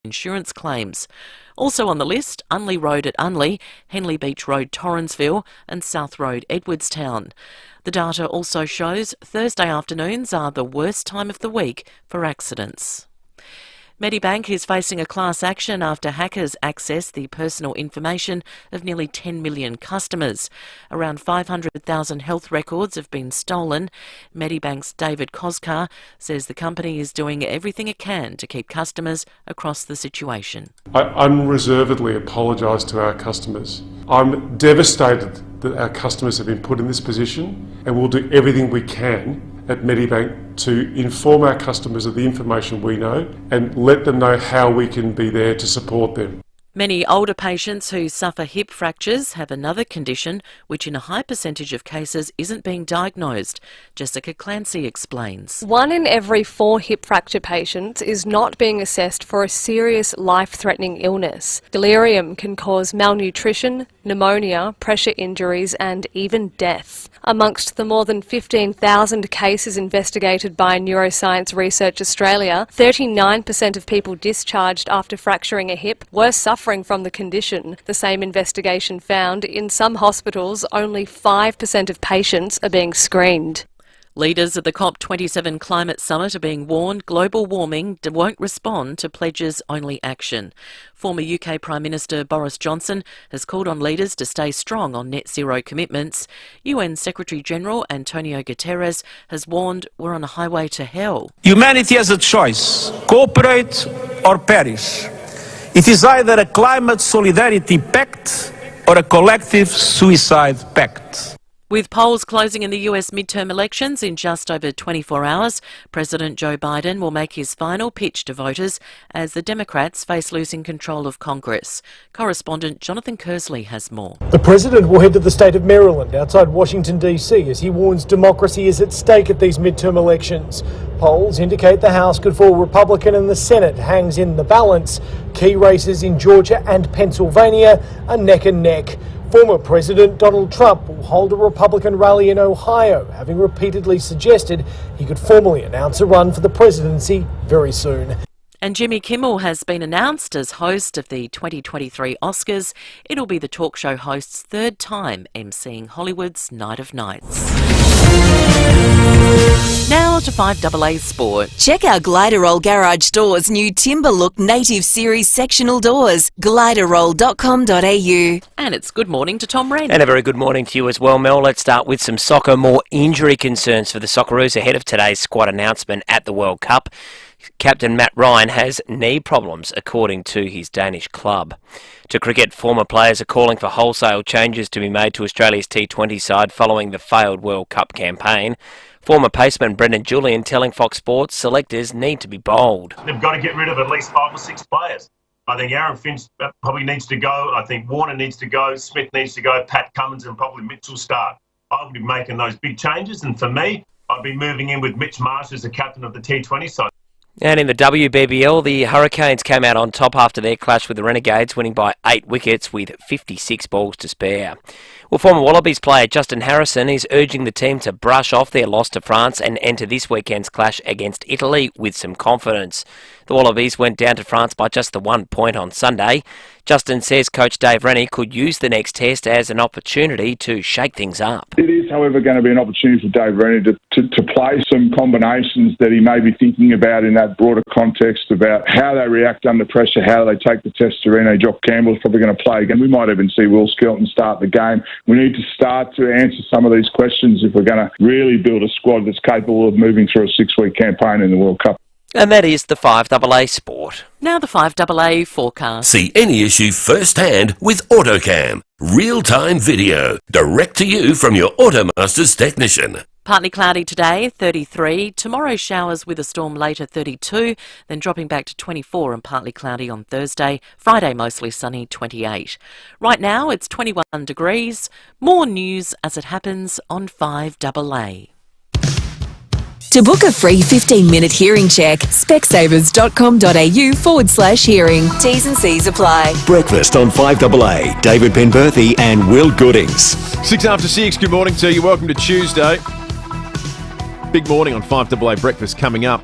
insurance claims. Also on the list, Unley Road at Unley, Henley Beach Road Torrensville and South Road Edwardstown. The data also shows Thursday afternoons are the worst time of the week for accidents. Medibank is facing a class action after hackers accessed the personal information of nearly 10 million customers. Around 500,000 health records have been stolen. Medibank's David Koskar says the company is doing everything it can to keep customers across the situation. I unreservedly apologise to our customers. I'm devastated that our customers have been put in this position, and we'll do everything we can at Medibank to inform our customers of the information we know and let them know how we can be there to support them. Many older patients who suffer hip fractures have another condition which in a high percentage of cases isn't being diagnosed. Jessica Clancy explains. 1 in every 4 hip fracture patients is not being assessed for a serious life-threatening illness. Delirium can cause malnutrition, pneumonia, pressure injuries and even death. Amongst the more than 15,000 cases investigated by Neuroscience Research Australia, 39% of people discharged after fracturing a hip were suffering from the condition. The same investigation found in some hospitals only 5% of patients are being screened. Leaders at the COP27 climate summit are being warned global warming won't respond to pledges-only action. Former UK Prime Minister Boris Johnson has called on leaders to stay strong on net zero commitments. UN Secretary-General Antonio Guterres has warned we're on a highway to hell. Humanity has a choice: cooperate or perish. It is either a climate solidarity pact or a collective suicide pact. With polls closing in the US midterm elections in just over 24 hours, President Joe Biden will make his final pitch to voters as the Democrats face losing control of Congress. Correspondent Jonathan Kersley has more. The President will head to the state of Maryland outside Washington DC as he warns democracy is at stake at these midterm elections. Polls indicate the House could fall Republican and the Senate hangs in the balance. Key races in Georgia and Pennsylvania are neck and neck. Former President Donald Trump will hold a Republican rally in Ohio, having repeatedly suggested he could formally announce a run for the presidency very soon. And Jimmy Kimmel has been announced as host of the 2023 Oscars. It'll be the talk show host's third time emceeing Hollywood's Night of Nights. Now to 5AA Sport. Check out Gliderroll Garage Doors' new Timber Look Native Series sectional doors. Gliderroll.com.au. And it's good morning to Tom Wren. And a very good morning to you as well, Mel. Let's start with some soccer. More injury concerns for the Socceroos ahead of today's squad announcement at the World Cup. Captain Matt Ryan has knee problems, according to his Danish club. To cricket, former players are calling for wholesale changes to be made to Australia's T20 side following the failed World Cup campaign. Former paceman Brendan Julian telling Fox Sports selectors need to be bold. They've got to get rid of at least 5 or 6 players. I think Aaron Finch probably needs to go. I think Warner needs to go. Smith needs to go. Pat Cummins and probably Mitchell start. I'll be making those big changes. And for me, I'd be moving in with Mitch Marsh as the captain of the T20 side. And in the WBBL, the Hurricanes came out on top after their clash with the Renegades, winning by 8 wickets with 56 balls to spare. Well, former Wallabies player Justin Harrison is urging the team to brush off their loss to France and enter this weekend's clash against Italy with some confidence. The Wallabies went down to France by just the 1 point on Sunday. Justin says coach Dave Rennie could use the next test as an opportunity to shake things up. It is, however, going to be an opportunity for Dave Rennie to play some combinations that he may be thinking about in that broader context about how they react under pressure, how they take the test to Rene. Jock Campbell's probably going to play again. We might even see Will Skelton start the game. We need to start to answer some of these questions if we're going to really build a squad that's capable of moving through a 6-week campaign in the World Cup. And that is the 5AA Sport. Now the 5AA forecast. See any issue firsthand with AutoCam. Real-time video, direct to you from your Automasters technician. Partly cloudy today, 33. Tomorrow showers with a storm later, 32. Then dropping back to 24 and partly cloudy on Thursday. Friday mostly sunny, 28. Right now it's 21 degrees. More news as it happens on 5AA. To book a free 15-minute hearing check, specsavers.com.au/hearing. T's and C's apply. Breakfast on 5AA. David Penberthy and Will Goodings. 6 after 6. Good morning to you. Welcome to Tuesday. Big morning on 5AA Breakfast coming up.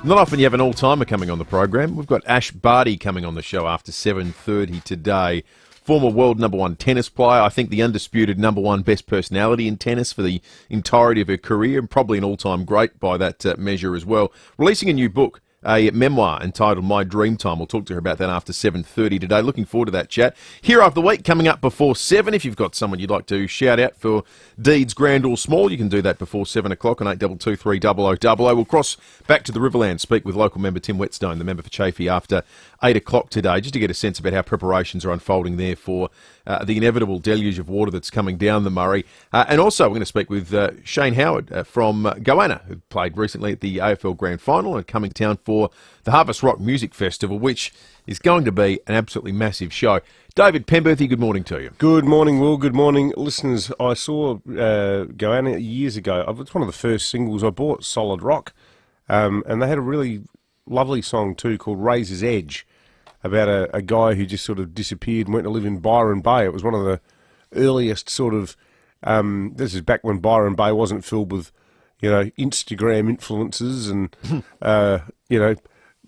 Not often you have an all-timer coming on the program. We've got Ash Barty coming on the show after 7:30 today. Former world #1 tennis player, I think the undisputed #1 best personality in tennis for the entirety of her career, and probably an all-time great by that measure as well. Releasing a new book, a memoir entitled My Dream Time. We'll talk to her about that after 7:30 today. Looking forward to that chat. Hero of the Week coming up before 7. If you've got someone you'd like to shout out for deeds grand or small, you can do that before 7 o'clock on 8223 0000. We'll cross back to the Riverland, speak with local member Tim Whetstone, the member for Chafee, after 8 o'clock today, just to get a sense about how preparations are unfolding there for the inevitable deluge of water that's coming down the Murray. And also we're going to speak with Shane Howard from Goanna, who played recently at the AFL Grand Final and coming to town for the Harvest Rock Music Festival, which is going to be an absolutely massive show. David Penberthy, good morning to you. Good morning, Will. Good morning, listeners. I saw Goanna years ago. It's one of the first singles I bought, Solid Rock, and they had a really lovely song too called Razor's Edge, about a guy who just sort of disappeared and went to live in Byron Bay. It was one of the earliest sort of, this is back when Byron Bay wasn't filled with, Instagram influencers and,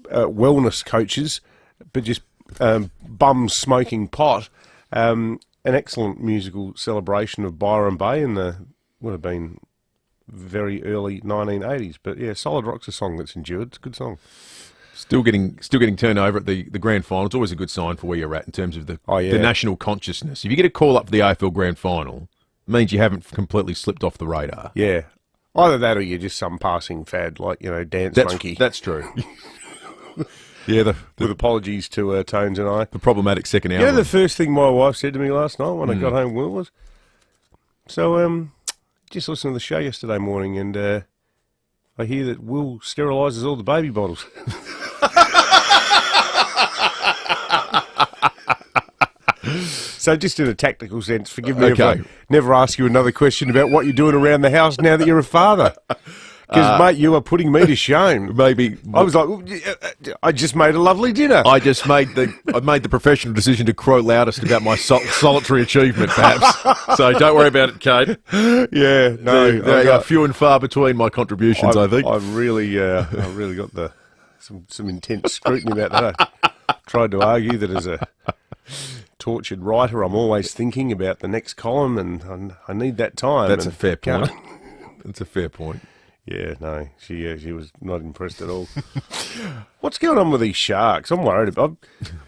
wellness coaches, but just bums smoking pot. An excellent musical celebration of Byron Bay in the, would have been very early 1980s. But yeah, Solid Rock's a song that's endured. It's a good song. Still getting turned over at the grand final. It's always a good sign for where you're at in terms of the national consciousness. If you get a call up for the AFL Grand Final, it means you haven't completely slipped off the radar. Yeah. Either that or you're just some passing fad, like, Dance Monkey. That's true. Yeah, with apologies to Tones and I. The problematic second hour. The first thing my wife said to me last night when I got home, Will, was, so, just listened to the show yesterday morning and, I hear that Will sterilises all the baby bottles. So just in a tactical sense, forgive me if I never ask you another question about what you're doing around the house now that you're a father. Because, mate, you are putting me to shame. Maybe. I was like, I just made a lovely dinner. I made the professional decision to crow loudest about my solitary achievement, perhaps. So don't worry about it, Kate. Yeah, no. There are few and far between my contributions, I think. I've really got some intense scrutiny about that. I tried to argue that as a tortured writer, I'm always thinking about the next column, and I need that time. That's a fair point. That's a fair point. Yeah, no, she was not impressed at all. What's going on with these sharks? I'm worried about.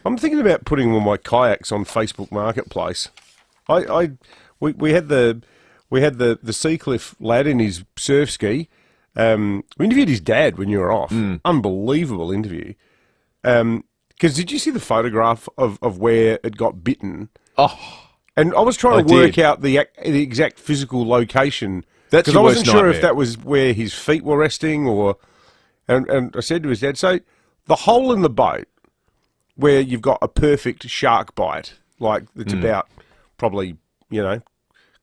I'm thinking about putting all my kayaks on Facebook Marketplace. We had the Seacliff lad in his surf ski. We interviewed his dad when you were off. Unbelievable interview. Because did you see the photograph of where it got bitten? Oh, and I was trying to work out the exact physical location. Because I wasn't sure if that was where his feet were resting or... And I said to his dad, so the hole in the boat where you've got a perfect shark bite, like it's about probably,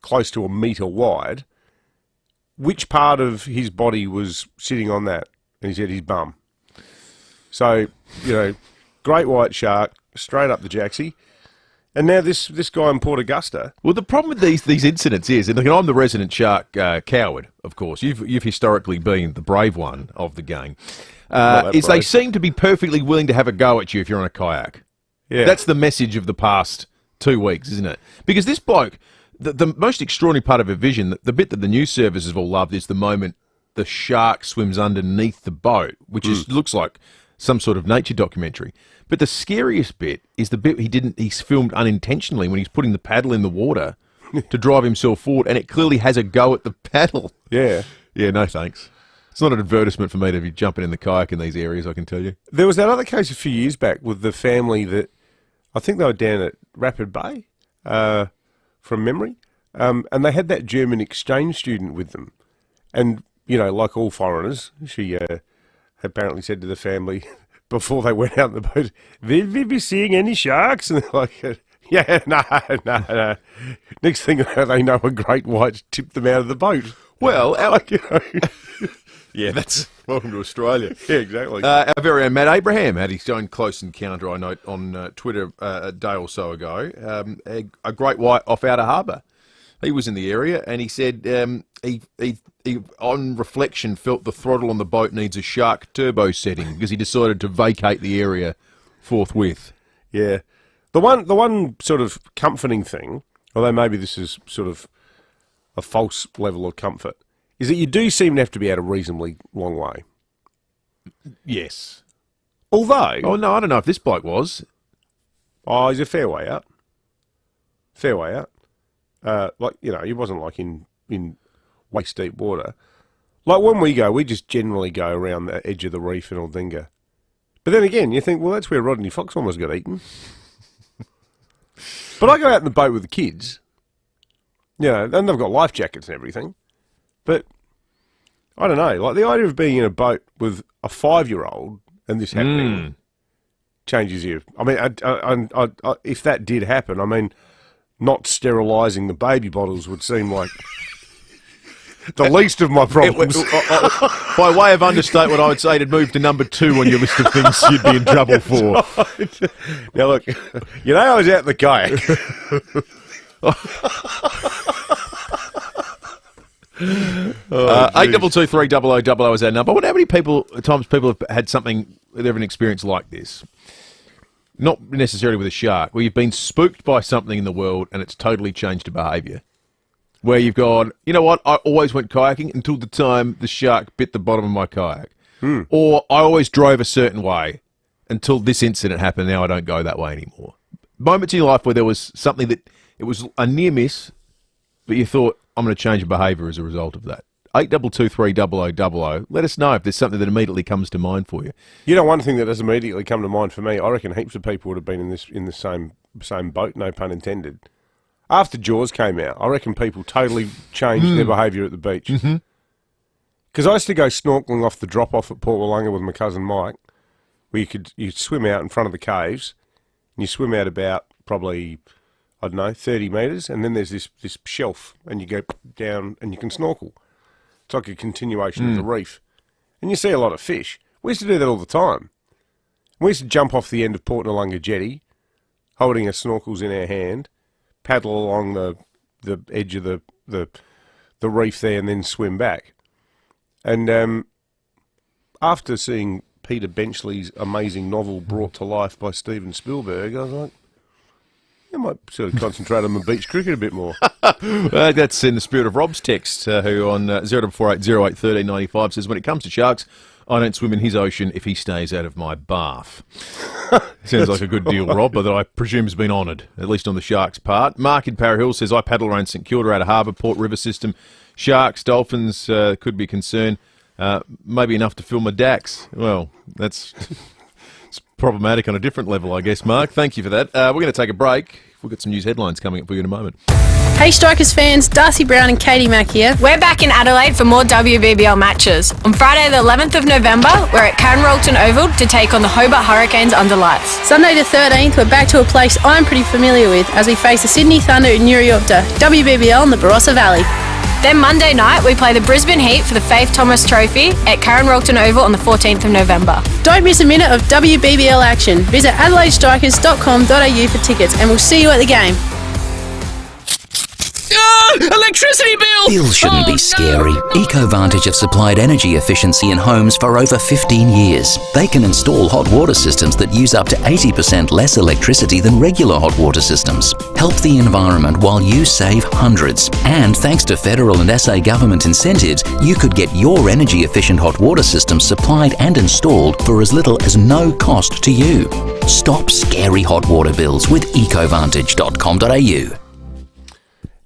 close to a metre wide, which part of his body was sitting on that? And he said his bum. So, great white shark, straight up the jacksie. And now this guy in Port Augusta. Well, the problem with these incidents is, and I'm the resident shark coward, of course. You've historically been the brave one of the gang. They seem to be perfectly willing to have a go at you if you're on a kayak. Yeah, that's the message of the past 2 weeks, isn't it? Because this bloke, the most extraordinary part of her vision, the bit that the news services have all loved, is the moment the shark swims underneath the boat, which looks like some sort of nature documentary. But the scariest bit is the bit he's filmed unintentionally when he's putting the paddle in the water to drive himself forward, and it clearly has a go at the paddle. Yeah. Yeah, no thanks. It's not an advertisement for me to be jumping in the kayak in these areas, I can tell you. There was that other case a few years back with the family that, I think they were down at Rapid Bay, from memory, and they had that German exchange student with them. And, like all foreigners, she apparently said to the family... before they went out in the boat, will we be seeing any sharks? And they're like, yeah, no. Next thing they know, a great white tipped them out of the boat. Well, yeah, that's welcome to Australia. Yeah, exactly. Our very own Matt Abraham had his own close encounter, I note, on Twitter a day or so ago. A great white off Outer Harbour. He was in the area, and he said he on reflection felt the throttle on the boat needs a shark turbo setting because he decided to vacate the area forthwith. Yeah. The one sort of comforting thing, although maybe this is sort of a false level of comfort, is that you do seem to have to be out a reasonably long way. Yes. Although... Oh, no, I don't know if this bloke was. Oh, he's a fair way out. Fair way out. He wasn't like in waist-deep water. Like when we go, we just generally go around the edge of the reef in Aldinga. But then again, you think, well, that's where Rodney Fox almost got eaten. But I go out in the boat with the kids, and they've got life jackets and everything. But I don't know, like the idea of being in a boat with a 5-year-old and this happening changes you. I mean, I, if that did happen, I mean, not sterilising the baby bottles would seem like the least of my problems. By way of understatement, I would say it'd move to number 2 on your list of things you'd be in trouble for. Now look, I was out in the kayak. 8223000 is our number. I wonder how many times people have had something, they have an experience like this. Not necessarily with a shark, where you've been spooked by something in the world and it's totally changed your behaviour. Where you've gone, you know what, I always went kayaking until the time the shark bit the bottom of my kayak. Or I always drove a certain way until this incident happened, now I don't go that way anymore. Moments in your life where there was something that, it was a near miss, but you thought, I'm going to change your behaviour as a result of that. 8223000. Let us know if there's something that immediately comes to mind for you. You know, one thing that does immediately come to mind for me, I reckon heaps of people would have been in the same boat, no pun intended. After Jaws came out, I reckon people totally changed their behaviour at the beach. Because I used to go snorkelling off the drop-off at Port Wollonga with my cousin Mike, where you'd swim out in front of the caves, and you swim out about probably, 30 metres, and then there's this shelf, and you go down and you can snorkel. It's like a continuation of the reef. And you see a lot of fish. We used to do that all the time. We used to jump off the end of Port Wollonga jetty, holding our snorkels in our hand, paddle along the edge of the reef there, and then swim back. And after seeing Peter Benchley's amazing novel brought to life by Steven Spielberg, I was like, I might sort of concentrate on the beach cricket a bit more. That's in the spirit of Rob's text, who on 0480081395 says, when it comes to sharks, I don't swim in his ocean if he stays out of my bath. Sounds like a good deal, Rob, but that I presume has been honoured, at least on the sharks' part. Mark in Para Hill says, I paddle around St Kilda out of Harbour, Port River system. Sharks, dolphins could be a concern. Maybe enough to fill my DAX. Well, that's... It's problematic on a different level, I guess, Mark. Thank you for that. We're going to take a break. We've got some news headlines coming up for you in a moment. Hey Strikers fans, Darcy Brown and Katie Mack here. We're back in Adelaide for more WBBL matches. On Friday the 11th of November, we're at Carnrolton Oval to take on the Hobart Hurricanes under lights. Sunday the 13th, we're back to a place I'm pretty familiar with as we face the Sydney Thunder in Uriopta, WBBL in the Barossa Valley. Then Monday night, we play the Brisbane Heat for the Faith Thomas Trophy at Carnrolton Oval on the 14th of November. Don't miss a minute of WBBL action. Visit adelaidestrikers.com.au for tickets and we'll see you at the game. Electricity bill! Bills shouldn't be scary. EcoVantage have supplied energy efficiency in homes for over 15 years. They can install hot water systems that use up to 80% less electricity than regular hot water systems. Help the environment while you save hundreds. And thanks to federal and SA government incentives, you could get your energy efficient hot water system supplied and installed for as little as no cost to you. Stop scary hot water bills with ecovantage.com.au.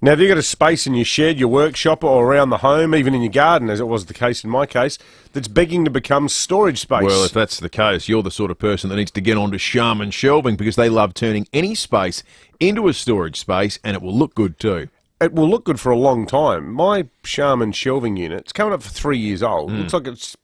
Now, if you've got a space in your shed, your workshop, or around the home, even in your garden, as it was the case in my case, that's begging to become storage space. Well, if that's the case, you're the sort of person that needs to get onto Sharman Shelving because they love turning any space into a storage space, and it will look good too. It will look good for a long time. My Sharman Shelving unit, it's coming up for 3 years old. Looks like it's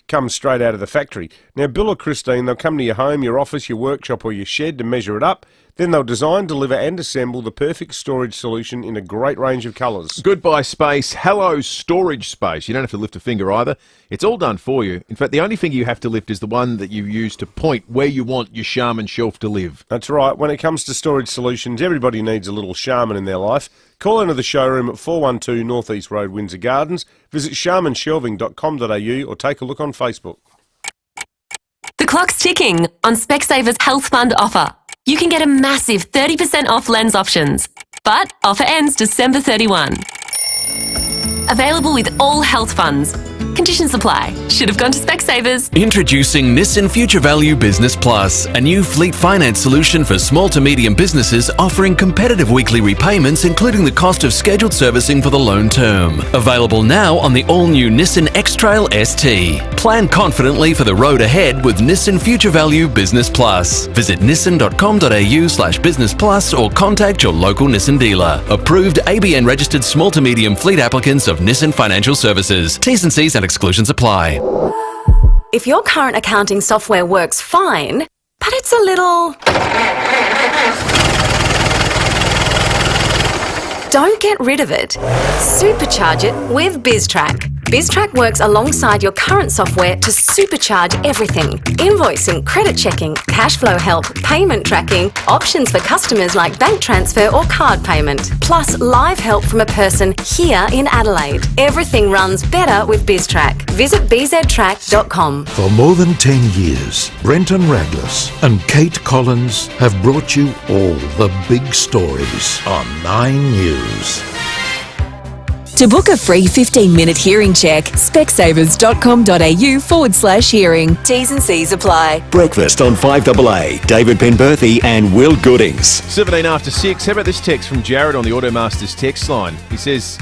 come straight out of the factory. Now, Bill or Christine, they'll come to your home, your office, your workshop, or your shed to measure it up. Then they'll design, deliver and assemble the perfect storage solution in a great range of colours. Goodbye space, hello storage space. You don't have to lift a finger either. It's all done for you. In fact, the only thing you have to lift is the one that you use to point where you want your Charmin shelf to live. That's right. When it comes to storage solutions, everybody needs a little Charmin in their life. Call into the showroom at 412 North East Road, Windsor Gardens. Visit charminshelving.com.au or take a look on Facebook. The clock's ticking on Specsavers Health Fund offer. You can get a massive 30% off lens options, but offer ends December 31. Available with all health funds. Conditions apply. Should have gone to Specsavers. Introducing Nissan Future Value Business Plus, a new fleet finance solution for small to medium businesses offering competitive weekly repayments including the cost of scheduled servicing for the loan term. Available now on the all-new Nissan X-Trail ST. Plan confidently for the road ahead with Nissan Future Value Business Plus. Visit nissan.com.au/business plus or contact your local Nissan dealer. Approved ABN registered small to medium fleet applicants of Nissan Financial Services. T's and C's and exclusions apply. If your current accounting software works fine, but it's a little... Don't get rid of it. Supercharge it with BizTrack. BizTrack works alongside your current software to supercharge everything. Invoicing, credit checking, cash flow help, payment tracking, options for customers like bank transfer or card payment, plus live help from a person here in Adelaide. Everything runs better with BizTrack. Visit bztrack.com. For more than 10 years, Brenton Radless and Kate Collins have brought you all the big stories on 9 News. To book a free 15-minute hearing check, specsavers.com.au/hearing. T's and C's apply. Breakfast on 5AA. David Penberthy and Will Goodings. 17 after 6. How about this text from Jared on the Automasters text line? He says,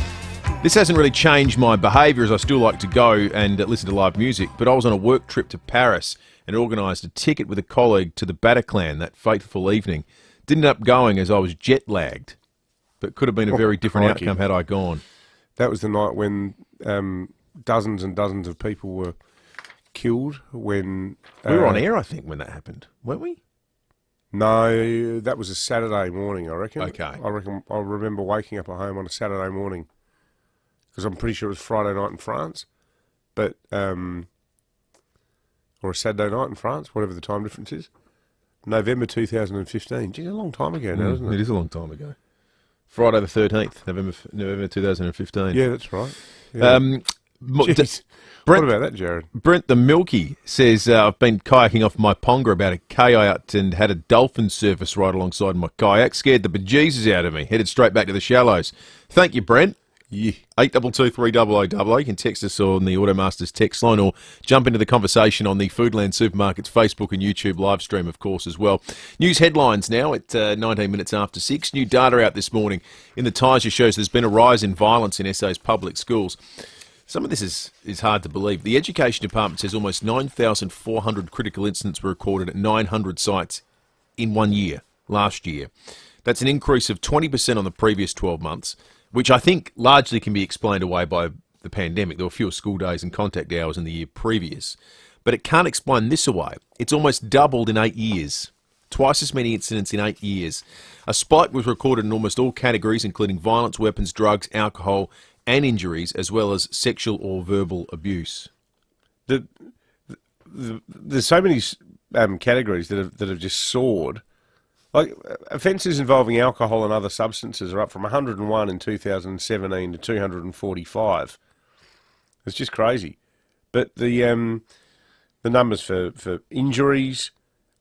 this hasn't really changed my behaviour as I still like to go and listen to live music, but I was on a work trip to Paris and organised a ticket with a colleague to the Bataclan that fateful evening. Didn't end up going as I was jet-lagged, but could have been a very different outcome had I gone. That was the night when dozens and dozens of people were killed when... we were on air, I think, when that happened, weren't we? No, that was a Saturday morning, I reckon. Okay. I remember waking up at home on a Saturday morning, because I'm pretty sure it was Friday night in France, but or a Saturday night in France, whatever the time difference is. November 2015. Gee, a long time ago now, isn't it? It is a long time ago. Friday the 13th, November 2015. Yeah, that's right. Yeah. Brent, what about that, Jared? Brent the Milky says, I've been kayaking off my ponga about a kayak and had a dolphin surface right alongside my kayak. Scared the bejesus out of me. Headed straight back to the shallows. Thank you, Brent. Yeah. 82230000. You can text us on the Automasters text line or jump into the conversation on the Foodland Supermarkets Facebook and YouTube live stream, of course, as well. News headlines now at 19 minutes after 6. New data out this morning in the Tiger shows there's been a rise in violence in SA's public schools. Some of this is hard to believe. The Education Department says almost 9,400 critical incidents were recorded at 900 sites in 1 year, last year. That's an increase of 20% on the previous 12 months. Which I think largely can be explained away by the pandemic. There were fewer school days and contact hours in the year previous. But it can't explain this away. It's almost doubled in 8 years. Twice as many incidents in 8 years. A spike was recorded in almost all categories, including violence, weapons, drugs, alcohol, and injuries, as well as sexual or verbal abuse. There's so many categories that have just soared. Like, offences involving alcohol and other substances are up from 101 in 2017 to 245. It's just crazy. But the numbers for injuries,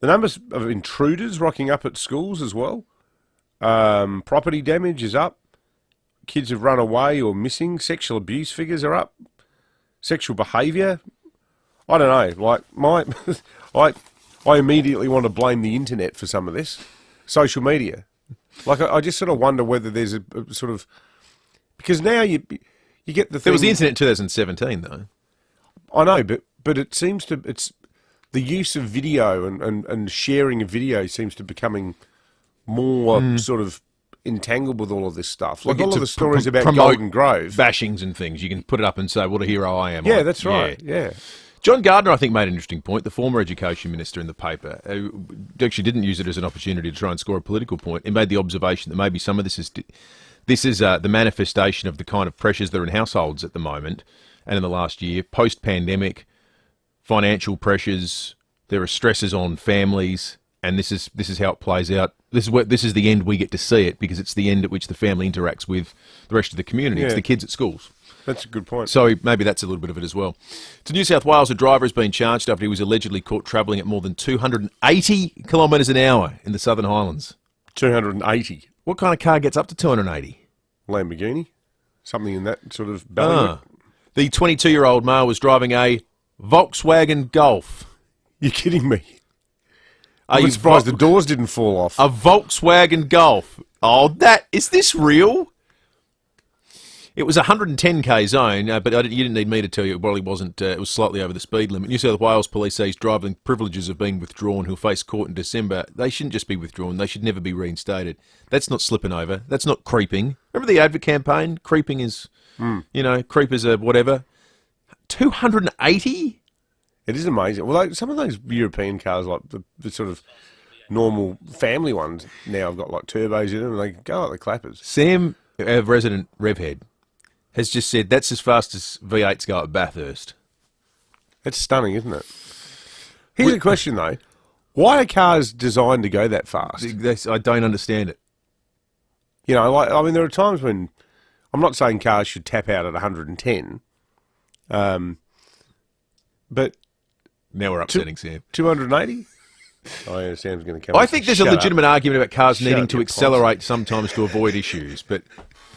the numbers of intruders rocking up at schools as well, property damage is up, kids have run away or missing, sexual abuse figures are up, sexual behaviour. I don't know, like I immediately want to blame the internet for some of this. Social media. Like, I just sort of wonder whether there's a sort of... Because now you get the thing... There was the internet in 2017, though. I know, but it seems to... It's the use of video and sharing of video seems to becoming more sort of entangled with all of this stuff. Like all of the stories about Golden Grove. Bashings and things. You can put it up and say, what a hero I am. Yeah, that's right. Yeah. John Gardner, I think, made an interesting point, the former education minister in the paper, who actually didn't use it as an opportunity to try and score a political point. He made the observation that maybe some of this is the manifestation of the kind of pressures that are in households at the moment and in the last year, post-pandemic, financial pressures, there are stresses on families, and this is how it plays out. This is the end we get to see it, because it's the end at which the family interacts with the rest of the community. Yeah. It's the kids at schools. That's a good point. So maybe that's a little bit of it as well. To New South Wales, a driver has been charged after he was allegedly caught travelling at more than 280 kilometres an hour in the Southern Highlands. 280? What kind of car gets up to 280? Lamborghini? Something in that sort of belly. The 22-year-old male was driving a Volkswagen Golf. You're kidding me. I'm surprised the doors didn't fall off. A Volkswagen Golf. Oh, is this real? It was a 110k zone, but you didn't need me to tell you it probably wasn't. It was slightly over the speed limit. New South Wales police say his driving privileges have been withdrawn. He'll face court in December. They shouldn't just be withdrawn. They should never be reinstated. That's not slipping over. That's not creeping. Remember the Advert campaign? Creeping is, creepers are whatever. 280? It is amazing. Well, some of those European cars, like the sort of normal family ones, now have got like turbos in them, and they go like the clappers. Sam, our resident Revhead, has just said that's as fast as V8s go at Bathurst. That's stunning, isn't it? Here's a question, though. Why are cars designed to go that fast? I don't understand it. There are times when... I'm not saying cars should tap out at 110, but... Now we're upsetting Sam. 280? Oh, yeah, Sam's going to come. I think there's a legitimate argument about cars needing to accelerate sometimes to avoid issues, but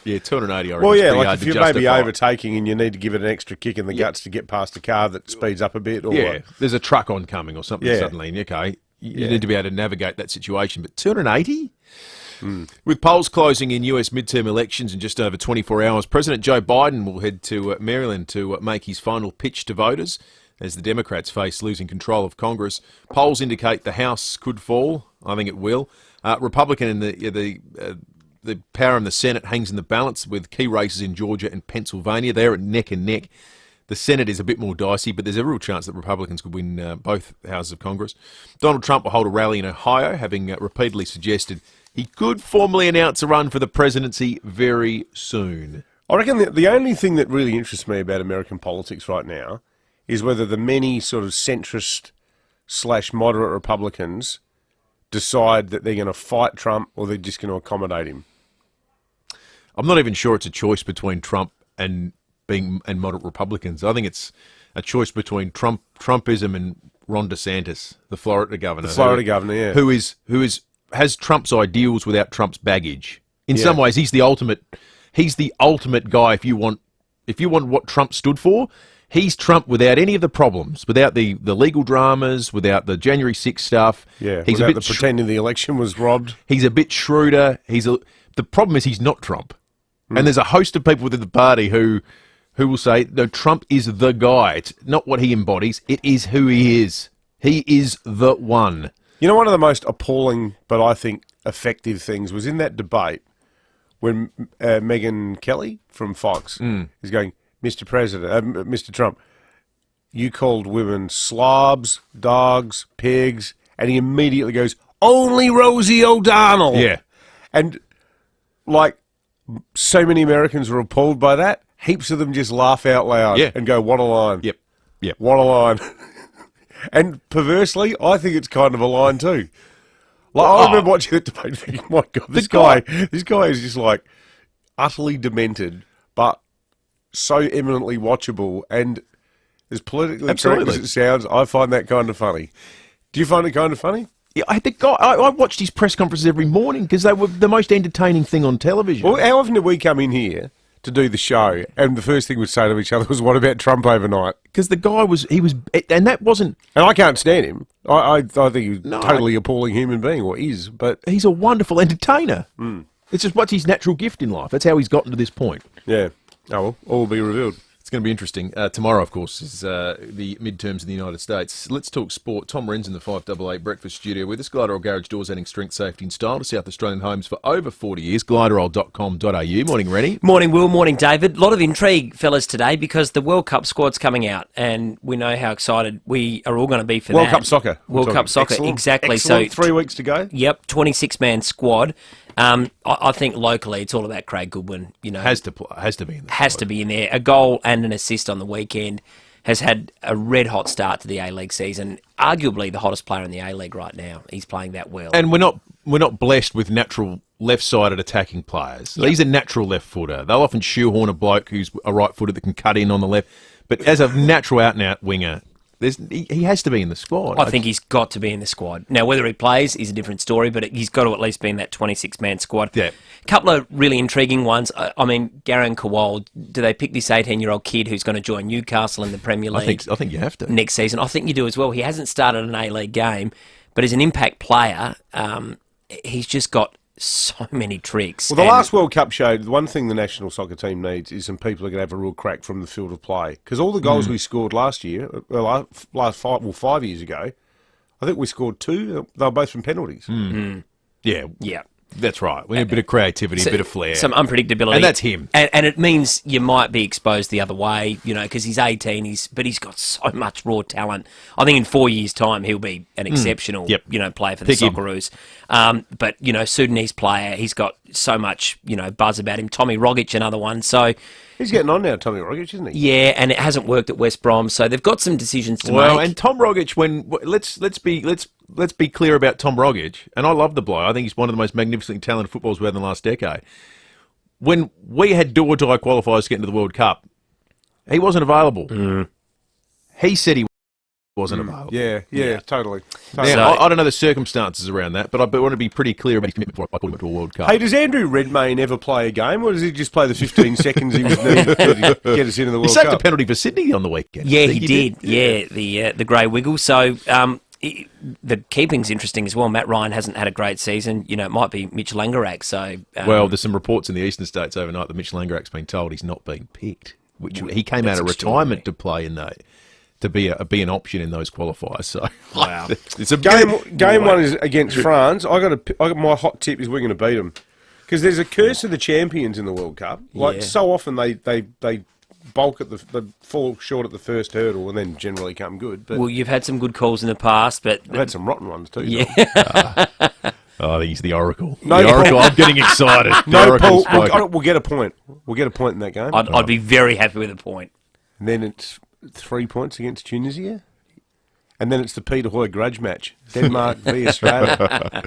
yeah, 280. Well, yeah, like if you're maybe overtaking and you need to give it an extra kick in the guts to get past a car that speeds up a bit, or there's a truck oncoming or something suddenly, and you need to be able to navigate that situation. But 280. With polls closing in US midterm elections in just over 24 hours, President Joe Biden will head to Maryland to make his final pitch to voters as the Democrats face losing control of Congress. Polls indicate the House could fall. I think it will. Republican in the power in the Senate hangs in the balance with key races in Georgia and Pennsylvania. They're neck and neck. The Senate is a bit more dicey, but there's a real chance that Republicans could win both houses of Congress. Donald Trump will hold a rally in Ohio, having repeatedly suggested he could formally announce a run for the presidency very soon. I reckon the only thing that really interests me about American politics right now is whether the many sort of centrist/moderate Republicans decide that they're going to fight Trump or they're just going to accommodate him. I'm not even sure it's a choice between Trump and moderate Republicans. I think it's a choice between Trumpism and Ron DeSantis, the Florida governor. Who has Trump's ideals without Trump's baggage. In some ways, he's the ultimate guy if you want what Trump stood for. He's Trump without any of the problems, without the legal dramas, without the January 6th stuff. Yeah, he's without pretending the election was robbed. He's a bit shrewder. The problem is he's not Trump. And there's a host of people within the party who will say, no, Trump is the guy. It's not what he embodies. It is who he is. He is the one. You know, one of the most appalling but I think effective things was in that debate when Megyn Kelly from Fox is going, Mr. President, Mr. Trump, you called women slobs, dogs, pigs, and he immediately goes, only Rosie O'Donnell. Yeah. And, so many Americans were appalled by that. Heaps of them just laugh out loud and go, what a line. Yep. What a line. And perversely, I think it's kind of a line too. I remember watching that debate thinking, my God, this guy is just utterly demented, but so eminently watchable, and as politically correct as it sounds, I find that kind of funny. Do you find it kind of funny? Yeah, I watched his press conferences every morning because they were the most entertaining thing on television. Well, how often did we come in here to do the show, and the first thing we'd say to each other was, what about Trump overnight? Because the guy and that wasn't... And I can't stand him. I think he's a totally appalling human being, or is, but... He's a wonderful entertainer. It's just what's his natural gift in life. That's how he's gotten to this point. Yeah. Oh, well, all will be revealed. going to be interesting. Tomorrow, of course, is the midterms in the United States. Let's talk sport. Tom Wren's in the 5AA Breakfast Studio with us. Gliderol Garage Doors, adding strength, safety and style to South Australian homes for over 40 years. Gliderol.com.au. Morning, Rennie. Morning, Will. Morning, David. A lot of intrigue, fellas, today because the World Cup squad's coming out and we know how excited we are all going to be for World that. Cup soccer. World Cup soccer, excellent, exactly. Excellent. So 3 weeks to go. Yep, 26-man squad. I think locally it's all about Craig Goodwin. You know, has to be in there. Has to be in there. A goal and an assist on the weekend. Has had a red hot start to the A-League season. Arguably the hottest player in the A-League right now. He's playing that well. And we're not blessed with natural left-sided attacking players. Yep. He's a natural left footer. They'll often shoehorn a bloke who's a right footer that can cut in on the left. But as a natural out-and-out winger, he has to be in the squad. I think he's got to be in the squad. Now, whether he plays is a different story, but he's got to at least be in that 26-man squad. Yeah. A couple of really intriguing ones. I mean, Garen Kowal, do they pick this 18-year-old kid who's going to join Newcastle in the Premier League? I think you have to. Next season. I think you do as well. He hasn't started an A-League game, but as an impact player, he's just got so many tricks. Well, the last World Cup showed the one thing the national soccer team needs is some people who can have a real crack from the field of play. Because all the goals we scored last year, 5 years ago, I think we scored 2. They were both from penalties. Yeah. Yeah. That's right. We need a bit of creativity, a bit of flair. Some unpredictability. And that's him. And it means you might be exposed the other way, you know, because he's 18, but he's got so much raw talent. I think in 4 years' time he'll be an exceptional, player for the Socceroos. But, you know, Sudanese player, he's got so much, buzz about him. Tommy Rogic, another one. So he's getting on now, Tommy Rogic, isn't he? Yeah, and it hasn't worked at West Brom, so they've got some decisions to make. Well, and Tom Rogic, let's be clear about Tom Rogic, and I love the bloke. I think he's one of the most magnificent talented footballers we've had in the last decade. When we had do-or-die qualifiers to get into the World Cup, he wasn't available. He said he wasn't available. Yeah, totally. Now, I don't know the circumstances around that, but I want to be pretty clear about his commitment before I put him into a World Cup. Hey, does Andrew Redmayne ever play a game, or does he just play the 15 seconds he was needed to get us into the World Cup? He saved a penalty for Sydney on the weekend. Yeah, he did. Yeah, the grey wiggle. So the keeping's interesting as well. Matt Ryan hasn't had a great season. You know, it might be Mitch Langerak. So well, there's some reports in the eastern states overnight that Mitch Langerak's been told he's not being picked, which he came out of retirement to play in the. To be an option in those qualifiers. So wow, it's a game one is against France. I got my hot tip is we're going to beat them because there's a curse of the champions in the World Cup. Like so often they bulk at they fall short at the first hurdle and then generally come good. But well, you've had some good calls in the past, but I've had some rotten ones too. Yeah. I think he's the Oracle. The Oracle. I'm getting excited. Paul, we'll get a point. We'll get a point in that game. I'd be very happy with a point. And then it's 3 points against Tunisia. And then it's the Peter Hoy grudge match. Denmark v Australia.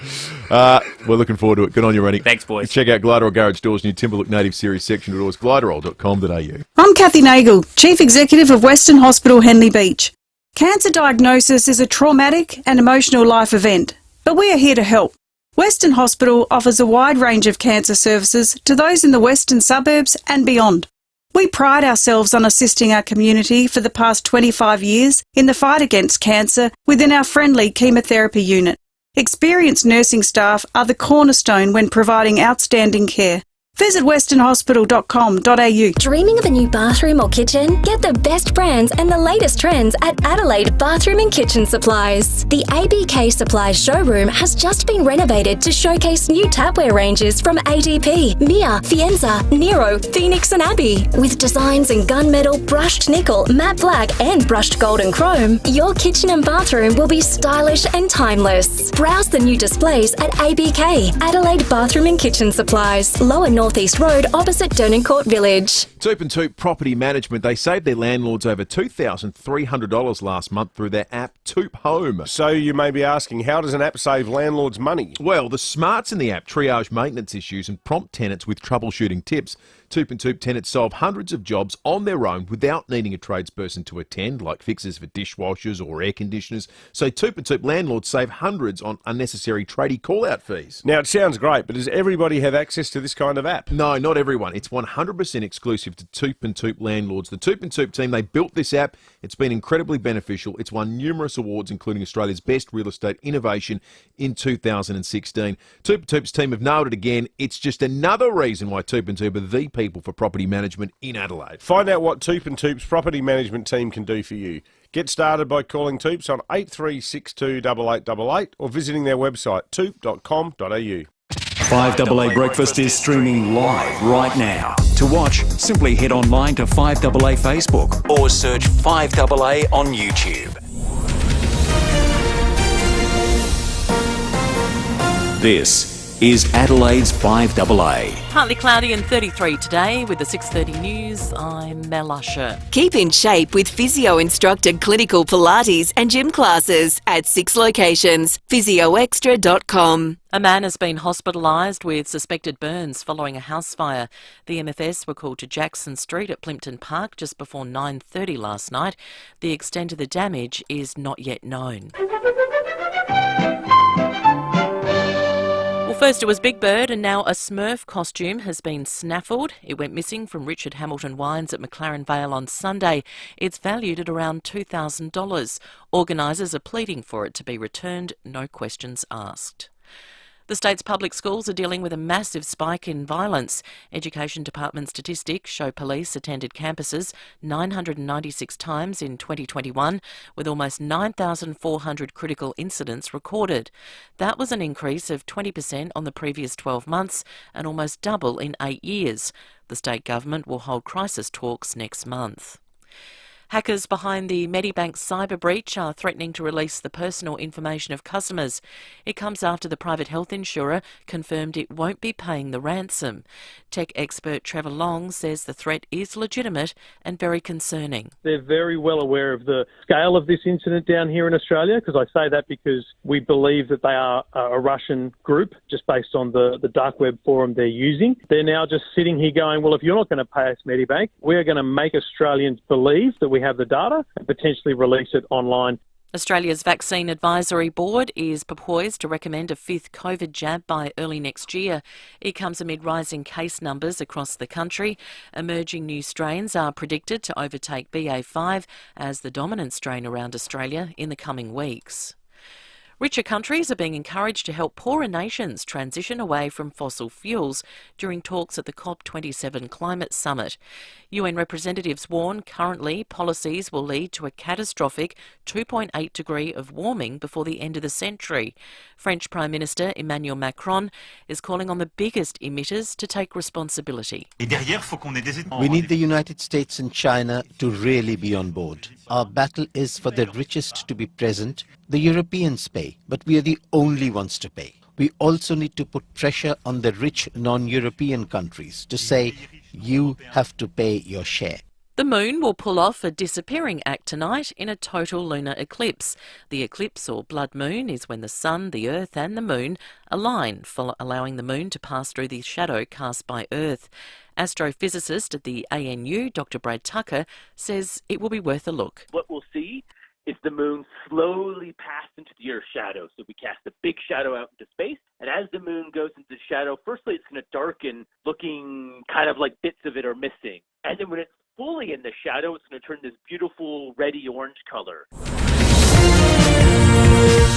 We're looking forward to it. Good on you, Rennie. Thanks, boys. Check out Gliderol Garage Doors' new Timberlook Native Series section at doors, gliderol.com.au. I'm Kathy Nagel, Chief Executive of Western Hospital Henley Beach. Cancer diagnosis is a traumatic and emotional life event, but we are here to help. Western Hospital offers a wide range of cancer services to those in the western suburbs and beyond. We pride ourselves on assisting our community for the past 25 years in the fight against cancer within our friendly chemotherapy unit. Experienced nursing staff are the cornerstone when providing outstanding care. Visit westernhospital.com.au. Dreaming of a new bathroom or kitchen? Get the best brands and the latest trends at Adelaide Bathroom and Kitchen Supplies. The ABK Supplies showroom has just been renovated to showcase new tapware ranges from ADP, Mia, Fienza, Nero, Phoenix and Abbey. With designs in gunmetal, brushed nickel, matte black and brushed gold and chrome, your kitchen and bathroom will be stylish and timeless. Browse the new displays at ABK, Adelaide Bathroom and Kitchen Supplies, Lower North East Road opposite Dernancourt Village. Toop and Toop Property Management, they saved their landlords over $2,300 last month through their app Toop Home. So you may be asking, how does an app save landlords money? Well, the smarts in the app triage maintenance issues and prompt tenants with troubleshooting tips. Toop and Toop tenants solve hundreds of jobs on their own without needing a tradesperson to attend, like fixes for dishwashers or air conditioners. So Toop and Toop landlords save hundreds on unnecessary tradie call-out fees. Now, it sounds great, but does everybody have access to this kind of app? No, not everyone. It's 100% exclusive to Toop and Toop landlords. The Toop and Toop team, they built this app. It's been incredibly beneficial. It's won numerous awards, including Australia's Best Real Estate Innovation in 2016. Toop and Toop's team have nailed it again. It's just another reason why Toop and Toop are the people people for property management in Adelaide. Find out what Toop and Toop's property management team can do for you. Get started by calling Toops on 8362 8888 or visiting their website toop.com.au. 5AA Breakfast is streaming live right now. To watch, simply head online to 5AA Facebook or search 5AA on YouTube. This is Adelaide's 5AA. Partly cloudy and 33 today with the 6:30 news. I'm Mel Usher. Keep in shape with physio-instructed clinical Pilates and gym classes at 6 locations. physioextra.com. A man has been hospitalised with suspected burns following a house fire. The MFS were called to Jackson Street at Plimpton Park just before 9:30 last night. The extent of the damage is not yet known. Well, first it was Big Bird and now a Smurf costume has been snaffled. It went missing from Richard Hamilton Wines at McLaren Vale on Sunday. It's valued at around $2,000. Organisers are pleading for it to be returned, no questions asked. The state's public schools are dealing with a massive spike in violence. Education Department statistics show police attended campuses 996 times in 2021, with almost 9,400 critical incidents recorded. That was an increase of 20% on the previous 12 months and almost double in 8 years. The state government will hold crisis talks next month. Hackers behind the Medibank cyber breach are threatening to release the personal information of customers. It comes after the private health insurer confirmed it won't be paying the ransom. Tech expert Trevor Long says the threat is legitimate and very concerning. They're very well aware of the scale of this incident down here in Australia, because I say that because we believe that they are a Russian group, just based on the dark web forum they're using. They're now just sitting here going, well, if you're not going to pay us Medibank, we're going to make Australians believe that we have the data and potentially release it online. Australia's Vaccine Advisory Board is poised to recommend a fifth COVID jab by early next year. It comes amid rising case numbers across the country. Emerging new strains are predicted to overtake BA5 as the dominant strain around Australia in the coming weeks. Richer countries are being encouraged to help poorer nations transition away from fossil fuels during talks at the COP27 climate summit. UN representatives warn currently policies will lead to a catastrophic 2.8 degree of warming before the end of the century. French Prime Minister Emmanuel Macron is calling on the biggest emitters to take responsibility. We need the United States and China to really be on board. Our battle is for the richest to be present. The Europeans pay, but we are the only ones to pay. We also need to put pressure on the rich non-European countries to say, you have to pay your share. The moon will pull off a disappearing act tonight in a total lunar eclipse. The eclipse, or blood moon, is when the sun, the earth and the moon align, allowing the moon to pass through the shadow cast by earth. Astrophysicist at the ANU, Dr. Brad Tucker, says it will be worth a look. What we'll see is the moon slowly pass into the Earth's shadow. So we cast a big shadow out into space, and as the moon goes into the shadow, firstly it's going to darken, looking kind of like bits of it are missing. And then when it's fully in the shadow, it's going to turn this beautiful reddy-orange color.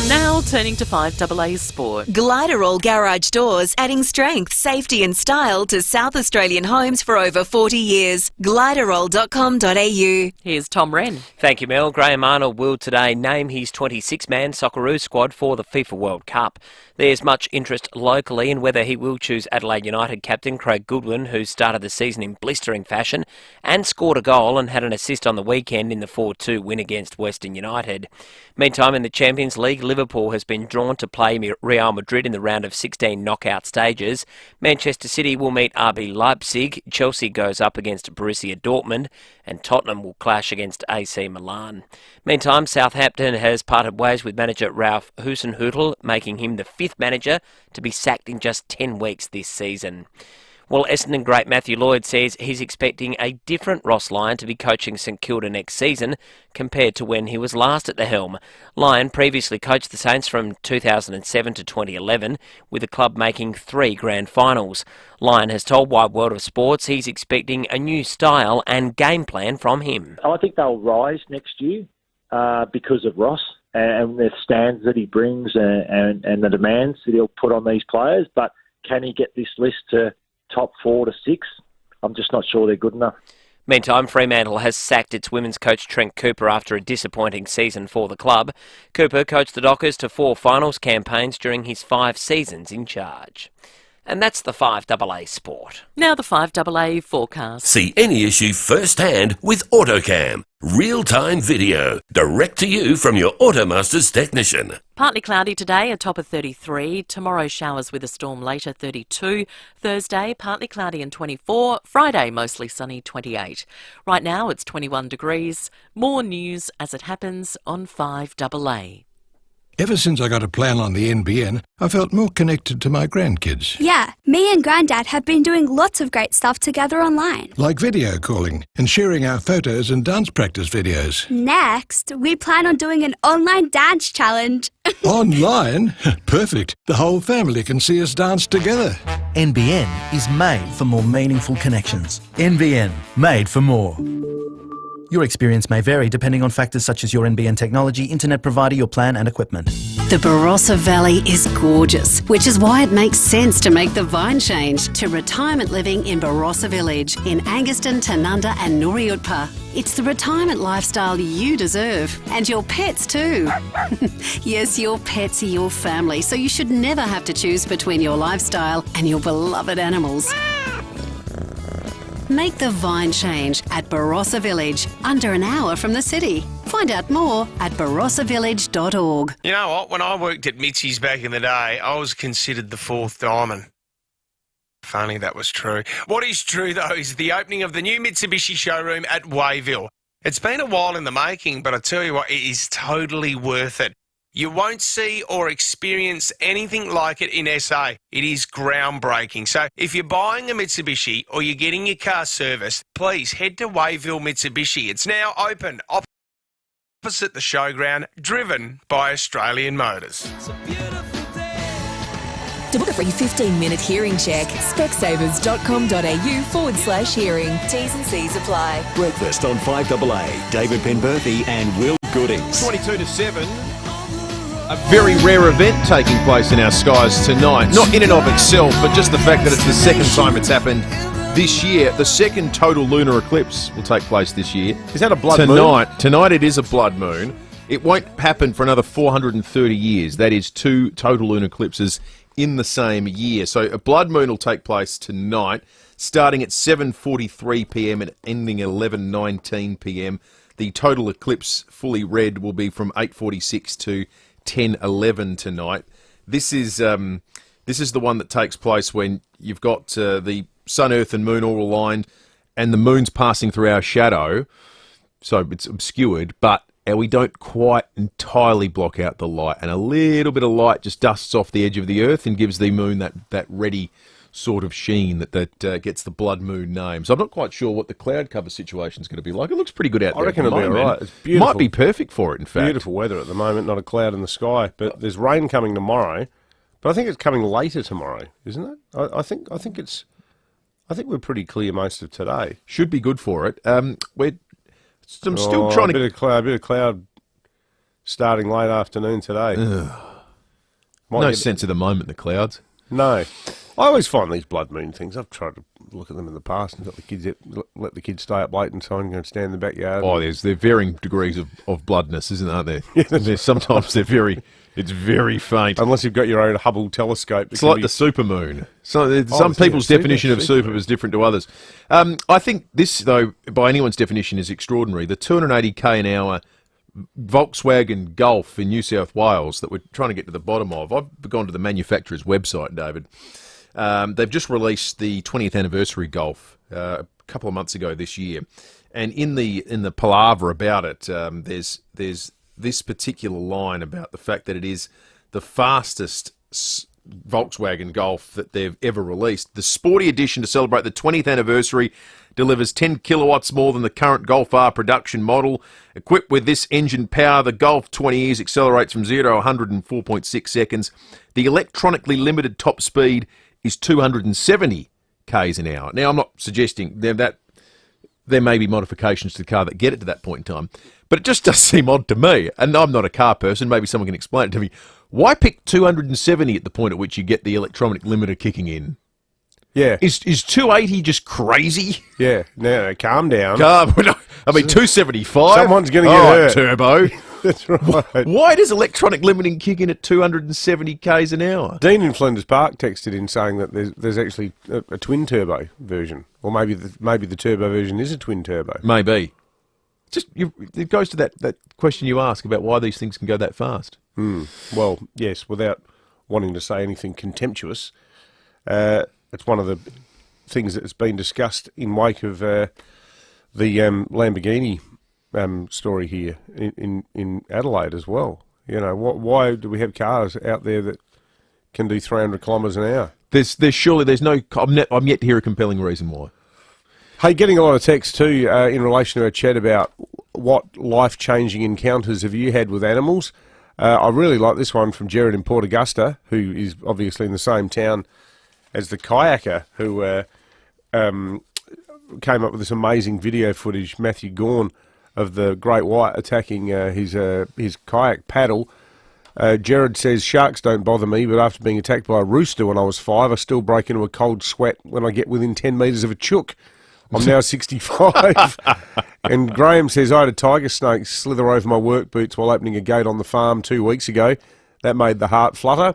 Now turning to 5AA Sport. Gliderall Garage Doors, adding strength, safety and style to South Australian homes for over 40 years. Gliderall.com.au. Here's Tom Wren. Thank you, Mel. Graham Arnold will today name his 26-man Socceroo squad for the FIFA World Cup. There's much interest locally in whether he will choose Adelaide United captain Craig Goodwin, who started the season in blistering fashion and scored a goal and had an assist on the weekend in the 4-2 win against Western United. Meantime, in the Champions League, Liverpool has been drawn to play Real Madrid in the round of 16 knockout stages. Manchester City will meet RB Leipzig, Chelsea goes up against Borussia Dortmund, and Tottenham will clash against AC Milan. Meantime, Southampton has parted ways with manager Ralph Hasenhüttl, making him the fifth manager to be sacked in just 10 weeks this season. Well, Essendon great Matthew Lloyd says he's expecting a different Ross Lyon to be coaching St Kilda next season compared to when he was last at the helm. Lyon previously coached the Saints from 2007 to 2011, with the club making 3 grand finals. Lyon has told Wide World of Sports he's expecting a new style and game plan from him. I think they'll rise next year because of Ross and the stands that he brings and the demands that he'll put on these players. But can he get this list to top 4 to 6? I'm just not sure they're good enough. Meantime, Fremantle has sacked its women's coach Trent Cooper after a disappointing season for the club. Cooper coached the Dockers to 4 finals campaigns during his 5 seasons in charge. And that's the 5AA Sport. Now the 5AA forecast. See any issue firsthand with AutoCam. Real-time video, direct to you from your Automaster's technician. Partly cloudy today, a top of 33. Tomorrow showers with a storm later, 32. Thursday, partly cloudy and 24. Friday, mostly sunny, 28. Right now it's 21 degrees. More news as it happens on 5AA. Ever since I got a plan on the NBN, I felt more connected to my grandkids. Yeah, me and Granddad have been doing lots of great stuff together online. Like video calling and sharing our photos and dance practice videos. Next, we plan on doing an online dance challenge. Online? Perfect. The whole family can see us dance together. NBN is made for more meaningful connections. NBN, made for more. Your experience may vary depending on factors such as your NBN technology, internet provider, your plan and equipment. The Barossa Valley is gorgeous, which is why it makes sense to make the vine change to retirement living in Barossa Village in Anguston, Tanunda and Nooriutpa. It's the retirement lifestyle you deserve, and your pets too. Yes, your pets are your family, so you should never have to choose between your lifestyle and your beloved animals. Make the vine change at Barossa Village, under an hour from the city. Find out more at barossavillage.org. You know what? When I worked at Mitzi's back in the day, I was considered the fourth diamond. Funny that was true. What is true, though, is the opening of the new Mitsubishi showroom at Wayville. It's been a while in the making, but I tell you what, it is totally worth it. You won't see or experience anything like it in SA. It is groundbreaking. So if you're buying a Mitsubishi or you're getting your car serviced, please head to Wayville Mitsubishi. It's now open opposite the showground, driven by Australian Motors. To book a free 15-minute hearing check, specsavers.com.au/hearing. T's and C's apply. Breakfast on 5AA. David Penberthy and Will Goodings. 22 to 7. A very rare event taking place in our skies tonight. Not in and of itself, but just the fact that it's the second time it's happened this year. The second total lunar eclipse will take place this year. Is that a blood moon? Tonight it is a blood moon. It won't happen for another 430 years. That is 2 total lunar eclipses in the same year. So a blood moon will take place tonight, starting at 7:43 p.m. and ending at 11:19 p.m. The total eclipse, fully red, will be from 8:46 to 10:11 tonight. This is the one that takes place when you've got the sun, earth and moon all aligned, and the moon's passing through our shadow, so it's obscured, but we don't quite entirely block out the light, and a little bit of light just dusts off the edge of the earth and gives the moon that reddy sort of sheen that gets the blood moon name. So I'm not quite sure what the cloud cover situation is going to be like. It looks pretty good out there. I reckon it'll be all right. It's beautiful. Might be perfect for it, in fact. Beautiful weather at the moment, not a cloud in the sky. But there's rain coming tomorrow. But I think it's coming later tomorrow, isn't it? I think we're pretty clear most of today. Should be good for it. I'm still trying to... A bit of cloud starting late afternoon today. No sense of the moment, the clouds. No. I always find these blood moon things. I've tried to look at them in the past and let the kids stay up late and so on and stand in the backyard. Oh, they're varying degrees of bloodness, aren't there? Sometimes it's very faint. Unless you've got your own Hubble telescope. It's like the supermoon. So some people's definition of super is different to others. I think this, though, by anyone's definition, is extraordinary. The 280k an hour Volkswagen Golf in New South Wales that we're trying to get to the bottom of. I've gone to the manufacturer's website, David. They've just released the 20th anniversary Golf a couple of months ago this year, and in the palaver about it, there's this particular line about the fact that it is the fastest Volkswagen Golf that they've ever released. The sporty edition to celebrate the 20th anniversary delivers 10 kilowatts more than the current Golf R production model. Equipped with this engine power, the Golf 20 years accelerates from 0 to 100 in 4.6 seconds. The electronically limited top speed is 270 k's an hour. Now, I'm not suggesting that there may be modifications to the car that get it to that point in time, but it just does seem odd to me, and I'm not a car person, maybe someone can explain it to me. Why pick 270 at the point at which you get the electronic limiter kicking in? Yeah. Is 280 just crazy? Yeah. No, calm down. I mean, 275. Someone's going to get hurt. Turbo. That's right. Why does electronic limiting kick in at 270 k's an hour? Dean in Flinders Park texted in saying that there's actually a twin turbo version, or maybe the turbo version is a twin turbo. Maybe. It goes to that question you ask about why these things can go that fast. Well, yes, without wanting to say anything contemptuous, it's one of the things that has been discussed in wake of the Lamborghini story here in Adelaide as well. You know, why do we have cars out there that can do 300 kilometres an hour? There's no. I'm yet to hear a compelling reason why. Hey, getting a lot of text too in relation to our chat about what life-changing encounters have you had with animals. I really like this one from Jared in Port Augusta, who is obviously in the same town as the kayaker who came up with this amazing video footage, Matthew Gorn, of the great white attacking his kayak paddle. Jared says, sharks don't bother me, but after being attacked by a rooster when I was 5, I still break into a cold sweat when I get within 10 metres of a chook. I'm now 65. And Graham says, I had a tiger snake slither over my work boots while opening a gate on the farm 2 weeks ago. That made the heart flutter.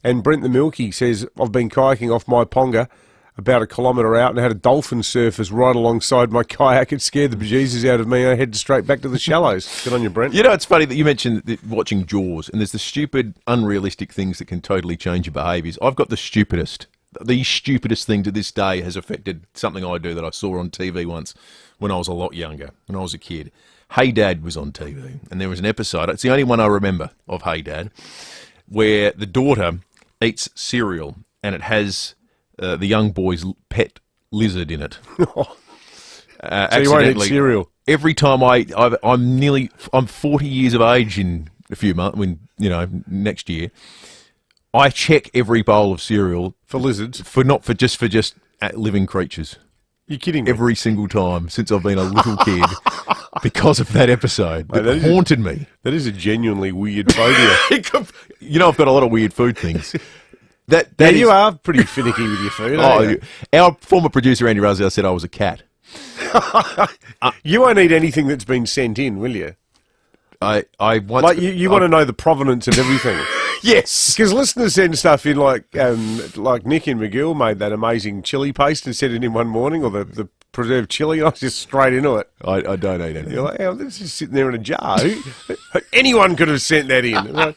And Brent the Milky says, I've been kayaking off my ponga about a kilometre out and had a dolphin surface right alongside my kayak. It scared the bejesus out of me. I headed straight back to the shallows. Good on you, Brent. You know, it's funny that you mentioned watching Jaws, and there's the stupid, unrealistic things that can totally change your behaviours. I've got the stupidest thing to this day has affected something I do that I saw on TV once when I was a lot younger, when I was a kid. Hey Dad was on TV, and there was an episode, it's the only one I remember of Hey Dad, where the daughter eats cereal and it has the young boy's pet lizard in it. So you won't eat cereal? Every time I'm 40 years of age in a few months, next year. I check every bowl of cereal for lizards, just living creatures. You're kidding me? Every single time since I've been a little kid, because of that episode, that haunted me. That is a genuinely weird phobia. You know, I've got a lot of weird food things. You are pretty finicky with your food. Our former producer Andy Ruzzi said I was a cat. You won't eat anything that's been sent in, will you? I want you want to know the provenance of everything. Yes, because listeners send stuff in like Nick in McGill made that amazing chili paste and sent it in one morning, or the preserved chili. I was just straight into it. I don't eat anything. You're like, oh, this is sitting there in a jar. Anyone could have sent that in.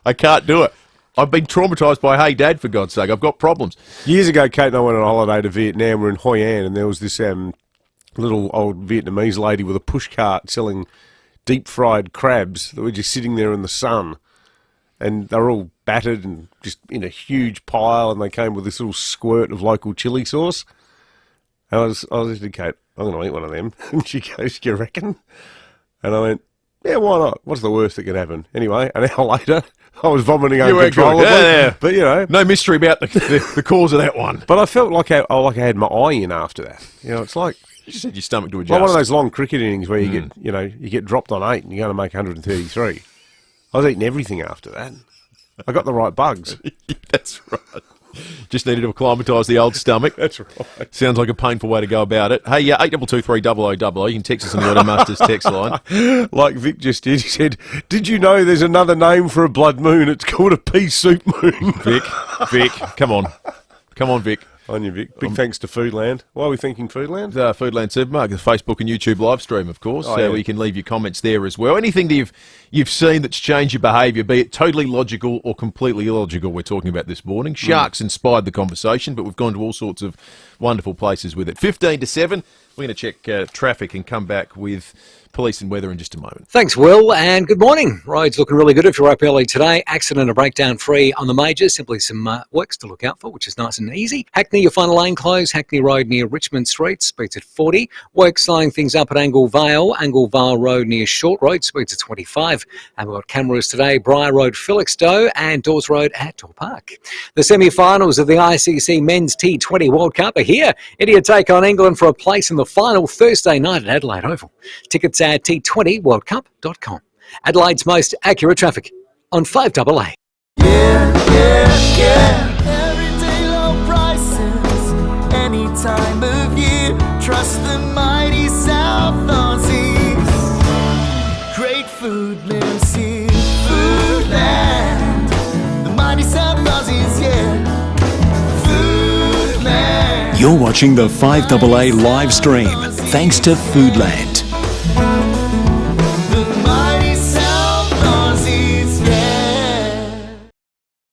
I can't do it. I've been traumatised by Hey Dad, for God's sake. I've got problems. Years ago, Kate and I went on a holiday to Vietnam. We're in Hoi An, and there was this little old Vietnamese lady with a pushcart selling deep-fried crabs that were just sitting there in the sun. And they were all battered and just in a huge pile, and they came with this little squirt of local chili sauce. And I was just Kate, I'm going to eat one of them. And she goes, you reckon? And I went, yeah, why not? What's the worst that could happen? Anyway, an hour later, I was vomiting uncontrollably. Yeah. But, you know. No mystery about the cause of that one. But I felt like I had my eye in after that. You know, it's like... You just had your stomach to adjust. Well, one of those long cricket innings where you get dropped on 8 and you're going to make 133. I was eating everything after that. I got the right bugs. That's right. Just needed to acclimatise the old stomach. That's right. Sounds like a painful way to go about it. Hey, 8223 you can text us on the Automasters text line. Like Vic just did. He said, did you know there's another name for a blood moon? It's called a pea soup moon. Vic, come on. Come on, Vic. On you, Vic. Big thanks to Foodland. Why are we thinking Foodland? Foodland Supermarket, Facebook and YouTube live stream, of course. Yeah. You can leave your comments there as well. Anything that you've seen that's changed your behaviour, be it totally logical or completely illogical, we're talking about this morning. Sharks inspired the conversation, but we've gone to all sorts of wonderful places with it. 15 to 7, we're going to check traffic and come back with police and weather in just a moment. Thanks, Will, and good morning. Roads looking really good if you're up early today. Accident and breakdown free on the majors. Simply some works to look out for, which is nice and easy. Hackney, you'll find a lane closed. Hackney Road near Richmond Street, speeds at 40. Work slowing things up at Angle Vale Road near Short Road, speeds at 25. And we've got cameras today, Briar Road, Felixstowe, and Dawes Road at Tor Park. The semi-finals of the ICC Men's T20 World Cup are here. India take on England for a place in the final Thursday night at Adelaide Oval. Tickets at T20worldcup.com. Adelaide's most accurate traffic on 5AA. Yeah, every day You're watching the 5AA live stream, thanks to Foodland.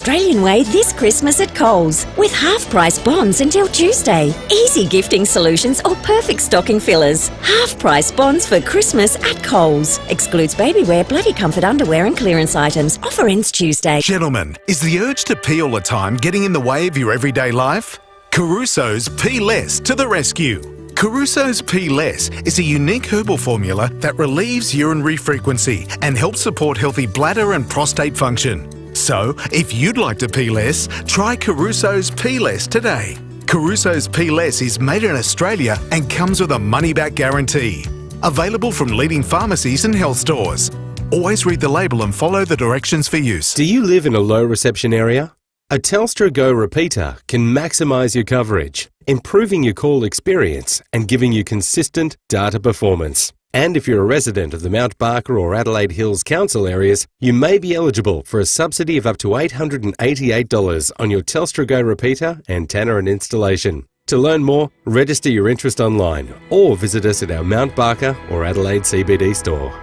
Australian Way this Christmas at Coles with half-price bonds until Tuesday. Easy gifting solutions or perfect stocking fillers. Half-price bonds for Christmas at Coles. Excludes babywear, bloody comfort underwear and clearance items. Offer ends Tuesday. Gentlemen, is the urge to pee all the time getting in the way of your everyday life? Caruso's Pee Less to the rescue. Caruso's Pee Less is a unique herbal formula that relieves urinary frequency and helps support healthy bladder and prostate function. So, if you'd like to pee less, try Caruso's Pee Less today. Caruso's Pee Less is made in Australia and comes with a money-back guarantee. Available from leading pharmacies and health stores. Always read the label and follow the directions for use. Do you live in a low reception area? A Telstra Go repeater can maximise your coverage, improving your call experience and giving you consistent data performance. And if you're a resident of the Mount Barker or Adelaide Hills Council areas, you may be eligible for a subsidy of up to $888 on your Telstra Go repeater, antenna and installation. To learn more, register your interest online or visit us at our Mount Barker or Adelaide CBD store.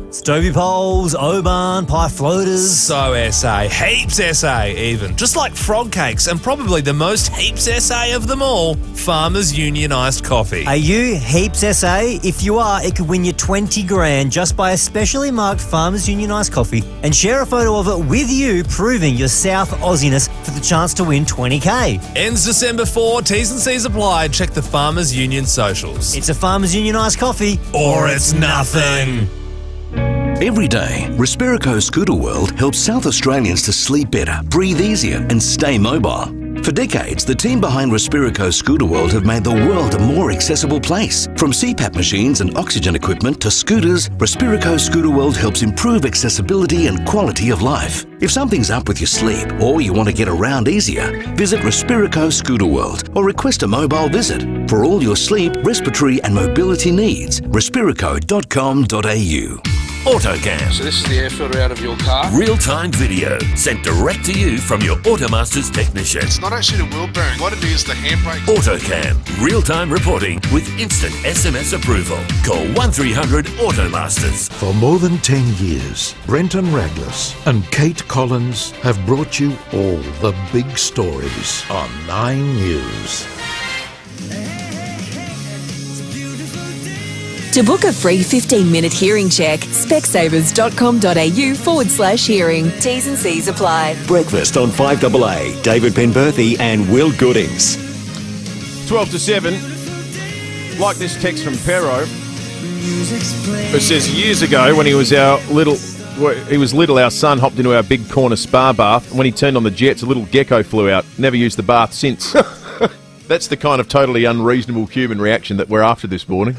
Stovey poles, Oban, pie floaters. So SA, heaps SA even. Just like frog cakes and probably the most heaps SA of them all, Farmers Union iced coffee. Are you heaps SA? If you are, it could win you 20 grand. Just buy a specially marked Farmers Union iced coffee and share a photo of it with you, proving your South Aussiness for the chance to win 20k. Ends December 4, T's and C's applied. Check the Farmers Union socials. It's a Farmers Union iced coffee. Or it's nothing. Every day, Respirico Scooter World helps South Australians to sleep better, breathe easier and stay mobile. For decades, the team behind Respirico Scooter World have made the world a more accessible place. From CPAP machines and oxygen equipment to scooters, Respirico Scooter World helps improve accessibility and quality of life. If something's up with your sleep or you want to get around easier, visit Respirico Scooter World or request a mobile visit. For all your sleep, respiratory and mobility needs, respirico.com.au. AutoCam. So this is the air filter out of your car. Real-time video sent direct to you from your Automasters technician. It's not actually the wheel bearing. What it is, the handbrake. AutoCam. Real-time reporting with instant SMS approval. Call 1300 Automasters. For more than 10 years, Brenton Raglas and Kate Collins have brought you all the big stories on 9 News. To book a free 15-minute hearing check, specsavers.com.au/hearing. T's and C's apply. Breakfast on 5AA. David Penberthy and Will Goodings. 12 to 7. Like this text from Pero. It says years ago when he was little, our son hopped into our big corner spa bath. When he turned on the jets, a little gecko flew out. Never used the bath since. That's the kind of totally unreasonable human reaction that we're after this morning.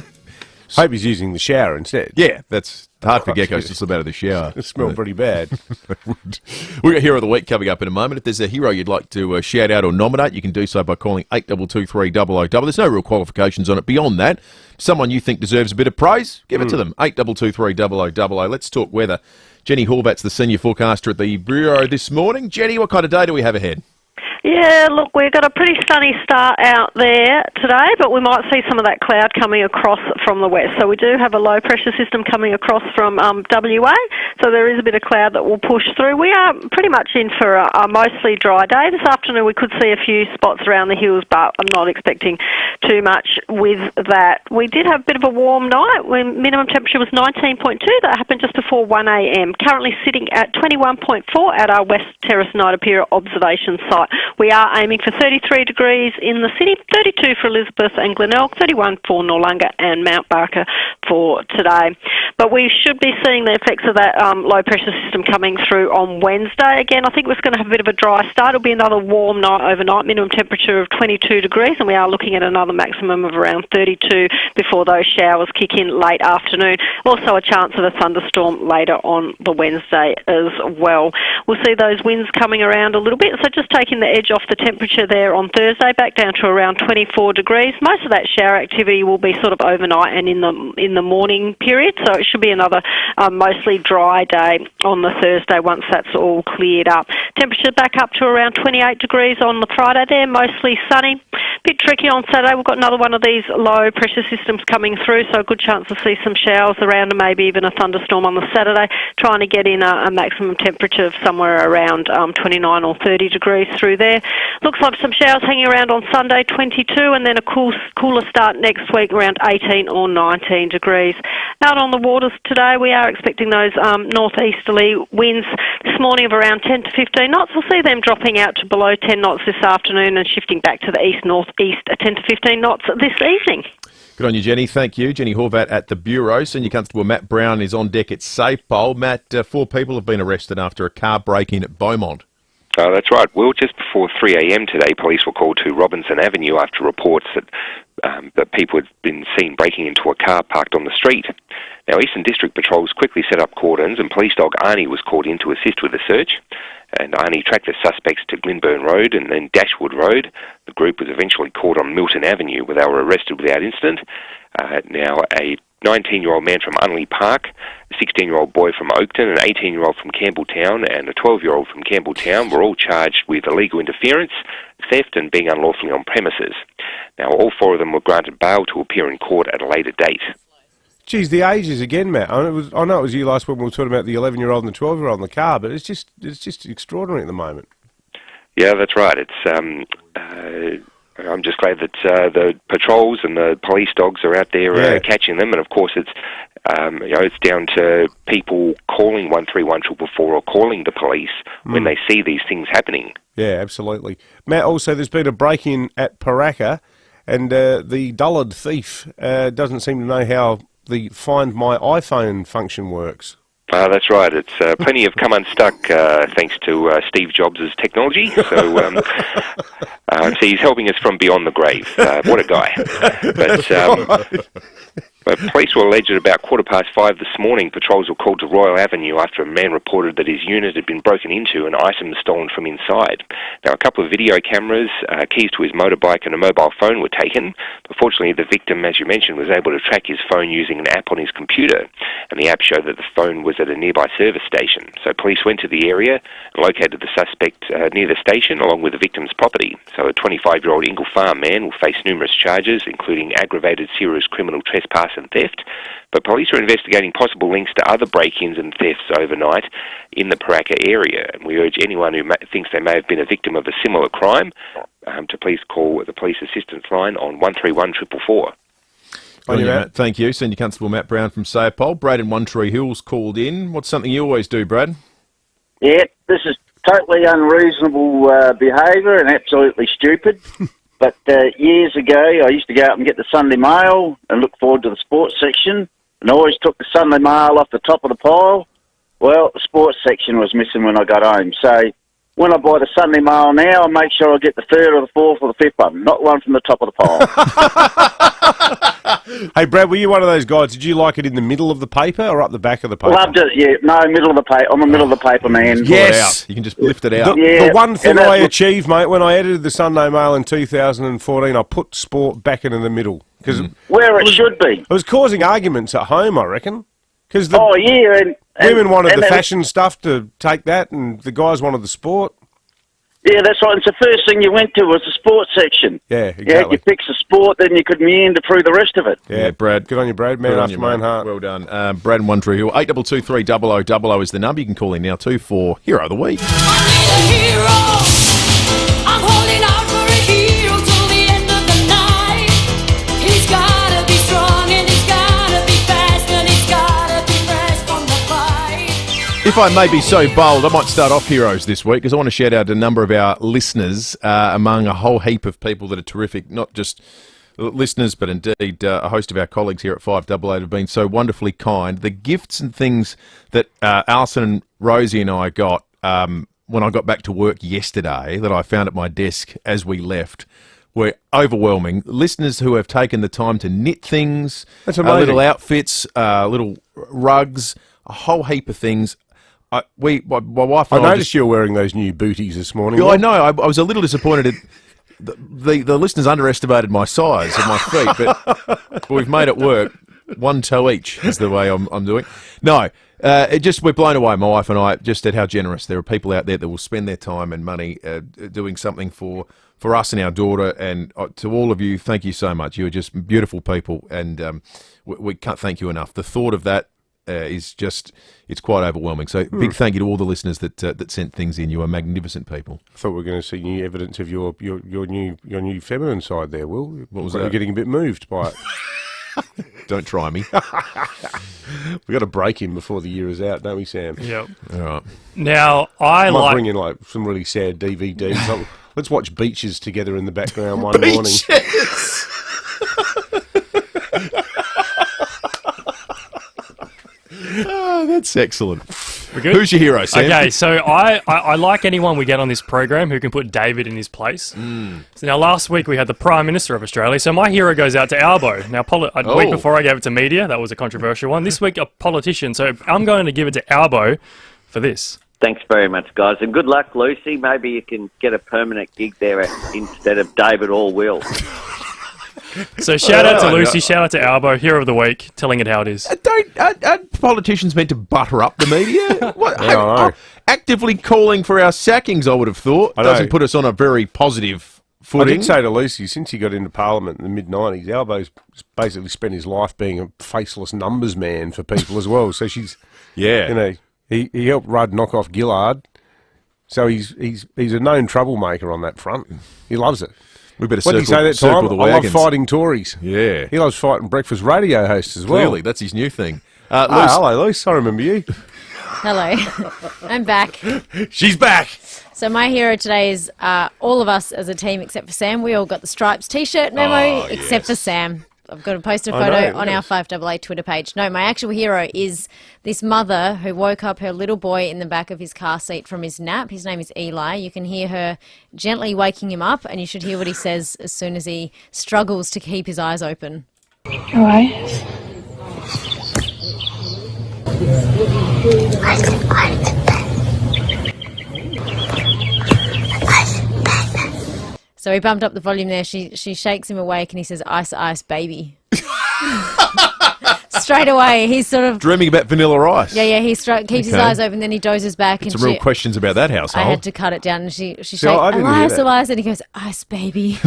Hope he's using the shower instead. Yeah, that's hard for geckos to slip out of the shower. It smells pretty bad. We've got Hero of the Week coming up in a moment. If there's a hero you'd like to shout out or nominate, you can do so by calling 8223 000. There's no real qualifications on it. Beyond that, someone you think deserves a bit of praise, give it to them. 8223 000. Let's talk weather. Jenny Horvat's the senior forecaster at the Bureau this morning. Jenny, what kind of day do we have ahead? Yeah, look, we've got a pretty sunny start out there today, but we might see some of that cloud coming across from the west. So we do have a low pressure system coming across from WA, so there is a bit of cloud that will push through. We are pretty much in for a mostly dry day. This afternoon we could see a few spots around the hills, but I'm not expecting too much with that. We did have a bit of a warm night when minimum temperature was 19.2. That happened just before 1 a.m. Currently sitting at 21.4 at our West Terrace Nidapira observation site. We are aiming for 33 degrees in the city, 32 for Elizabeth and Glenelg, 31 for Noarlunga and Mount Barker for today. But we should be seeing the effects of that low pressure system coming through on Wednesday. Again, I think we're going to have a bit of a dry start. It'll be another warm night overnight, minimum temperature of 22 degrees, and we are looking at another maximum of around 32 before those showers kick in late afternoon. Also a chance of a thunderstorm later on the Wednesday as well. We'll see those winds coming around a little bit, so just taking the edge off the temperature there on Thursday, back down to around 24 degrees. Most of that shower activity will be sort of overnight and in the morning period, so it should be another mostly dry day on the Thursday once that's all cleared up. Temperature back up to around 28 degrees on the Friday there, mostly sunny. Bit tricky on Saturday. We've got another one of these low pressure systems coming through, so a good chance to see some showers around and maybe even a thunderstorm on the Saturday, trying to get in a maximum temperature of somewhere around 29 or 30 degrees through there. Looks like some showers hanging around on Sunday, 22, and then a cooler start next week around 18 or 19 degrees. Out on the waters today, we are expecting those northeasterly winds this morning of around 10 to 15 knots. We'll see them dropping out to below 10 knots this afternoon and shifting back to the east-northeast at 10 to 15 knots this evening. Good on you, Jenny. Thank you. Jenny Horvat at the Bureau. Senior Constable Matt Brown is on deck at Safepole. Matt, 4 people have been arrested after a car break-in at Beaumont. That's right. Well, just before 3 a.m. today, police were called to Robinson Avenue after reports that people had been seen breaking into a car parked on the street. Now, Eastern District Patrols quickly set up cordons, and police dog Arnie was called in to assist with the search. And Arnie tracked the suspects to Glenburn Road and then Dashwood Road. The group was eventually caught on Milton Avenue, where they were arrested without incident. Now, a 19-year-old man from Unley Park, a 16-year-old boy from Oakton, an 18-year-old from Campbelltown, and a 12-year-old from Campbelltown were all charged with illegal interference, theft, and being unlawfully on premises. Now, all 4 of them were granted bail to appear in court at a later date. Geez, the ages again, Matt. I know it was you last week when we were talking about the 11-year-old and the 12-year-old in the car, but it's just extraordinary at the moment. Yeah, that's right. It's I'm just glad that the patrols and the police dogs are out there catching them, and of course it's it's down to people calling 131 or calling the police when they see these things happening. Yeah, absolutely. Matt, also there's been a break-in at Paraka, and the dullard thief doesn't seem to know how the Find My iPhone function works. That's right. It's plenty have come unstuck thanks to Steve Jobs' technology. So, so he's helping us from beyond the grave. What a guy! But police were alleged at about 5:15 this morning. Patrols were called to Royal Avenue after a man reported that his unit had been broken into and items stolen from inside. Now, a couple of video cameras, keys to his motorbike and a mobile phone were taken. But fortunately, the victim, as you mentioned, was able to track his phone using an app on his computer. And the app showed that the phone was at a nearby service station. So police went to the area and located the suspect near the station along with the victim's property. So a 25-year-old Ingle Farm man will face numerous charges, including aggravated serious criminal trespass and theft. But police are investigating possible links to other break-ins and thefts overnight in the Paraka area. And we urge anyone who thinks they may have been a victim of a similar crime to please call the police assistance line on 131 444. Matt. Thank you. Senior Constable Matt Brown from Safepole. Brad in One Tree Hills called in. What's something you always do, Brad? Yeah, this is totally unreasonable behaviour and absolutely stupid. But years ago, I used to go out and get the Sunday Mail and look forward to the sports section, and I always took the Sunday Mail off the top of the pile. Well, the sports section was missing when I got home. So when I buy the Sunday Mail now, I make sure I get the 3rd or the 4th or the 5th one, not one from the top of the pile. Hey, Brad, were you one of those guys? Did you like it in the middle of the paper or up the back of the paper? Loved it, yeah. No, middle of the paper. I'm a middle of the paper man. Yes. You can just lift it out. The one thing I achieved, mate, when I edited the Sunday Mail in 2014, I put sport back into the middle. Where it should be. It was causing arguments at home, I reckon. Because women wanted the fashion stuff to take that, and the guys wanted the sport. Yeah, that's right. It's the first thing you went to was the sports section. Yeah, exactly. Yeah, you fix the sport, then you could meander through the rest of it. Yeah, Brad. Good on you, Brad. Man after my own heart. Well done. Brad in One Tree Hill. 8223 0000 is the number. You can call in now too for Hero of the Week. I'm holding out for a hero till the end of the night. He's gotta be strong and he's gotta be fast and he's gotta be fresh from the fight. If I may be so bold, I might start off heroes this week because I want to shout out a number of our listeners among a whole heap of people that are terrific, not just listeners, but indeed a host of our colleagues here at 5AA have been so wonderfully kind. The gifts and things that Alison and Rosie and I got when I got back to work yesterday that I found at my desk as we left were overwhelming. Listeners who have taken the time to knit things, little outfits, little rugs, a whole heap of things. My wife and I noticed you were wearing those new booties this morning. Yeah, I know. I was a little disappointed. The listeners underestimated my size and my feet, but we've made it work. One toe each is the way I'm doing. No, we're blown away, my wife and I, just at how generous. There are people out there that will spend their time and money doing something for us and our daughter. And to all of you, thank you so much. You are just beautiful people, and we can't thank you enough. The thought of that is just, it's quite overwhelming. So big thank you to all the listeners that sent things in. You are magnificent people. I thought we were going to see new evidence of your new feminine side there, Will. What was that? You're getting a bit moved by it. Don't try me. We've got to break him before the year is out, don't we, Sam? Yep. All right. Now, I might bring in like some really sad DVDs. Let's watch Beaches together in the background one morning. Oh, that's excellent. We're good? Who's your hero, Sam? Okay, so I like anyone we get on this program who can put David in his place. So now last week we had the Prime Minister of Australia, so my hero goes out to Albo. Now, a week before I gave it to media, that was a controversial one. This week, a politician, so I'm going to give it to Albo for this. Thanks very much, guys, and good luck, Lucy. Maybe you can get a permanent gig there instead of David or Will. So shout out to Lucy, shout out to Albo, hero of the week, telling it how it is. Aren't politicians meant to butter up the media? Actively calling for our sackings, I would have thought. Doesn't put us on a very positive footing. I did say to Lucy, since he got into Parliament in the mid-90s, Albo's basically spent his life being a faceless numbers man for people as well. So she's, he helped Rudd knock off Gillard. So he's a known troublemaker on that front. He loves it. We better what did he say that time? The I love fighting Tories. Yeah. He loves fighting breakfast radio hosts as well. Clearly, that's his new thing. Hello, Luce. I remember you. Hello. I'm back. She's back. So my hero today is all of us as a team except for Sam. We all got the Stripes T-shirt memo except for Sam. I've got to post a photo on our 5AA Twitter page. No, my actual hero is this mother who woke up her little boy in the back of his car seat from his nap. His name is Eli. You can hear her gently waking him up, and you should hear what he says as soon as he struggles to keep his eyes open. All right. So he bumped up the volume there. She shakes him awake and he says, "Ice, ice, baby." Straight away, he's sort of dreaming about vanilla ice. Yeah, he keeps his eyes open, then he dozes back. Some real questions about that household. I had to cut it down, and she shakes, "Elias, Elias," and he goes, "Ice, baby."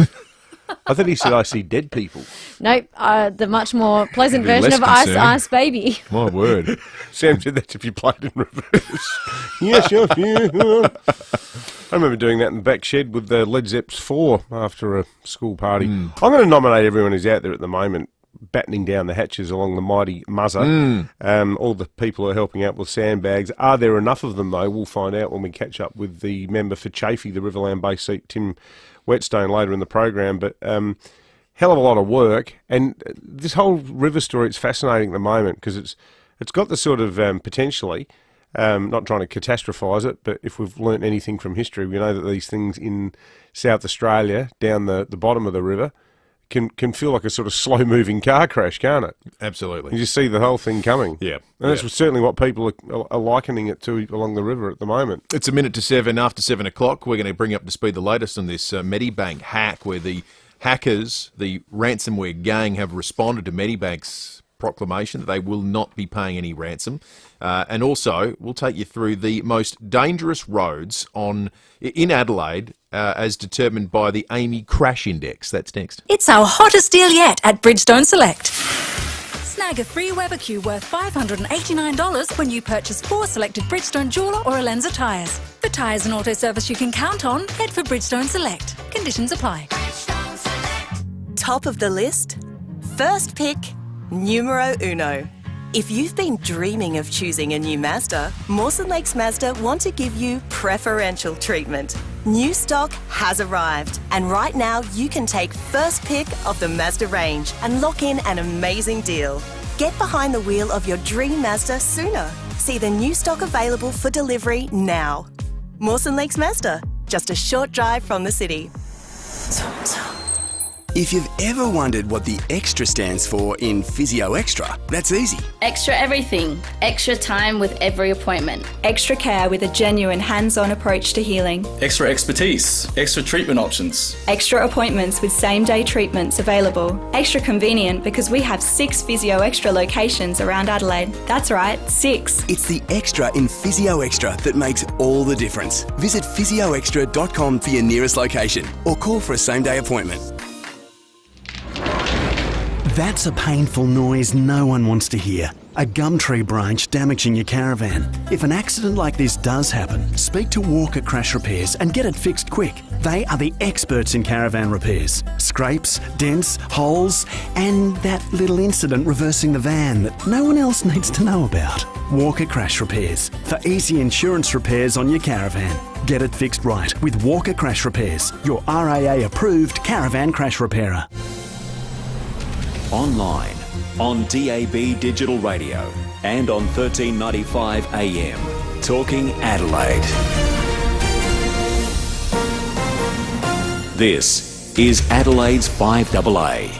I thought he said, "I see dead people." Nope, the much more pleasant version of "Ice, ice, baby." My word. Sam said that if you played in reverse. Yes. I remember doing that in the back shed with the Led Zepp's 4 after a school party. I'm going to nominate everyone who's out there at the moment, battening down the hatches along the mighty Muzzer. All the people who are helping out with sandbags. Are there enough of them, though? We'll find out when we catch up with the member for Chafee, the Riverland base seat, Tim Whetstone, later in the program. But hell of a lot of work. And this whole river story, it's fascinating at the moment because it's got the sort of potentially... not trying to catastrophise it, but if we've learnt anything from history, we know that these things in South Australia, down the bottom of the river, can feel like a sort of slow-moving car crash, can't it? Absolutely. You just see the whole thing coming. Yeah. And that's certainly what people are likening it to along the river at the moment. It's a minute to 7 after 7 o'clock. We're going to bring up to speed the latest on this Medibank hack where the hackers, the ransomware gang, have responded to Medibank's proclamation that they will not be paying any ransom. And also, we'll take you through the most dangerous roads in Adelaide as determined by the Amy Crash Index. That's next. It's our hottest deal yet at Bridgestone Select. Snag a free Weber Q worth $589 when you purchase 4 selected Bridgestone Jeweller or Alenza tyres. For tyres and auto service you can count on, head for Bridgestone Select. Conditions apply. Top of the list? First pick, numero uno. If you've been dreaming of choosing a new Mazda, Mawson Lakes Mazda want to give you preferential treatment. New stock has arrived, and right now you can take first pick of the Mazda range and lock in an amazing deal. Get behind the wheel of your dream Mazda sooner. See the new stock available for delivery now. Mawson Lakes Mazda, just a short drive from the city. If you've ever wondered what the extra stands for in Physio Extra, that's easy. Extra everything. Extra time with every appointment. Extra care with a genuine hands-on approach to healing. Extra expertise. Extra treatment options. Extra appointments with same-day treatments available. Extra convenient because we have 6 Physio Extra locations around Adelaide. That's right, 6. It's the extra in Physio Extra that makes all the difference. Visit physioextra.com for your nearest location or call for a same-day appointment. That's a painful noise no one wants to hear. A gum tree branch damaging your caravan. If an accident like this does happen, speak to Walker Crash Repairs and get it fixed quick. They are the experts in caravan repairs. Scrapes, dents, holes, and that little incident reversing the van that no one else needs to know about. Walker Crash Repairs, for easy insurance repairs on your caravan. Get it fixed right with Walker Crash Repairs, your RAA approved caravan crash repairer. Online, on DAB Digital Radio and on 1395 AM. Talking Adelaide. This is Adelaide's 5AA.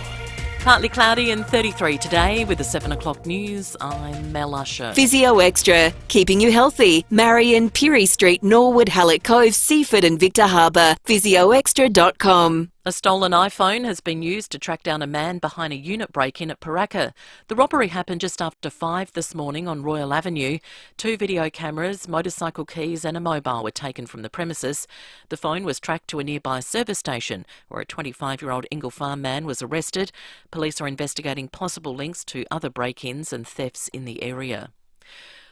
Partly cloudy and 33 today with the 7 o'clock news. I'm Mel Usher. Physio Extra, keeping you healthy. Marion, Pirie Street, Norwood, Hallett Cove, Seaford and Victor Harbour. physioextra.com. A stolen iPhone has been used to track down a man behind a unit break-in at Paraka. The robbery happened just after 5 this morning on Royal Avenue. 2 video cameras, motorcycle keys and a mobile were taken from the premises. The phone was tracked to a nearby service station where a 25-year-old Ingle Farm man was arrested. Police are investigating possible links to other break-ins and thefts in the area.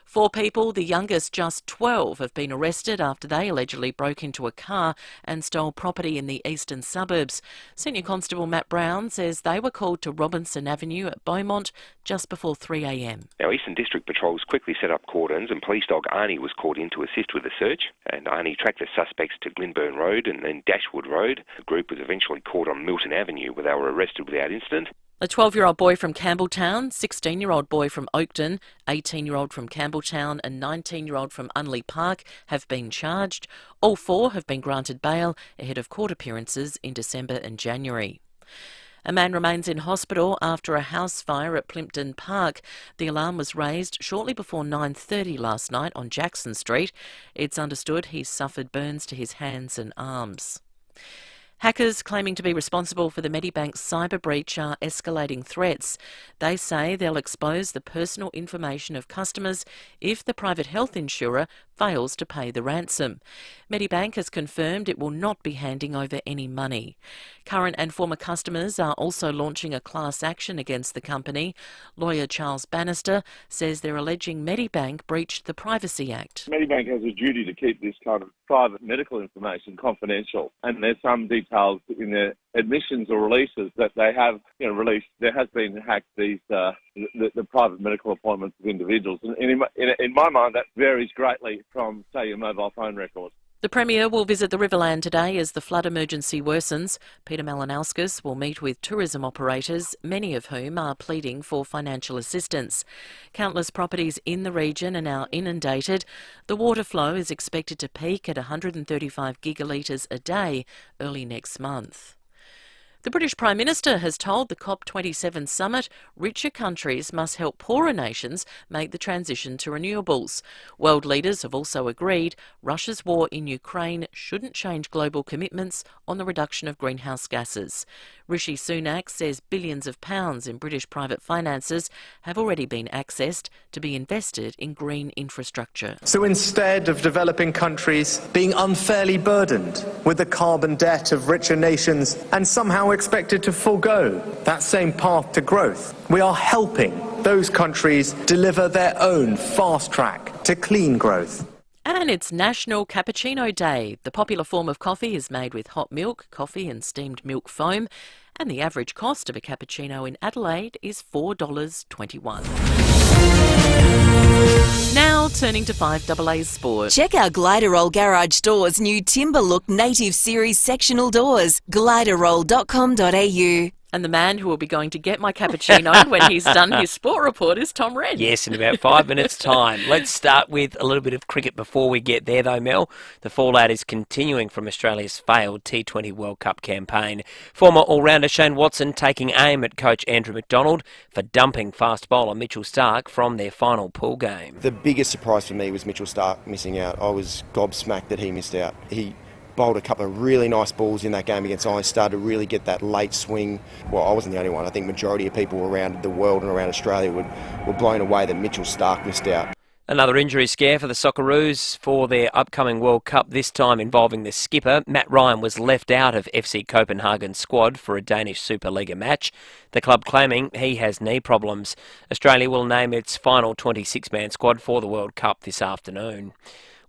4 people, the youngest just 12, have been arrested after they allegedly broke into a car and stole property in the eastern suburbs. Senior Constable Matt Brown says they were called to Robinson Avenue at Beaumont just before 3 a.m. Our Eastern District Patrols quickly set up cordons and police dog Arnie was called in to assist with the search. And Arnie tracked the suspects to Glenburn Road and then Dashwood Road. The group was eventually caught on Milton Avenue where they were arrested without incident. A 12-year-old boy from Campbelltown, 16-year-old boy from Oakton, 18-year-old from Campbelltown and 19-year-old from Unley Park have been charged. All 4 have been granted bail ahead of court appearances in December and January. A man remains in hospital after a house fire at Plimpton Park. The alarm was raised shortly before 9:30 last night on Jackson Street. It's understood he suffered burns to his hands and arms. Hackers claiming to be responsible for the Medibank cyber breach are escalating threats. They say they'll expose the personal information of customers if the private health insurer fails to pay the ransom. Medibank has confirmed it will not be handing over any money. Current and former customers are also launching a class action against the company. Lawyer Charles Bannister says they're alleging Medibank breached the Privacy Act. Medibank has a duty to keep this kind of private medical information confidential, and there's some details in their admissions or releases that they have released. There has been hacked these the private medical appointments of individuals, and in my mind that varies greatly from, say, your mobile phone records. The Premier will visit the Riverland today as the flood emergency worsens. Peter Malinauskas will meet with tourism operators, many of whom are pleading for financial assistance. Countless properties in the region are now inundated. The water flow is expected to peak at 135 gigalitres a day early next month. The British Prime Minister has told the COP27 summit richer countries must help poorer nations make the transition to renewables. World leaders have also agreed Russia's war in Ukraine shouldn't change global commitments on the reduction of greenhouse gases. Rishi Sunak says billions of pounds in British private finances have already been accessed to be invested in green infrastructure. So instead of developing countries being unfairly burdened with the carbon debt of richer nations and somehow expected to forego that same path to growth, we are helping those countries deliver their own fast track to clean growth. And it's National Cappuccino Day. The popular form of coffee is made with hot milk, coffee and steamed milk foam. And the average cost of a cappuccino in Adelaide is $4.21. Now turning to 5AA's sport. Check out Gliderroll Garage Doors' new Timber Look Native Series sectional doors. Gliderroll.com.au. And the man who will be going to get my cappuccino when he's done his sport report is Tom Wren. Yes, in about 5 minutes' time. Let's start with a little bit of cricket before we get there, though, Mel. The fallout is continuing from Australia's failed T20 World Cup campaign. Former all-rounder Shane Watson taking aim at coach Andrew McDonald for dumping fast bowler Mitchell Starc from their final pool game. The biggest surprise for me was Mitchell Starc missing out. I was gobsmacked that he missed out. He bowled a couple of really nice balls in that game against iStar to really get that late swing. Well, I wasn't the only one. I think majority of people around the world and around Australia were blown away that Mitchell Starc missed out. Another injury scare for the Socceroos for their upcoming World Cup, this time involving the skipper. Matt Ryan was left out of FC Copenhagen's squad for a Danish Superliga match. The club claiming he has knee problems. Australia will name its final 26-man squad for the World Cup this afternoon.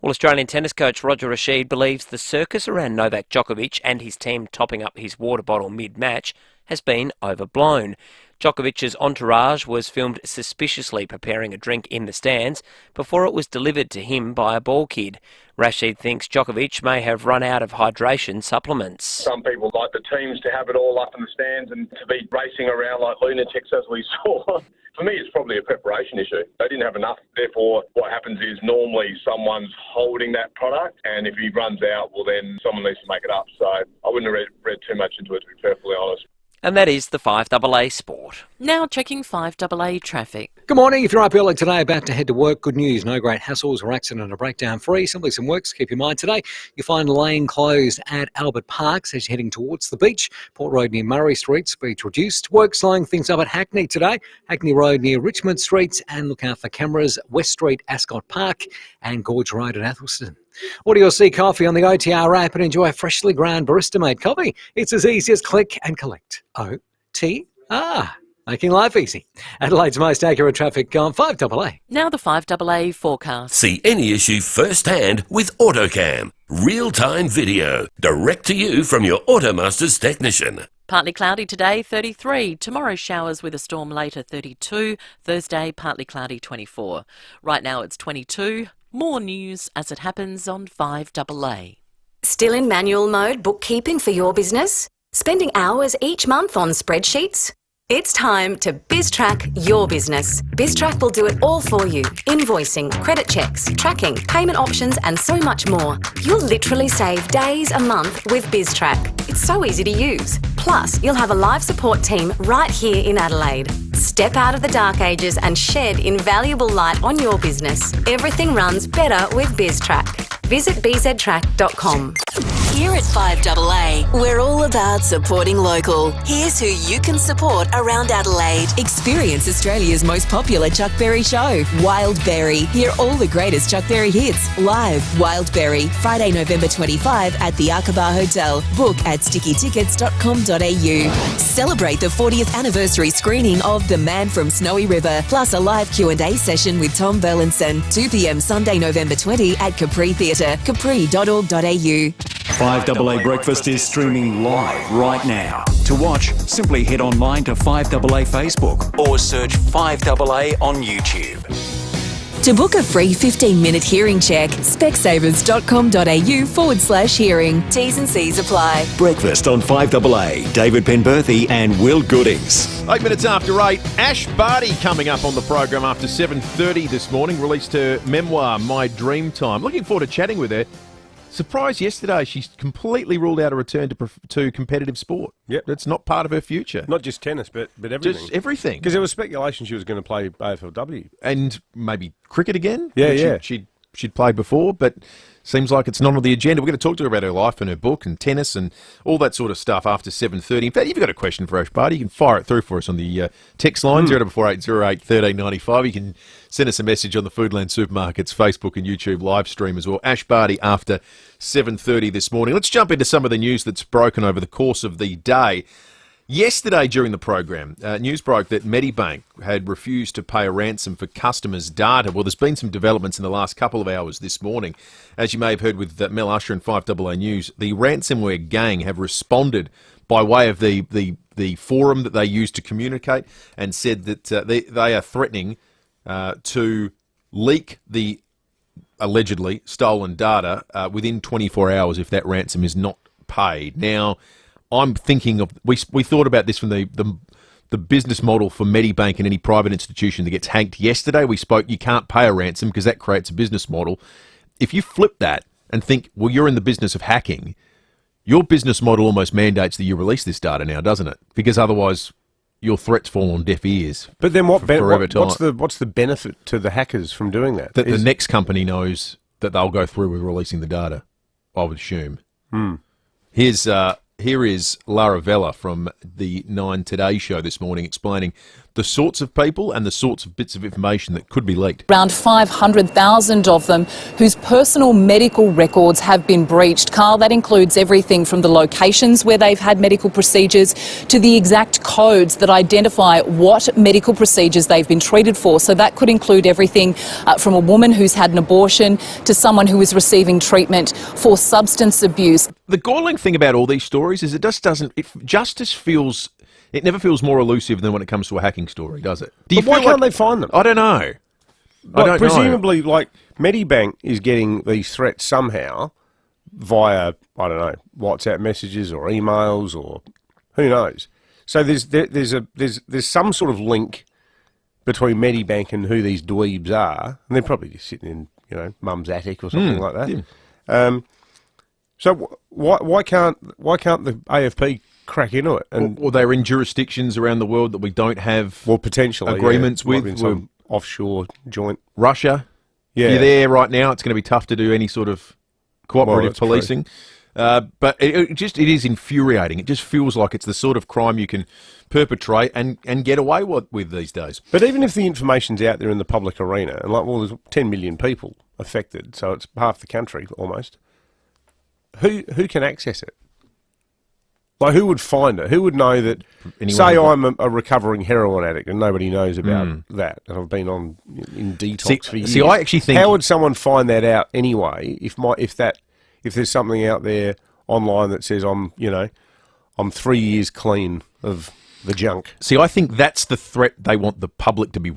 Well, Australian tennis coach Roger Rashid believes the circus around Novak Djokovic and his team topping up his water bottle mid-match has been overblown. Djokovic's entourage was filmed suspiciously preparing a drink in the stands before it was delivered to him by a ball kid. Rashid thinks Djokovic may have run out of hydration supplements. Some people like the teams to have it all up in the stands and to be racing around like lunatics as we saw. For me, it's probably a preparation issue. They didn't have enough. Therefore, what happens is normally someone's holding that product, and if he runs out, well, then someone needs to make it up. So I wouldn't have read too much into it, to be perfectly honest. And that is the 5AA Sport. Now checking 5AA traffic. Good morning. If you're up early today about to head to work, good news. No great hassles or accident or breakdown free. Simply some works. Keep your mind today. You'll find lane closed at Albert Parks as you're heading towards the beach. Port Road near Murray Street, speed reduced. Work slowing things up at Hackney today. Hackney Road near Richmond Street. And look out for cameras. West Street, Ascot Park. And Gorge Road at Athelston. Order your C Coffee on the OTR app and enjoy freshly ground barista-made coffee. It's as easy as click and collect. OTR. Making life easy. Adelaide's most accurate traffic on 5AA. Now the 5AA forecast. See any issue firsthand with AutoCam. Real-time video. Direct to you from your Automasters technician. Partly cloudy today, 33. Tomorrow showers with a storm later, 32. Thursday, partly cloudy, 24. Right now it's 22. More news as it happens on 5AA. Still in manual mode bookkeeping for your business? Spending hours each month on spreadsheets? It's time to BizTrack your business. BizTrack will do it all for you. Invoicing, credit checks, tracking, payment options and so much more. You'll literally save days a month with BizTrack. It's so easy to use. Plus, you'll have a live support team right here in Adelaide. Step out of the dark ages and shed invaluable light on your business. Everything runs better with BizTrack. Visit bztrack.com. Here at 5AA, we're all about supporting local. Here's who you can support around Adelaide. Experience Australia's most popular Chuck Berry show, Wild Berry. Hear all the greatest Chuck Berry hits live. Wild Berry, Friday, November 25 at the Aqaba Hotel. Book at stickytickets.com.au. Celebrate the 40th anniversary screening of The Man from Snowy River, plus a live Q&A session with Tom Burlinson. 2 p.m. Sunday, November 20 at Capri Theatre, capri.org.au. 5AA Breakfast is streaming live right now. To watch, simply head online to 5AA Facebook or search 5AA on YouTube. To book a free 15-minute hearing check, specsavers.com.au/hearing. T's and C's apply. Breakfast on 5AA. David Penberthy and Will Goodings. 8 minutes after 8. Ash Barty coming up on the program after 7:30 this morning. Released her memoir, My Dream Time. Looking forward to chatting with her. Surprised yesterday, she's completely ruled out a return to competitive sport. Yep. That's not part of her future. Not just tennis, but everything. Just everything. Because there was speculation she was going to play AFLW. And maybe cricket again? Yeah. She'd played before, but seems like it's not on the agenda. We're going to talk to her about her life and her book and tennis and all that sort of stuff after 7:30. In fact, if you've got a question for Ash Barty, you can fire it through for us on the text line, 044808 1395. You can send us a message on the Foodland Supermarkets Facebook and YouTube live stream as well. Ash Barty after 7:30 this morning. Let's jump into some of the news that's broken over the course of the day. Yesterday during the program, news broke that Medibank had refused to pay a ransom for customers' data. Well, there's been some developments in the last couple of hours this morning. As you may have heard with Mel Usher and 5AA News, the ransomware gang have responded by way of the forum that they use to communicate and said that they are threatening to leak the allegedly stolen data within 24 hours if that ransom is not paid. Now, I'm thinking of, we thought about this from the business model for Medibank and any private institution that gets hacked yesterday. We spoke, you can't pay a ransom because that creates a business model. If you flip that and think, well, you're in the business of hacking, your business model almost mandates that you release this data now, doesn't it? Because otherwise your threats fall on deaf ears. But then what's the benefit to the hackers from doing that? That the next company knows that they'll go through with releasing the data, I would assume. Here is Lara Vella from the 9 Today show this morning explaining the sorts of people and the sorts of bits of information that could be leaked. Around 500,000 of them whose personal medical records have been breached. Carl, that includes everything from the locations where they've had medical procedures to the exact codes that identify what medical procedures they've been treated for. So that could include everything from a woman who's had an abortion to someone who is receiving treatment for substance abuse. The galling thing about all these stories is it never feels more elusive than when it comes to a hacking story, does it? But why can't they find them? I don't know. Presumably, like, Medibank is getting these threats somehow via, I don't know, WhatsApp messages or emails or who knows. So there's some sort of link between Medibank and who these dweebs are, and they're probably just sitting in, mum's attic or something like that. Yeah. So why can't the AFP crack into it? And or they're in jurisdictions around the world that we don't have potentially agreements with. Some offshore joint. Russia. Yeah. You're there right now. It's going to be tough to do any sort of cooperative policing. But it is infuriating. It just feels like it's the sort of crime you can perpetrate and get away with these days. But even if the information's out there in the public arena, and there's 10 million people affected, so it's half the country almost. Who can access it? Like, who would find it? Who would know that? Say I'm a recovering heroin addict and nobody knows about that, and I've been in detox for years. See, I actually think, how would someone find that out anyway? If there's something out there online that says I'm 3 years clean of the junk. See, I think that's the threat they want the public to be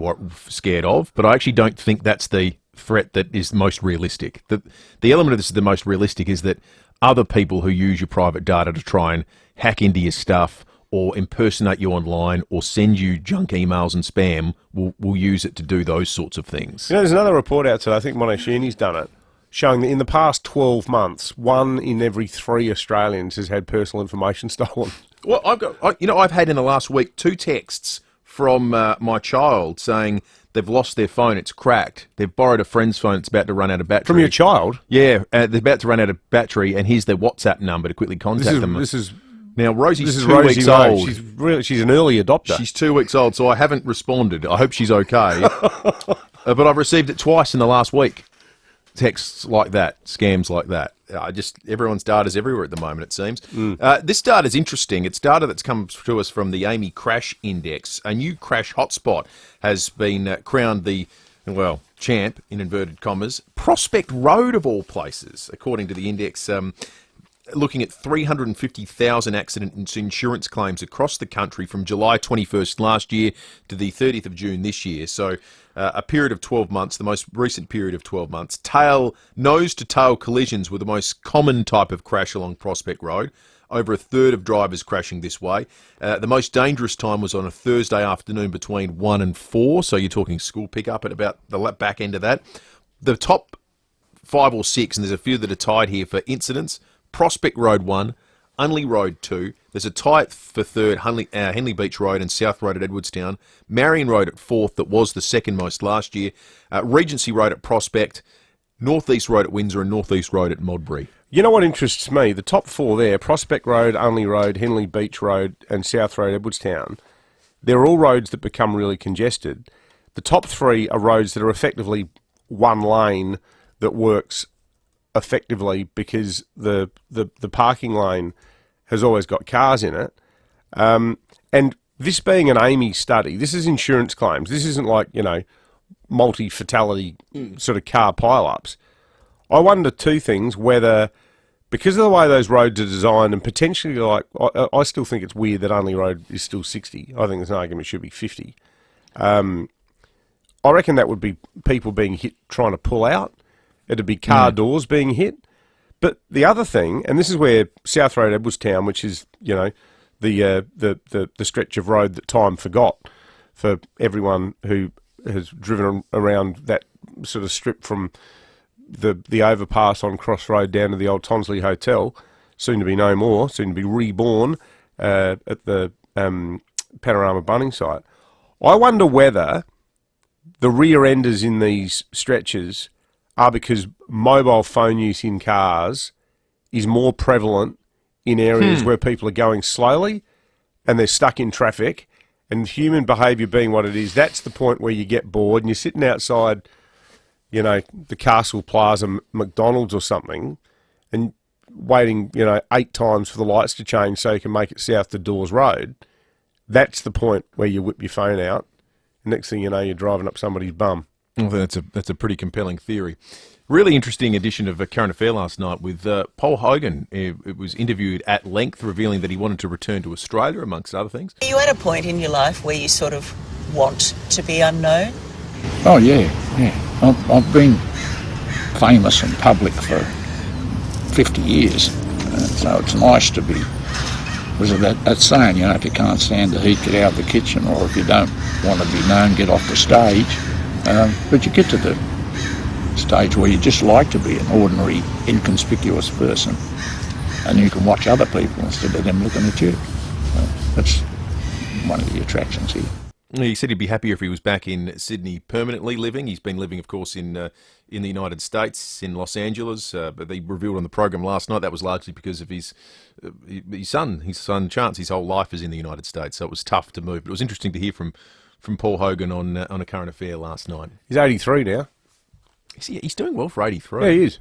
scared of, but I actually don't think that's the threat that is most realistic. The element of this is the most realistic is that other people who use your private data to try and hack into your stuff or impersonate you online or send you junk emails and spam will use it to do those sorts of things. There's another report out today, I think Monashini's done it, showing that in the past 12 months, 1 in every 3 Australians has had personal information stolen. Well, I've had in the last week 2 texts from my child saying they've lost their phone, it's cracked. They've borrowed a friend's phone, it's about to run out of battery. From your child? Yeah, they're about to run out of battery, and here's their WhatsApp number to quickly contact them. Now, Rosie's 2 weeks old. She's an early adopter. She's 2 weeks old, so I haven't responded. I hope she's okay. But I've received it twice in the last week. Texts like that, scams like that. Everyone's data's everywhere at the moment, it seems. This data's interesting. It's data that's come to us from the AMI Crash Index. A new crash hotspot has been crowned the, champ, in inverted commas, Prospect Road of all places, according to the index. Looking at 350,000 accident insurance claims across the country from July 21st last year to the 30th of June this year. So a period of 12 months, the most recent period of 12 months. Nose-to-tail collisions were the most common type of crash along Prospect Road. Over a third of drivers crashing this way. The most dangerous time was on a Thursday afternoon between 1 and 4, so you're talking school pickup at about the back end of that. The top 5 or 6, and there's a few that are tied here for incidents, Prospect Road 1, Unley Road 2. There's a tie for third, Henley Beach Road and South Road at Edwardstown. Marion Road at 4th, that was the second most last year. Regency Road at Prospect, North East Road at Windsor and North East Road at Modbury. You know what interests me? The top 4 there, Prospect Road, Unley Road, Henley Beach Road and South Road, Edwardstown, they're all roads that become really congested. The top 3 are roads that are effectively one lane that works effectively because the parking lane has always got cars in it. And this being an AMI study, this is insurance claims. This isn't like, multi-fatality sort of car pile-ups. I wonder 2 things, whether, because of the way those roads are designed and potentially, I still think it's weird that Unley Road is still 60. I think there's an argument it should be 50. I reckon that would be people being hit trying to pull out. It'd be car doors being hit. But the other thing, and this is where South Road Edwardstown, which is, you know, the stretch of road that time forgot for everyone who has driven around that sort of strip from the overpass on Cross Road down to the old Tonsley Hotel, soon to be no more, soon to be reborn at the Panorama Bunning site. I wonder whether the rear enders in these stretches are because mobile phone use in cars is more prevalent in areas where people are going slowly and they're stuck in traffic, and human behaviour being what it is, that's the point where you get bored and you're sitting outside, you know, the Castle Plaza McDonald's or something and waiting, you know, 8 times for the lights to change so you can make it south to Dawes Road. That's the point where you whip your phone out. Next thing you know, you're driving up somebody's bum. I think that's a pretty compelling theory. Really interesting edition of Current Affair last night with Paul Hogan. It was interviewed at length, revealing that he wanted to return to Australia, amongst other things. Are you at a point in your life where you sort of want to be unknown? Oh, yeah. I've been famous in public for 50 years, so it's nice to be. Was it that saying, you know, if you can't stand the heat, get out of the kitchen, or if you don't want to be known, get off the stage. But you get to the stage where you just like to be an ordinary, inconspicuous person, and you can watch other people instead of them looking at you. That's one of the attractions here. He said he'd be happier if he was back in Sydney permanently living. He's been living, of course, in the United States, in Los Angeles, but they revealed on the program last night that was largely because of his son Chance. His whole life is in the United States, so it was tough to move. But it was interesting to hear from Paul Hogan on A Current Affair last night. He's 83 now. He's doing well for 83. Yeah, he is.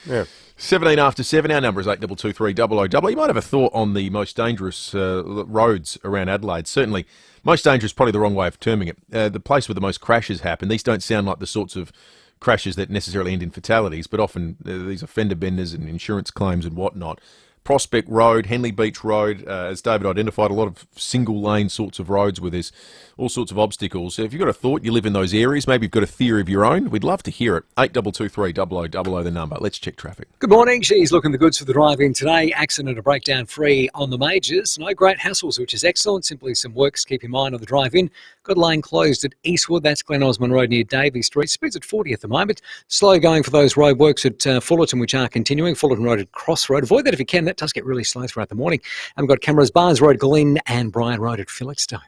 Yeah. 17 after 7. Our number is 8223 000. You might have a thought on the most dangerous roads around Adelaide. Certainly, most dangerous, probably the wrong way of terming it. The place where the most crashes happen. These don't sound like the sorts of crashes that necessarily end in fatalities, but often these are fender benders and insurance claims and whatnot. Prospect Road, Henley Beach Road, as David identified, a lot of single-lane sorts of roads where there's all sorts of obstacles. So if you've got a thought, you live in those areas, maybe you've got a theory of your own, we'd love to hear it. 8223 000 the number. Let's check traffic. Good morning. She's looking the goods for the drive-in today. Accident or breakdown free on the majors. No great hassles, which is excellent. Simply some works. Keep your mind on the drive-in. Got a lane closed at Eastwood. That's Glen Osmond Road near Davey Street. Speeds at 40 at the moment. Slow going for those road works at Fullerton, which are continuing. Fullerton Road at Cross Road. Avoid that if you can. That does get really slow throughout the morning. And we've got cameras Barnes Road, Glen, and Bryan Road at Felixstowe.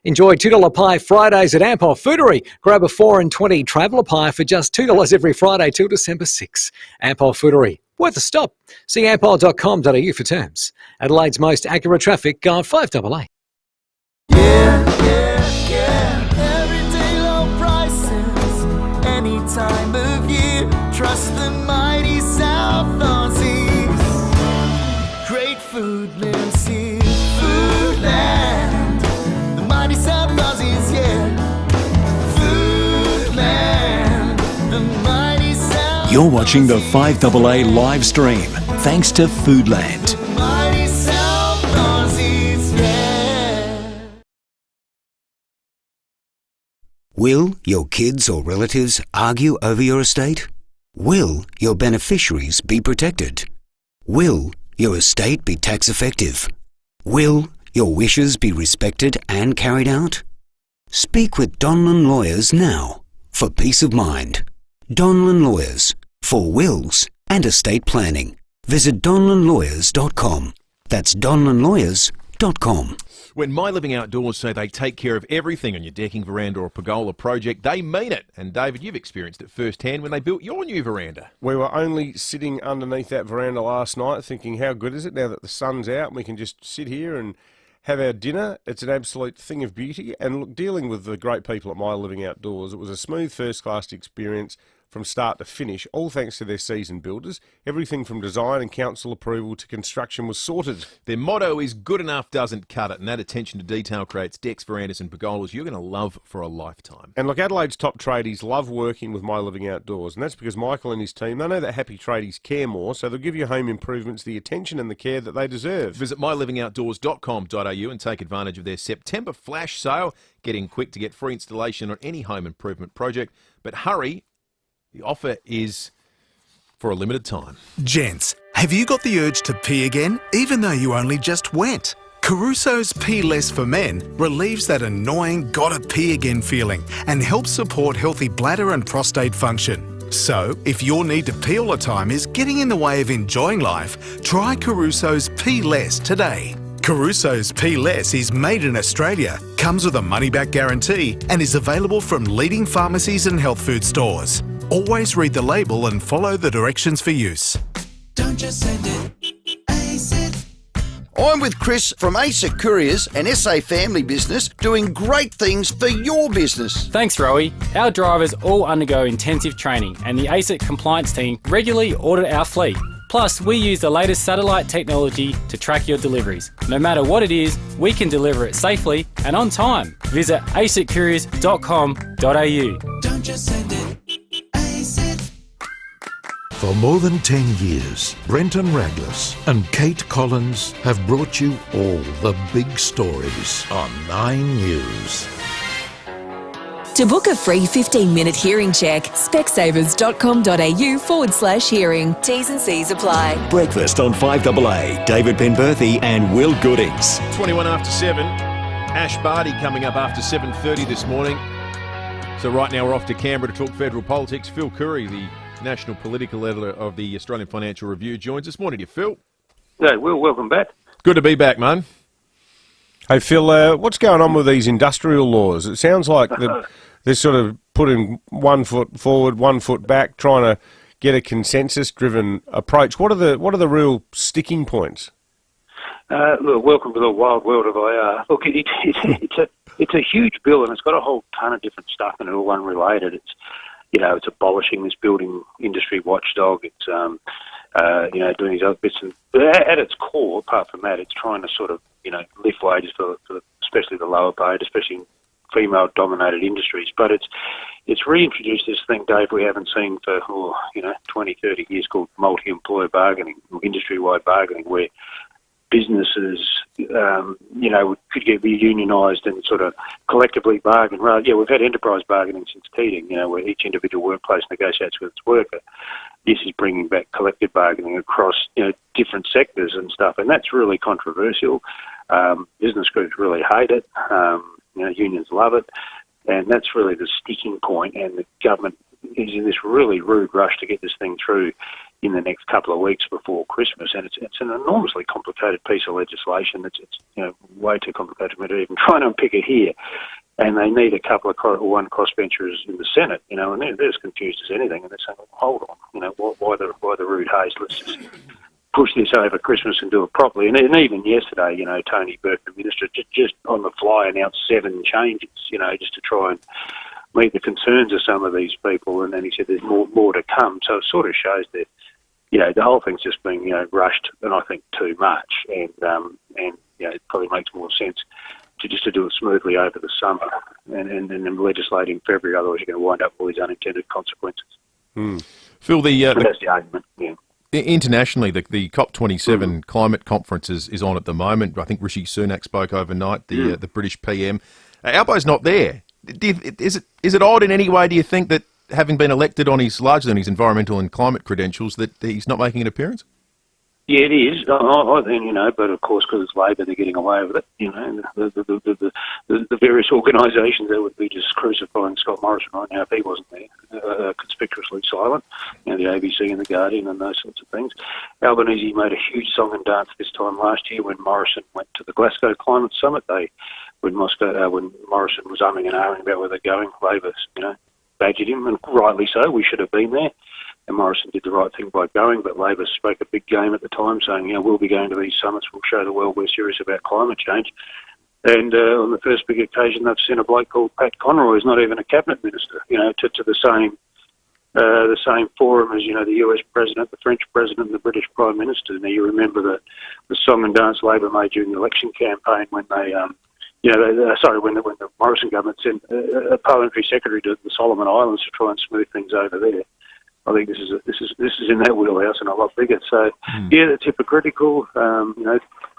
Enjoy $2 pie Fridays at Ampol Foodery. Grab a 4 and 20 traveller pie for just $2 every Friday till December 6. Ampol Foodery. Worth a stop. See ampol.com.au for terms. Adelaide's most accurate traffic on 5AA. Everyday low prices, any time of year. Trust the mighty South Aussies. Great food lives here. Foodland, the mighty South Aussies, yeah. Foodland, the mighty South. You're watching the 5AA live stream, thanks to Foodland. Mighty South Aussies, yeah. Will your kids or relatives argue over your estate? Will your beneficiaries be protected? Will your estate be tax effective? Will your wishes be respected and carried out? Speak with Donlan Lawyers now for peace of mind. Donlan Lawyers for wills and estate planning. Visit donlanlawyers.com. That's donlanlawyers.com. When My Living Outdoors say they take care of everything on your decking, veranda or pergola project, they mean it. And David, you've experienced it firsthand when they built your new veranda. We were only sitting underneath that veranda last night thinking, how good is it now that the sun's out and we can just sit here and have our dinner? It's an absolute thing of beauty. And look, dealing with the great people at My Living Outdoors, it was a smooth first-class experience from start to finish, all thanks to their seasoned builders. Everything from design and council approval to construction was sorted. Their motto is good enough doesn't cut it, and that attention to detail creates decks, verandas and pergolas you're going to love for a lifetime. And look, Adelaide's top tradies love working with My Living Outdoors, and that's because Michael and his team, they know that happy tradies care more, so they'll give your home improvements the attention and the care that they deserve. Visit mylivingoutdoors.com.au and take advantage of their September flash sale. Get in quick to get free installation on any home improvement project, but hurry. The offer is for a limited time. Gents, have you got the urge to pee again, even though you only just went? Caruso's Pee Less for Men relieves that annoying gotta pee again feeling and helps support healthy bladder and prostate function. So, if your need to pee all the time is getting in the way of enjoying life, try Caruso's Pee Less today. Caruso's Pee Less is made in Australia, comes with a money-back guarantee and is available from leading pharmacies and health food stores. Always read the label and follow the directions for use. Don't just send it, ace it. I'm with Chris from ASIC Couriers, an SA family business, doing great things for your business. Thanks, Rowie. Our drivers all undergo intensive training and the ASIC compliance team regularly audit our fleet. Plus, we use the latest satellite technology to track your deliveries. No matter what it is, we can deliver it safely and on time. Visit asiccouriers.com.au. Don't just send it, ace it. For more than 10 years, Brenton Raglas and Kate Collins have brought you all the big stories on 9 News. To book a free 15-minute hearing check, specsavers.com.au/hearing. T's and C's apply. Breakfast on 5AA. David Penberthy and Will Goodings. 21 after 7. Ash Barty coming up after 7:30 this morning. So right now we're off to Canberra to talk federal politics. Phil Curry, the national political editor of the Australian Financial Review, joins us. Morning to you, Phil. Hey, Will, welcome back. Good to be back, man. Hey, Phil, what's going on with these industrial laws? It sounds like they're sort of putting 1 foot forward, 1 foot back, trying to get a consensus-driven approach. What are the real sticking points? Look, welcome to the wild world of IR. Look, it's a huge bill, and it's got a whole ton of different stuff in it, all unrelated. It's it's abolishing this building industry watchdog. It's doing these other bits, and at its core, apart from that, it's trying to sort of lift wages for especially the lower paid, especially in female-dominated industries. But it's reintroduced this thing, Dave, we haven't seen for 20, 30 years, called multi-employer bargaining, or industry-wide bargaining, where businesses, could get unionised and sort of collectively bargain. We've had enterprise bargaining since Keating, where each individual workplace negotiates with its worker. This is bringing back collective bargaining across, different sectors and stuff, and that's really controversial. Business groups really hate it. Unions love it, and that's really the sticking point. And the government is in this really rude rush to get this thing through in the next couple of weeks before Christmas, and it's an enormously complicated piece of legislation. It's way too complicated for me to even try and unpick it here. And they need a couple of one crossbenchers in the Senate, and they're as confused as anything. And they're saying, "Hold on, why the rude haste? Let's just push this over Christmas and do it properly." And even yesterday, Tony Burke, the minister, just on the fly announced 7 changes, just to try and meet the concerns of some of these people. And then he said there's more to come. So it sort of shows that, the whole thing's just being, rushed, and I think too much. And it probably makes more sense to do it smoothly over the summer and then legislate in February. Otherwise, you're going to wind up with all these unintended consequences. Phil, that's the argument, yeah. Internationally, the COP27 climate conference is on at the moment. I think Rishi Sunak spoke overnight, the British PM. Albo's not there. Is it odd in any way, do you think, that having been elected largely on his environmental and climate credentials, that he's not making an appearance? Yeah, it is. I think, but of course, because it's Labor, they're getting away with it. The various organisations that would be just crucifying Scott Morrison right now if he wasn't there, conspicuously silent. The ABC and the Guardian and those sorts of things. Albanese made a huge song and dance this time last year when Morrison went to the Glasgow Climate Summit. When Morrison was umming and ahhing about where they're going, Labor, badgered him, and rightly so. We should have been there. And Morrison did the right thing by going, but Labor spoke a big game at the time, saying, we'll be going to these summits, we'll show the world we're serious about climate change. And on the first big occasion, they've sent a bloke called Pat Conroy, who's not even a cabinet minister, to the same forum as, the US president, the French president, and the British prime minister. Now, you remember the song and dance Labor made during the election campaign when they, when the Morrison government sent a parliamentary secretary to the Solomon Islands to try and smooth things over there. I think this is in their wheelhouse and a lot bigger. So, that's hypocritical.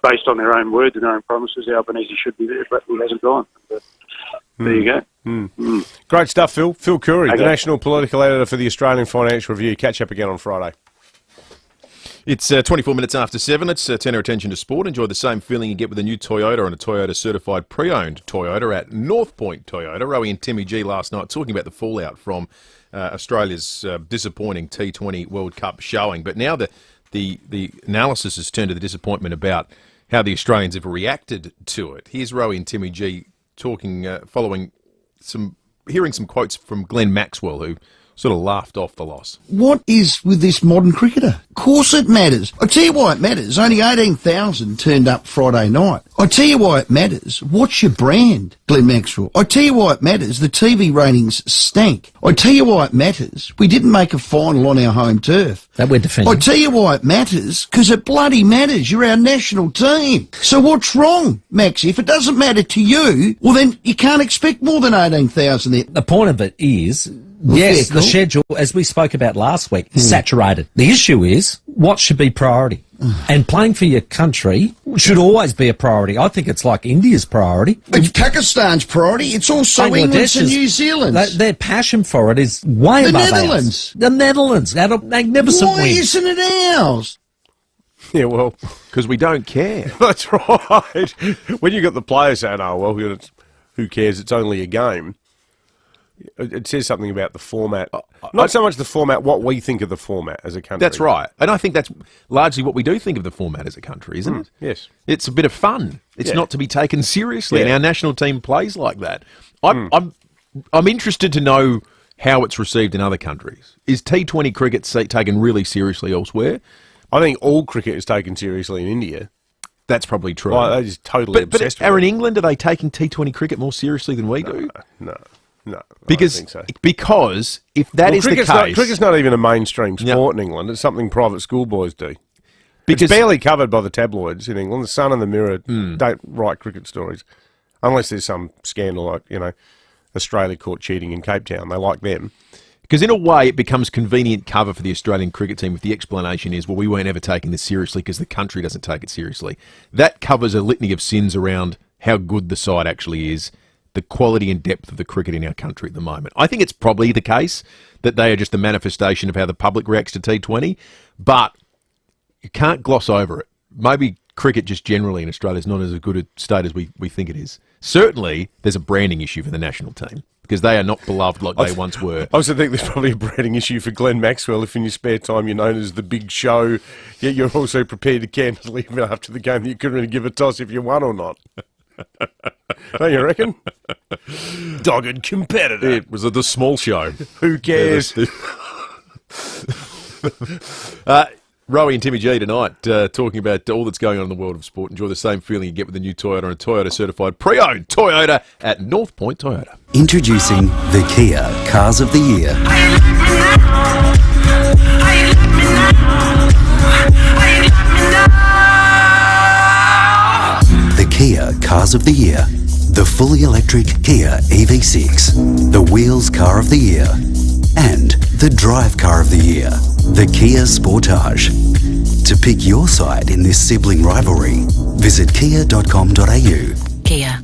Based on their own words and their own promises, Albanese should be there, but he hasn't gone. But there you go. Great stuff, Phil. Phil Curry, the national political editor for the Australian Financial Review. Catch up again on Friday. It's 24 minutes after 7. Let's turn our attention to sport. Enjoy the same feeling you get with a new Toyota and a Toyota certified pre-owned Toyota at North Point Toyota. Rowie and Timmy G last night talking about the fallout from Australia's disappointing T20 World Cup showing. But now the analysis has turned to the disappointment about how the Australians have reacted to it. Here's Rowie and Timmy G talking, hearing some quotes from Glenn Maxwell, who sort of laughed off the loss. What is with this modern cricketer? Of course it matters. I tell you why it matters. Only 18,000 turned up Friday night. I tell you why it matters. What's your brand, Glenn Maxwell? I tell you why it matters. The TV ratings stank. I tell you why it matters. We didn't make a final on our home turf. That we're defending. I tell you why it matters. Because it bloody matters. You're our national team. So what's wrong, Maxie? If it doesn't matter to you, well then you can't expect more than 18,000 there. The point of it is, yes, the schedule, as we spoke about last week, is saturated. The issue is, what should be priority? And playing for your country should always be a priority. I think it's like India's priority. It's Pakistan's priority. It's also England's and New Zealand's. Their passion for it is way above ours. The Netherlands. They're a magnificent Why isn't it ours? Yeah, well, because we don't care. That's right. When you got the players saying, "Oh well, who cares? It's only a game." It says something about the format. Not so much the format, what we think of the format as a country. That's right. And I think that's largely what we do think of the format as a country, isn't it? Yes. It's a bit of fun. It's not to be taken seriously, and our national team plays like that. I'm interested to know how it's received in other countries. Is T20 cricket taken really seriously elsewhere? I think all cricket is taken seriously in India. That's probably true. Well, they're just totally obsessed with it. But in England, are they taking T20 cricket more seriously than we do? No. Because I don't think so. Because if that is the case... Cricket's not even a mainstream sport in England. It's something private schoolboys do. It's barely covered by the tabloids in England. The Sun and the Mirror don't write cricket stories. Unless there's some scandal like, Australia caught cheating in Cape Town. They like them. Because in a way, it becomes convenient cover for the Australian cricket team if the explanation is, well, we weren't ever taking this seriously because the country doesn't take it seriously. That covers a litany of sins around how good the side actually is, the quality and depth of the cricket in our country at the moment. I think it's probably the case that they are just a manifestation of how the public reacts to T20, but you can't gloss over it. Maybe cricket just generally in Australia is not as good a state as we think it is. Certainly, there's a branding issue for the national team because they are not beloved like they once were. I also think there's probably a branding issue for Glenn Maxwell if in your spare time you're known as the big show, yet you're also prepared to cancel even after the game that you couldn't really give a toss if you won or not. Don't you reckon? Dogged competitor. It was the small show. Who cares? Rowie and Timmy G tonight talking about all that's going on in the world of sport. Enjoy the same feeling you get with the new Toyota and a Toyota certified pre-owned Toyota at North Point Toyota. Introducing the Kia Cars of the Year. The Kia Cars of the Year. The fully electric Kia EV6. The Wheels Car of the Year. And the Drive Car of the Year. The Kia Sportage. To pick your side in this sibling rivalry, visit kia.com.au. Kia.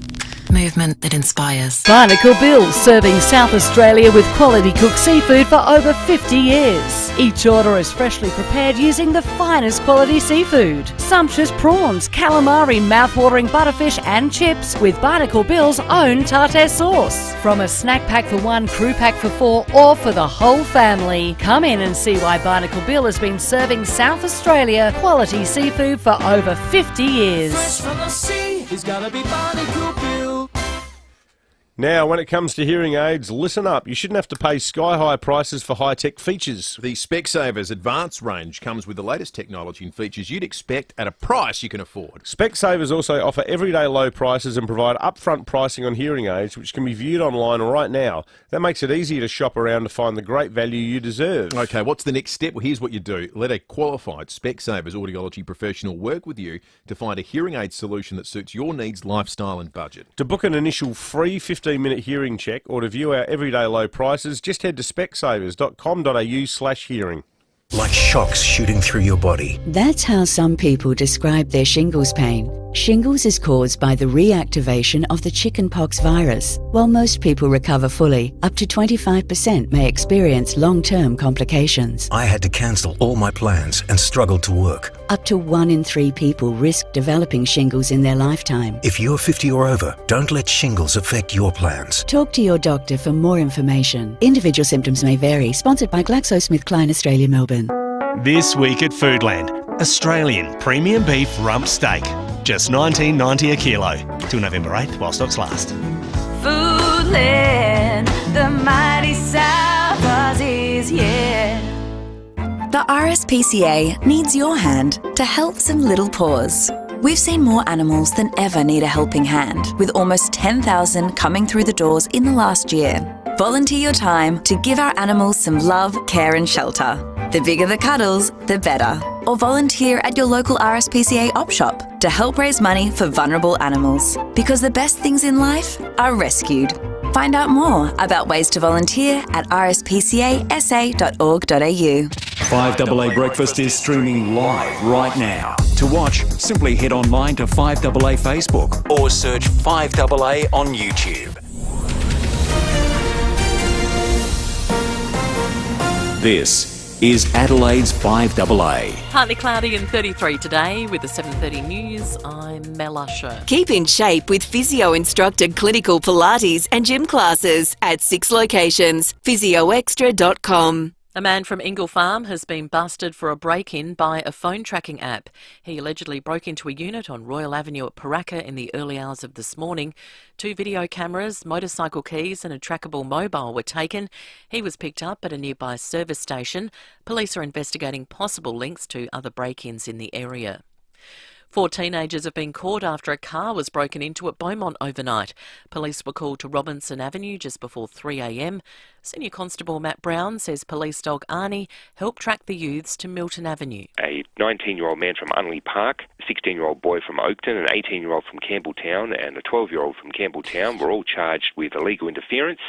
Movement that inspires. Barnacle Bill, serving South Australia with quality cooked seafood for over 50 years. Each order is freshly prepared using the finest quality seafood. Sumptuous prawns, calamari, mouth-watering butterfish and chips with Barnacle Bill's own tartare sauce. From a snack pack for one, crew pack for four, or for the whole family. Come in and see why Barnacle Bill has been serving South Australia quality seafood for over 50 years. Fresh from the sea, he's gotta be Barnacle Bill. Now, when it comes to hearing aids, listen up. You shouldn't have to pay sky-high prices for high-tech features. The Specsavers Advanced range comes with the latest technology and features you'd expect at a price you can afford. Specsavers also offer everyday low prices and provide upfront pricing on hearing aids, which can be viewed online right now. That makes it easier to shop around to find the great value you deserve. Okay, what's the next step? Well, here's what you do. Let a qualified Specsavers audiology professional work with you to find a hearing aid solution that suits your needs, lifestyle and budget. To book an initial free 15-minute hearing check or to view our everyday low prices, just head to specsavers.com.au/hearing. Like shocks shooting through your body. That's how some people describe their shingles pain. Shingles is caused by the reactivation of the chickenpox virus. While most people recover fully, up to 25% may experience long-term complications. I had to cancel all my plans and struggled to work. Up to 1 in 3 people risk developing shingles in their lifetime. If you're 50 or over, don't let shingles affect your plans. Talk to your doctor for more information. Individual symptoms may vary. Sponsored by GlaxoSmithKline Australia, Melbourne. This week at Foodland, Australian premium beef rump steak. Just $19.90 a kilo. Till November 8th while stocks last. Foodland, the mighty South Aussies, yeah. The RSPCA needs your hand to help some little paws. We've seen more animals than ever need a helping hand, with almost 10,000 coming through the doors in the last year. Volunteer your time to give our animals some love, care and shelter. The bigger the cuddles, the better. Or volunteer at your local RSPCA op shop to help raise money for vulnerable animals. Because the best things in life are rescued. Find out more about ways to volunteer at rspcasa.org.au. 5AA Breakfast is streaming live right now. To watch, simply head online to 5AA Facebook or search 5AA on YouTube. This is Adelaide's 5AA. Partly cloudy and 33 today with the 7:30 news. I'm Mel Usher. Keep in shape with physio-instructed clinical Pilates and gym classes at 6 locations. physioextra.com. A man from Ingle Farm has been busted for a break-in by a phone tracking app. He allegedly broke into a unit on Royal Avenue at Paraka in the early hours of this morning. 2 video cameras, motorcycle keys and a trackable mobile were taken. He was picked up at a nearby service station. Police are investigating possible links to other break-ins in the area. 4 teenagers have been caught after a car was broken into at Beaumont overnight. Police were called to Robinson Avenue just before 3 a.m. Senior Constable Matt Brown says police dog Arnie helped track the youths to Milton Avenue. A 19-year-old man from Unley Park, a 16-year-old boy from Oakton, an 18-year-old from Campbelltown and a 12-year-old from Campbelltown were all charged with illegal interference,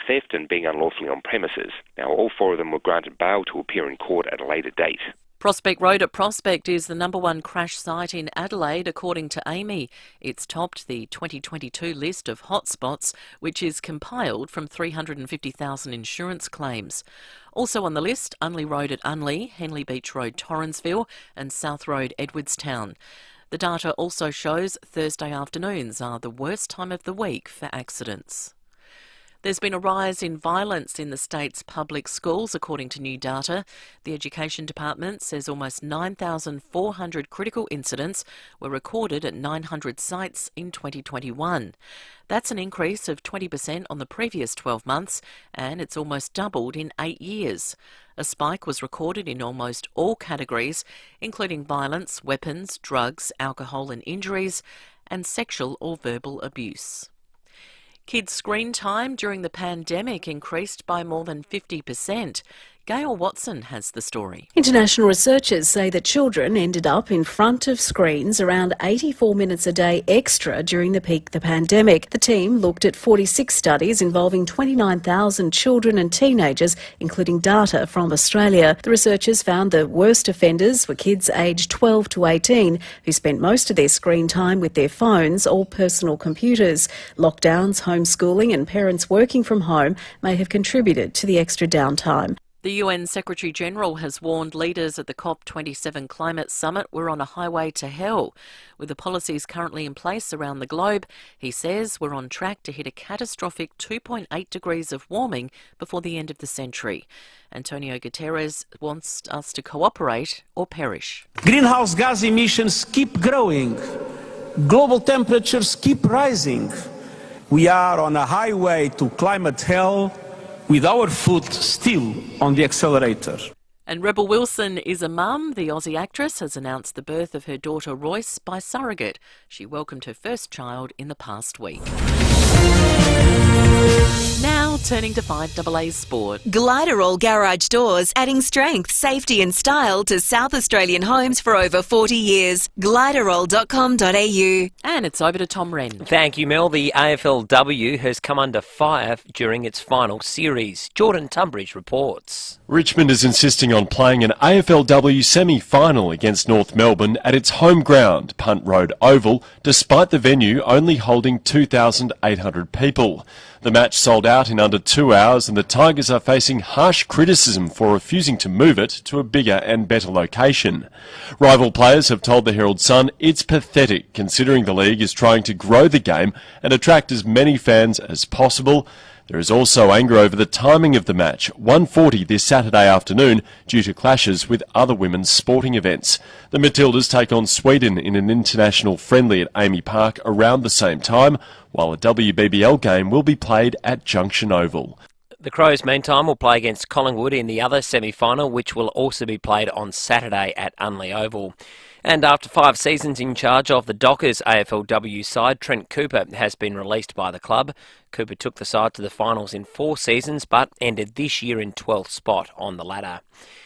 theft and being unlawfully on premises. Now, all 4 of them were granted bail to appear in court at a later date. Prospect Road at Prospect is the #1 crash site in Adelaide, according to Amy. It's topped the 2022 list of hotspots, which is compiled from 350,000 insurance claims. Also on the list, Unley Road at Unley, Henley Beach Road Torrensville and South Road Edwardstown. The data also shows Thursday afternoons are the worst time of the week for accidents. There's been a rise in violence in the state's public schools, according to new data. The Education Department says almost 9,400 critical incidents were recorded at 900 sites in 2021. That's an increase of 20% on the previous 12 months, and it's almost doubled in 8 years. A spike was recorded in almost all categories, including violence, weapons, drugs, alcohol and injuries, and sexual or verbal abuse. Kids' screen time during the pandemic increased by more than 50%. Gail Watson has the story. International researchers say that children ended up in front of screens around 84 minutes a day extra during the peak of the pandemic. The team looked at 46 studies involving 29,000 children and teenagers, including data from Australia. The researchers found the worst offenders were kids aged 12 to 18 who spent most of their screen time with their phones or personal computers. Lockdowns, homeschooling and parents working from home may have contributed to the extra downtime. The UN Secretary-General has warned leaders at the COP27 climate summit we're on a highway to hell. With the policies currently in place around the globe, he says we're on track to hit a catastrophic 2.8 degrees of warming before the end of the century. Antonio Guterres wants us to cooperate or perish. Greenhouse gas emissions keep growing. Global temperatures keep rising. We are on a highway to climate hell, with our foot still on the accelerator. And Rebel Wilson is a mum. The Aussie actress has announced the birth of her daughter Royce by surrogate. She welcomed her first child in the past week. Now Turning to 5AA Sport. Gliderall Garage Doors, adding strength, safety and style to South Australian homes for over 40 years. Gliderall.com.au. And it's over to Tom Wren. Thank you, Mel. The AFLW has come under fire during its final series. Jordan Tunbridge reports. Richmond is insisting on playing an AFLW semi-final against North Melbourne at its home ground, Punt Road Oval, despite the venue only holding 2,800 people. The match sold out in under 2 hours, and the Tigers are facing harsh criticism for refusing to move it to a bigger and better location. Rival players have told the Herald Sun it's pathetic, considering the league is trying to grow the game and attract as many fans as possible. There is also anger over the timing of the match, 1:40 this Saturday afternoon, due to clashes with other women's sporting events. The Matildas take on Sweden in an international friendly at Amy Park around the same time, while a WBBL game will be played at Junction Oval. The Crows, meantime, will play against Collingwood in the other semi-final, which will also be played on Saturday at Unley Oval. And after 5 seasons in charge of the Dockers AFLW side, Trent Cooper has been released by the club. Cooper took the side to the finals in 4 seasons, but ended this year in 12th spot on the ladder.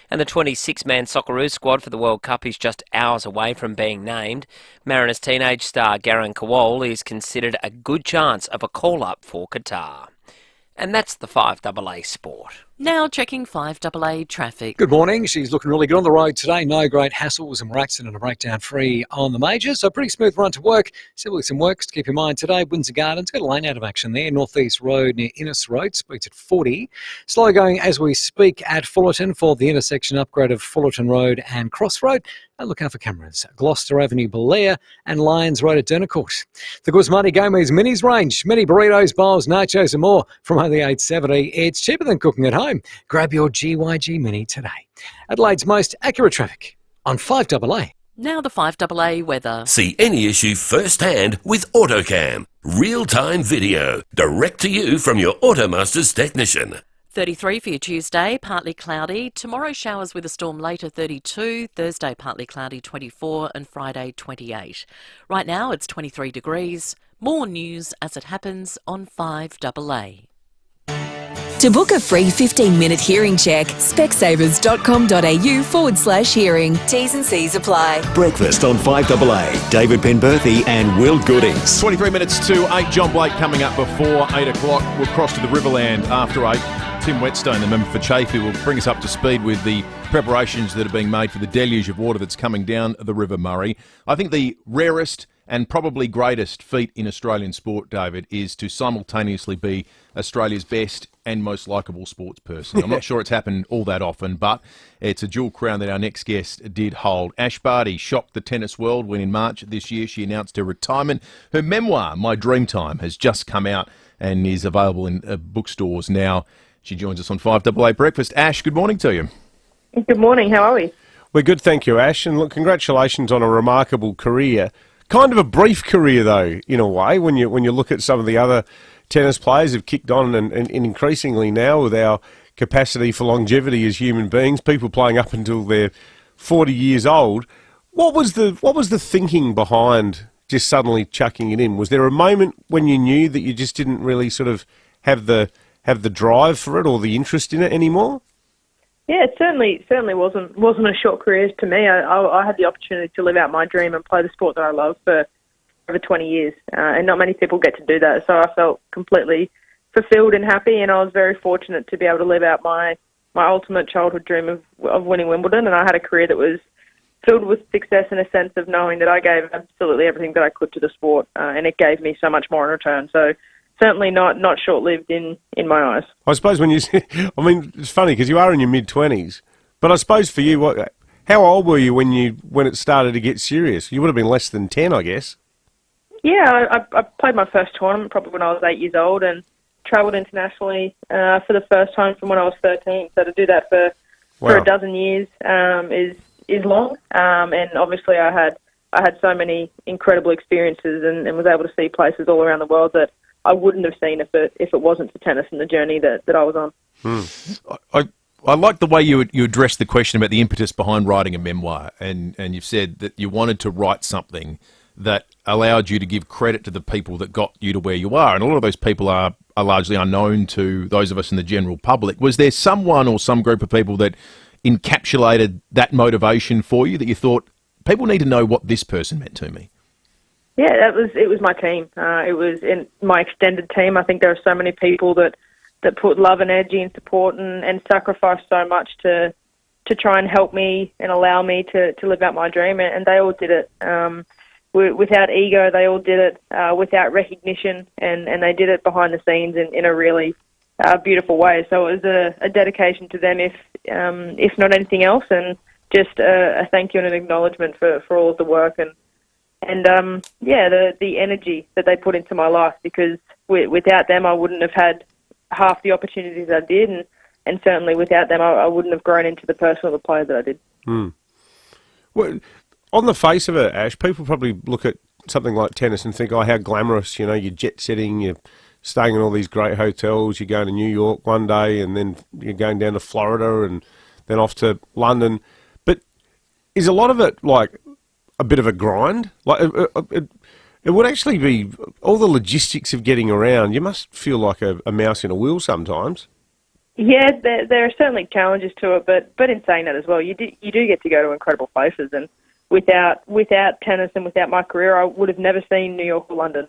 And the 26-man Socceroos squad for the World Cup is just hours away from being named. Mariners teenage star Garan Kowal is considered a good chance of a call-up for Qatar. And that's the 5AA Sport. Now checking 5AA traffic. Good morning. She's looking really good on the road today. No great hassles, and we're accident and breakdown free on the majors. So pretty smooth run to work. Still some works to keep in mind today. Windsor Gardens got a lane out of action there. Northeast Road near Innes Road, speeds at 40. Slow going as we speak at Fullerton for the intersection upgrade of Fullerton Road and Cross Road. And look out for cameras. Gloucester Avenue, Belair, and Lyons Road at Dernacourt. The Guzmani Gomez Minis range. Mini burritos, bowls, nachos and more from only $8.70. It's cheaper than cooking at home. Grab your GYG Mini today. Adelaide's most accurate traffic on 5AA. Now the 5AA weather. See any issue firsthand with AutoCam. Real-time video, direct to you from your Automaster's technician. 33 for your Tuesday, partly cloudy. Tomorrow showers with a storm later, 32. Thursday partly cloudy, 24. And Friday 28. Right now it's 23 degrees. More news as it happens on 5AA. To book a free 15-minute hearing check, specsavers.com.au/hearing. T's and C's apply. Breakfast on 5AA. David Penberthy and Will Goodings. 23 minutes to 8. John Blake coming up before 8 o'clock. We'll cross to the Riverland after 8. Tim Whetstone, the member for Chafee, will bring us up to speed with the preparations that are being made for the deluge of water that's coming down the River Murray. I think the rarest and probably greatest feat in Australian sport, David, is to simultaneously be Australia's best and most likeable sports person. I'm not sure it's happened all that often, but it's a dual crown that our next guest did hold. Ash Barty shocked the tennis world when in March this year she announced her retirement. Her memoir, My Dream Time, has just come out and is available in bookstores now. She joins us on 5AA Breakfast. Ash, good morning to you. Good morning. How are we? We're good, thank you, Ash. And look, congratulations on a remarkable career. Kind of a brief career, though, in a way, when you look at some of the other tennis players who've kicked on, and increasingly now with our capacity for longevity as human beings, people playing up until they're 40 years old. What was the thinking behind just suddenly chucking it in? Was there a moment when you knew that you just didn't really sort of have the drive for it or the interest in it anymore? Yeah, it certainly wasn't a short career to me. I had the opportunity to live out my dream and play the sport that I love for over 20 years, and not many people get to do that. So I felt completely fulfilled and happy, and I was very fortunate to be able to live out my ultimate childhood dream of winning Wimbledon. And I had a career that was filled with success in a sense of knowing that I gave absolutely everything that I could to the sport, and it gave me so much more in return. So certainly not short-lived in my eyes. I suppose when it's funny because you are in your mid-20s, but I suppose for you, how old were you when it started to get serious? You would have been less than 10, I guess. Yeah, I played my first tournament probably when I was 8 years old and travelled internationally for the first time from when I was 13. So to do that for a dozen years is long, and obviously I had so many incredible experiences and was able to see places all around the world that I wouldn't have seen if it wasn't for tennis and the journey that I was on. I like the way you addressed the question about the impetus behind writing a memoir, and you've said that you wanted to write something that allowed you to give credit to the people that got you to where you are. And a lot of those people are largely unknown to those of us in the general public. Was there someone or some group of people that encapsulated that motivation for you, that you thought, people need to know what this person meant to me? Yeah, it was my team. It was in my extended team. I think there are so many people that put love and energy and support and sacrifice so much to try and help me and allow me to live out my dream, and they all did it. Without ego, they all did it without recognition, and they did it behind the scenes in a really beautiful way. So it was a dedication to them, if not anything else, and just a thank you and an acknowledgement for all of the work and the energy that they put into my life, because without them I wouldn't have had half the opportunities I did, and certainly without them I wouldn't have grown into the person or the player that I did. Well, on the face of it, Ash, people probably look at something like tennis and think, oh, how glamorous, you're jet-setting, you're staying in all these great hotels, you're going to New York one day and then you're going down to Florida and then off to London. But is a lot of it like a bit of a grind? Like it would actually be all the logistics of getting around. You must feel like a mouse in a wheel sometimes. Yeah, there are certainly challenges to it, but in saying that as well, you do get to go to incredible places, and without tennis and without my career, I would have never seen New York or London,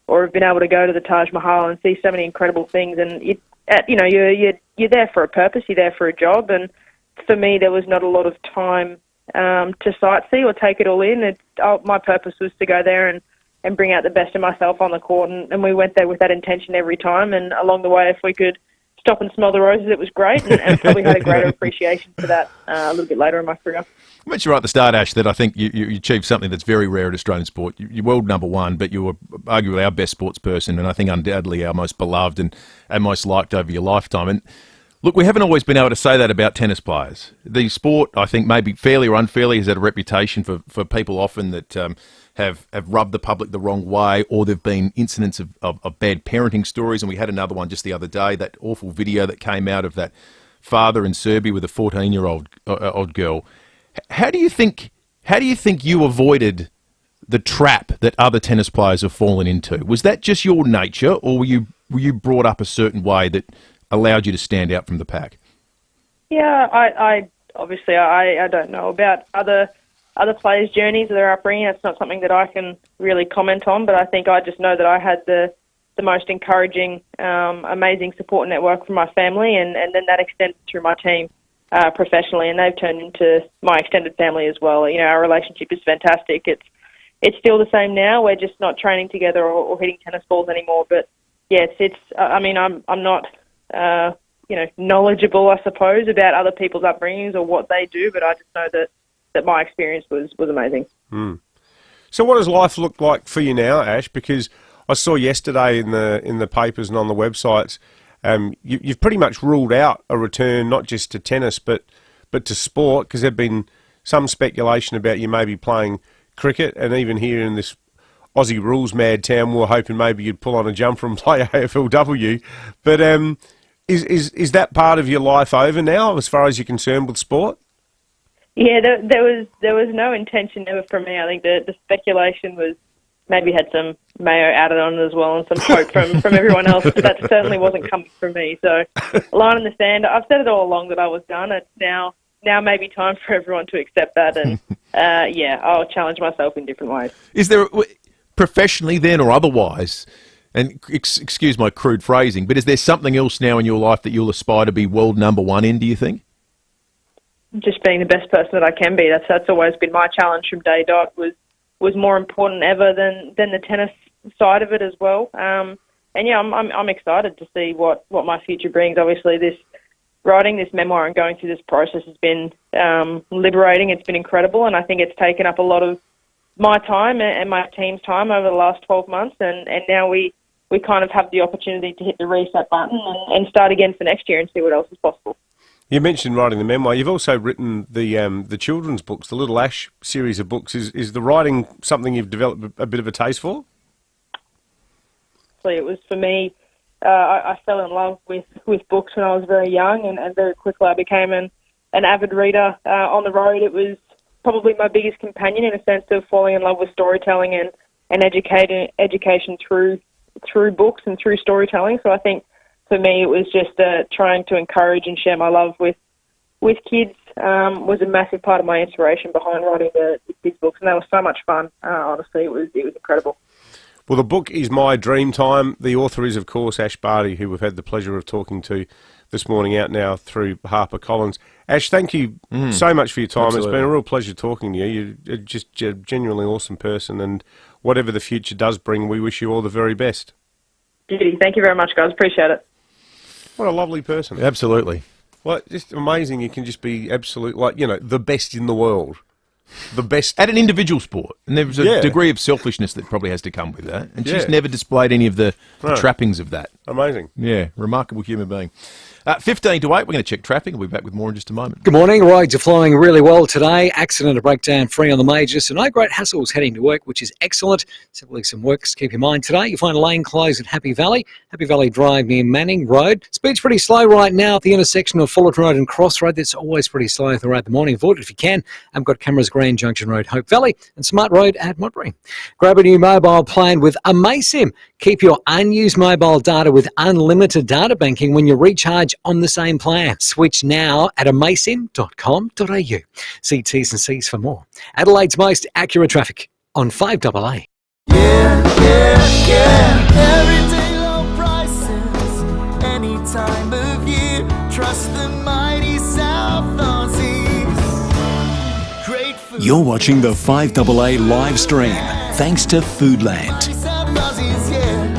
or have been able to go to the Taj Mahal and see so many incredible things. And you're there for a purpose, you're there for a job, and for me, there was not a lot of time to sightsee or take it all in. My purpose was to go there and bring out the best of myself on the court, and we went there with that intention every time. And along the way, if we could stop and smell the roses, it was great, and probably had a greater appreciation for that a little bit later in my career. I mentioned right at the start, Ash, that I think you achieved something that's very rare at Australian sport. You're world number one, but you were arguably our best sports person, and I think undoubtedly our most beloved and most liked over your lifetime. And look, we haven't always been able to say that about tennis players. The sport, I think, maybe fairly or unfairly, has had a reputation for people often that have rubbed the public the wrong way, or there have been incidents of bad parenting stories. And we had another one just the other day, that awful video that came out of that father in Serbia with a 14-year-old girl. How do you think you avoided the trap that other tennis players have fallen into? Was that just your nature, or were you brought up a certain way that allowed you to stand out from the pack? Yeah, I obviously don't know about other players' journeys or their upbringing. That's not something that I can really comment on, but I think I just know that I had the most encouraging, amazing support network from my family, and then that extended through my team professionally, and they've turned into my extended family as well. Our relationship is fantastic. It's still the same now. We're just not training together or hitting tennis balls anymore. But yes, I'm not knowledgeable, I suppose, about other people's upbringings or what they do, but I just know that my experience was amazing. So what does life look like for you now, Ash? Because I saw yesterday in the papers and on the websites, you've pretty much ruled out a return not just to tennis but to sport, because there've been some speculation about you maybe playing cricket, and even here in this Aussie rules mad town, we were hoping maybe you'd pull on a jumper and play AFLW. But is that part of your life over now, as far as you're concerned with sport? Yeah, there was no intention ever from me. I think the speculation was maybe had some mayo added on as well, and some hope from everyone else, but that certainly wasn't coming from me. So, line in the sand. I've said it all along that I was done. It's now maybe time for everyone to accept that, and I'll challenge myself in different ways. Is there, professionally then or otherwise, and excuse my crude phrasing, but is there something else now in your life that you'll aspire to be world number one in, do you think? Just being the best person that I can be. That's always been my challenge from day dot, was more important ever than the tennis side of it as well. I'm excited to see what my future brings. Obviously, writing this memoir and going through this process has been liberating. It's been incredible, and I think it's taken up a lot of my time and my team's time over the last 12 months, and now we kind of have the opportunity to hit the reset button and start again for next year and see what else is possible. You mentioned writing the memoir. You've also written the children's books, the Little Ash series of books. Is the writing something you've developed a bit of a taste for? It was for me. I fell in love with books when I was very young, and very quickly I became an avid reader on the road. It was probably my biggest companion in a sense of falling in love with storytelling and education through books and through storytelling. So I think for me it was just trying to encourage and share my love with kids was a massive part of my inspiration behind writing the kids' books, and they were so much fun. Honestly, it was incredible. Well, the book is My Dream Time. The author is, of course, Ash Barty, who we've had the pleasure of talking to this morning, out now through HarperCollins. Ash, thank you so much for your time. Absolutely. It's been a real pleasure talking to you. You're just a genuinely awesome person, and whatever the future does bring, we wish you all the very best. Judy, thank you very much, guys. Appreciate it. What a lovely person. Absolutely. Like, just amazing. You can just be absolute, the best in the world. The best at an individual sport, and there's a degree of selfishness that probably has to come with that, and she's never displayed any of the trappings of that. Amazing. Yeah, remarkable human being. 15 to 8, we're going to check traffic. We'll be back with more in just a moment. Good morning. Roads are flowing really well today. Accident or breakdown free on the majors, so no great hassles heading to work, which is excellent. Simply some works to keep in mind today. You'll find a lane closed at Happy Valley Drive near Manning Road. Speed's pretty slow right now at the intersection of Fullerton Road and Cross Road. That's always pretty slow throughout the morning. Avoid it if you can. I've got cameras Grand Junction Road, Hope Valley, and Smart Road at Modbury. Grab a new mobile plan with Amasim. Keep your unused mobile data with unlimited data banking when you recharge on the same plan. Switch now at amasim.com.au. See T's and C's for more. Adelaide's most accurate traffic on 5AA. Everyday low prices, any time of year. Trust the mighty South Aussies. Great food. You're watching the 5AA live stream, thanks to Foodland. Mighty South Aussies, yeah.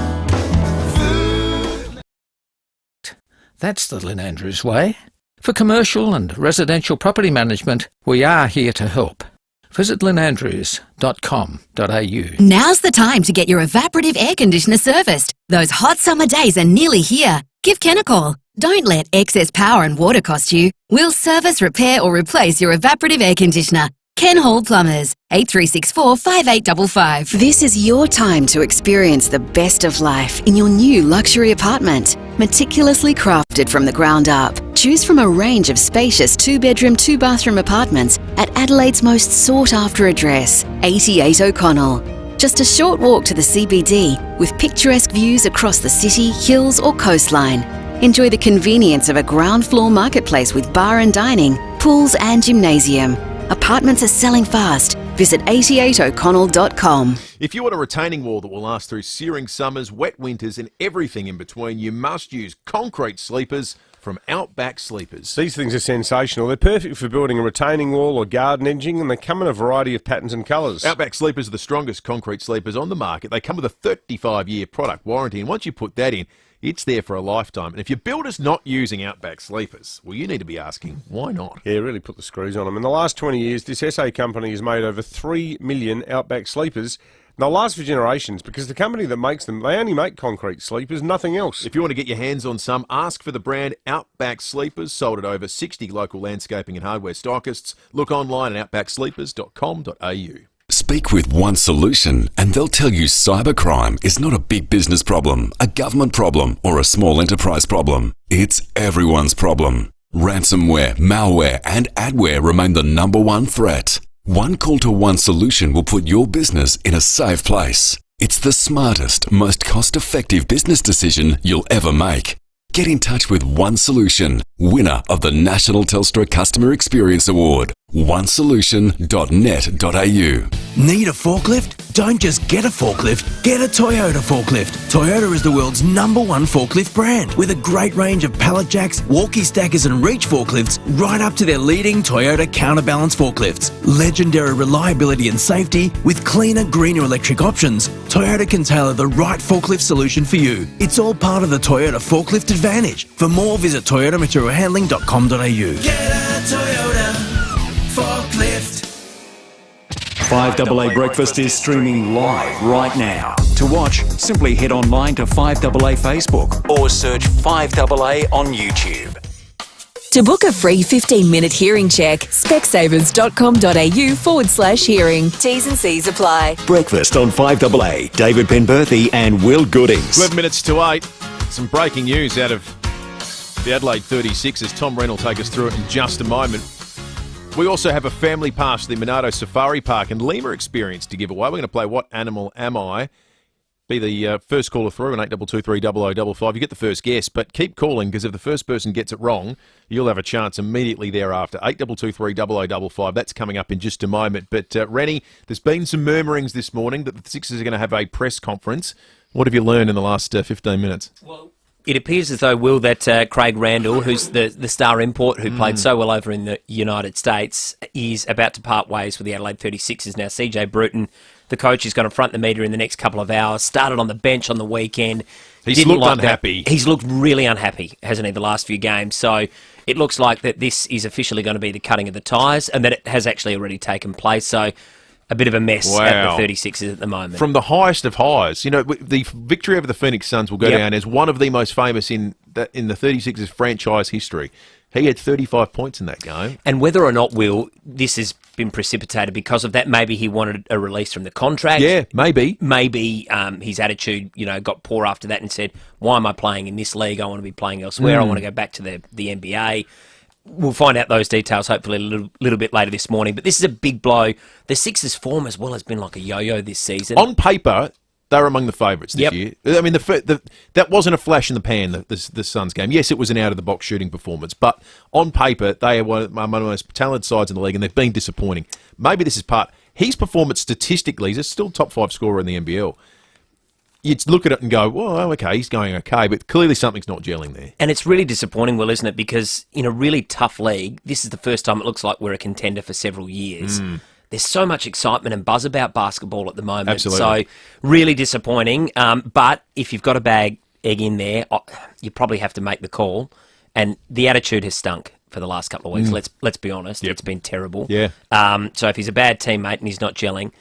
That's the Lynn Andrews way. For commercial and residential property management, we are here to help. Visit lynnandrews.com.au. Now's the time to get your evaporative air conditioner serviced. Those hot summer days are nearly here. Give Ken a call. Don't let excess power and water cost you. We'll service, repair or replace your evaporative air conditioner. Ken Hall Plumbers, 8364 5855. This is your time to experience the best of life in your new luxury apartment. Meticulously crafted from the ground up. Choose from a range of spacious 2-bedroom, 2-bathroom apartments at Adelaide's most sought-after address, 88 O'Connell. Just a short walk to the CBD with picturesque views across the city, hills or coastline. Enjoy the convenience of a ground floor marketplace with bar and dining, pools and gymnasium. Apartments are selling fast. Visit 88o'connell.com. If you want a retaining wall that will last through searing summers, wet winters and everything in between, you must use concrete sleepers from Outback Sleepers. These things are sensational. They're perfect for building a retaining wall or garden edging, and they come in a variety of patterns and colours. Outback Sleepers are the strongest concrete sleepers on the market. They come with a 35-year product warranty, and once you put that in, it's there for a lifetime. And if your builder's not using Outback Sleepers, well, you need to be asking, why not? Yeah, really put the screws on them. In the last 20 years, this SA company has made over 3 million Outback Sleepers. They'll last for generations because the company that makes them, they only make concrete sleepers, nothing else. If you want to get your hands on some, ask for the brand Outback Sleepers, sold at over 60 local landscaping and hardware stockists. Look online at outbacksleepers.com.au. Speak with One Solution and they'll tell you cybercrime is not a big business problem, a government problem or a small enterprise problem. It's everyone's problem. Ransomware, malware and adware remain the #1 threat. One call to One Solution will put your business in a safe place. It's the smartest, most cost-effective business decision you'll ever make. Get in touch with One Solution, winner of the National Telstra Customer Experience Award. onesolution.net.au. Need a forklift? Don't just get a forklift, get a Toyota forklift. Toyota is the world's #1 forklift brand with a great range of pallet jacks, walkie stackers and reach forklifts right up to their leading Toyota counterbalance forklifts. Legendary reliability and safety with cleaner, greener electric options. Toyota can tailor the right forklift solution for you. It's all part of the Toyota Forklift Advantage. For more, visit toyotamaterialhandling.com.au. Get a Toyota forklift. 5AA Breakfast is streaming live right now. To watch, simply head online to 5AA Facebook or search 5AA on YouTube. To book a free 15-minute hearing check, specsavers.com.au/hearing. T's and C's apply. Breakfast on 5AA. David Penberthy and Will Goodings. 11 minutes to 8. Some breaking news out of the Adelaide 36 as Tom Wren will take us through it in just a moment. We also have a family pass to the Monado Safari Park and Lima experience to give away. We're going to play What Animal Am I? Be the first caller through on 8223 0055. You get the first guess, but keep calling because if the first person gets it wrong, you'll have a chance immediately thereafter. 8223 0055. That's coming up in just a moment. But Rennie, there's been some murmurings this morning that the Sixers are going to have a press conference. What have you learned in the last 15 minutes? Well, it appears as though, Will, that Craig Randall, who's the star import who played so well over in the United States, is about to part ways with the Adelaide 36ers. Now, CJ Bruton, the coach, is going to front the meter in the next couple of hours. Started on the bench on the weekend. He's looked unhappy. He's looked really unhappy, hasn't he, the last few games? So it looks like that this is officially going to be the cutting of the ties and that it has actually already taken place. So a bit of a mess at the 36ers at the moment. From the highest of highs. You know, the victory over the Phoenix Suns will go down as one of the most famous in the 36ers franchise history. He had 35 points in that game. And whether or not, Will, this has been precipitated because of that, maybe he wanted a release from the contract. Yeah, maybe. Maybe his attitude, got poor after that and said, why am I playing in this league? I want to be playing elsewhere. I want to go back to the NBA. We'll find out those details hopefully a little bit later this morning. But this is a big blow. The Sixers' form as well has been like a yo-yo this season. On paper, they're among the favourites this year. I mean, that wasn't a flash in the pan, the Suns game. Yes, it was an out-of-the-box shooting performance, but on paper, they are one of the most talented sides in the league, and they've been disappointing. Maybe this is part... His performance statistically, he's still top 5 scorer in the NBL. You'd look at it and go, well, okay, he's going okay, but clearly something's not gelling there. And it's really disappointing, Will, isn't it? Because in a really tough league, this is the first time it looks like we're a contender for several years. There's so much excitement and buzz about basketball at the moment. Absolutely. So really disappointing. But if you've got a bag egg in there, you probably have to make the call. And the attitude has stunk for the last couple of weeks. Let's be honest. It's been terrible. Yeah. So if he's a bad teammate and he's not gelling,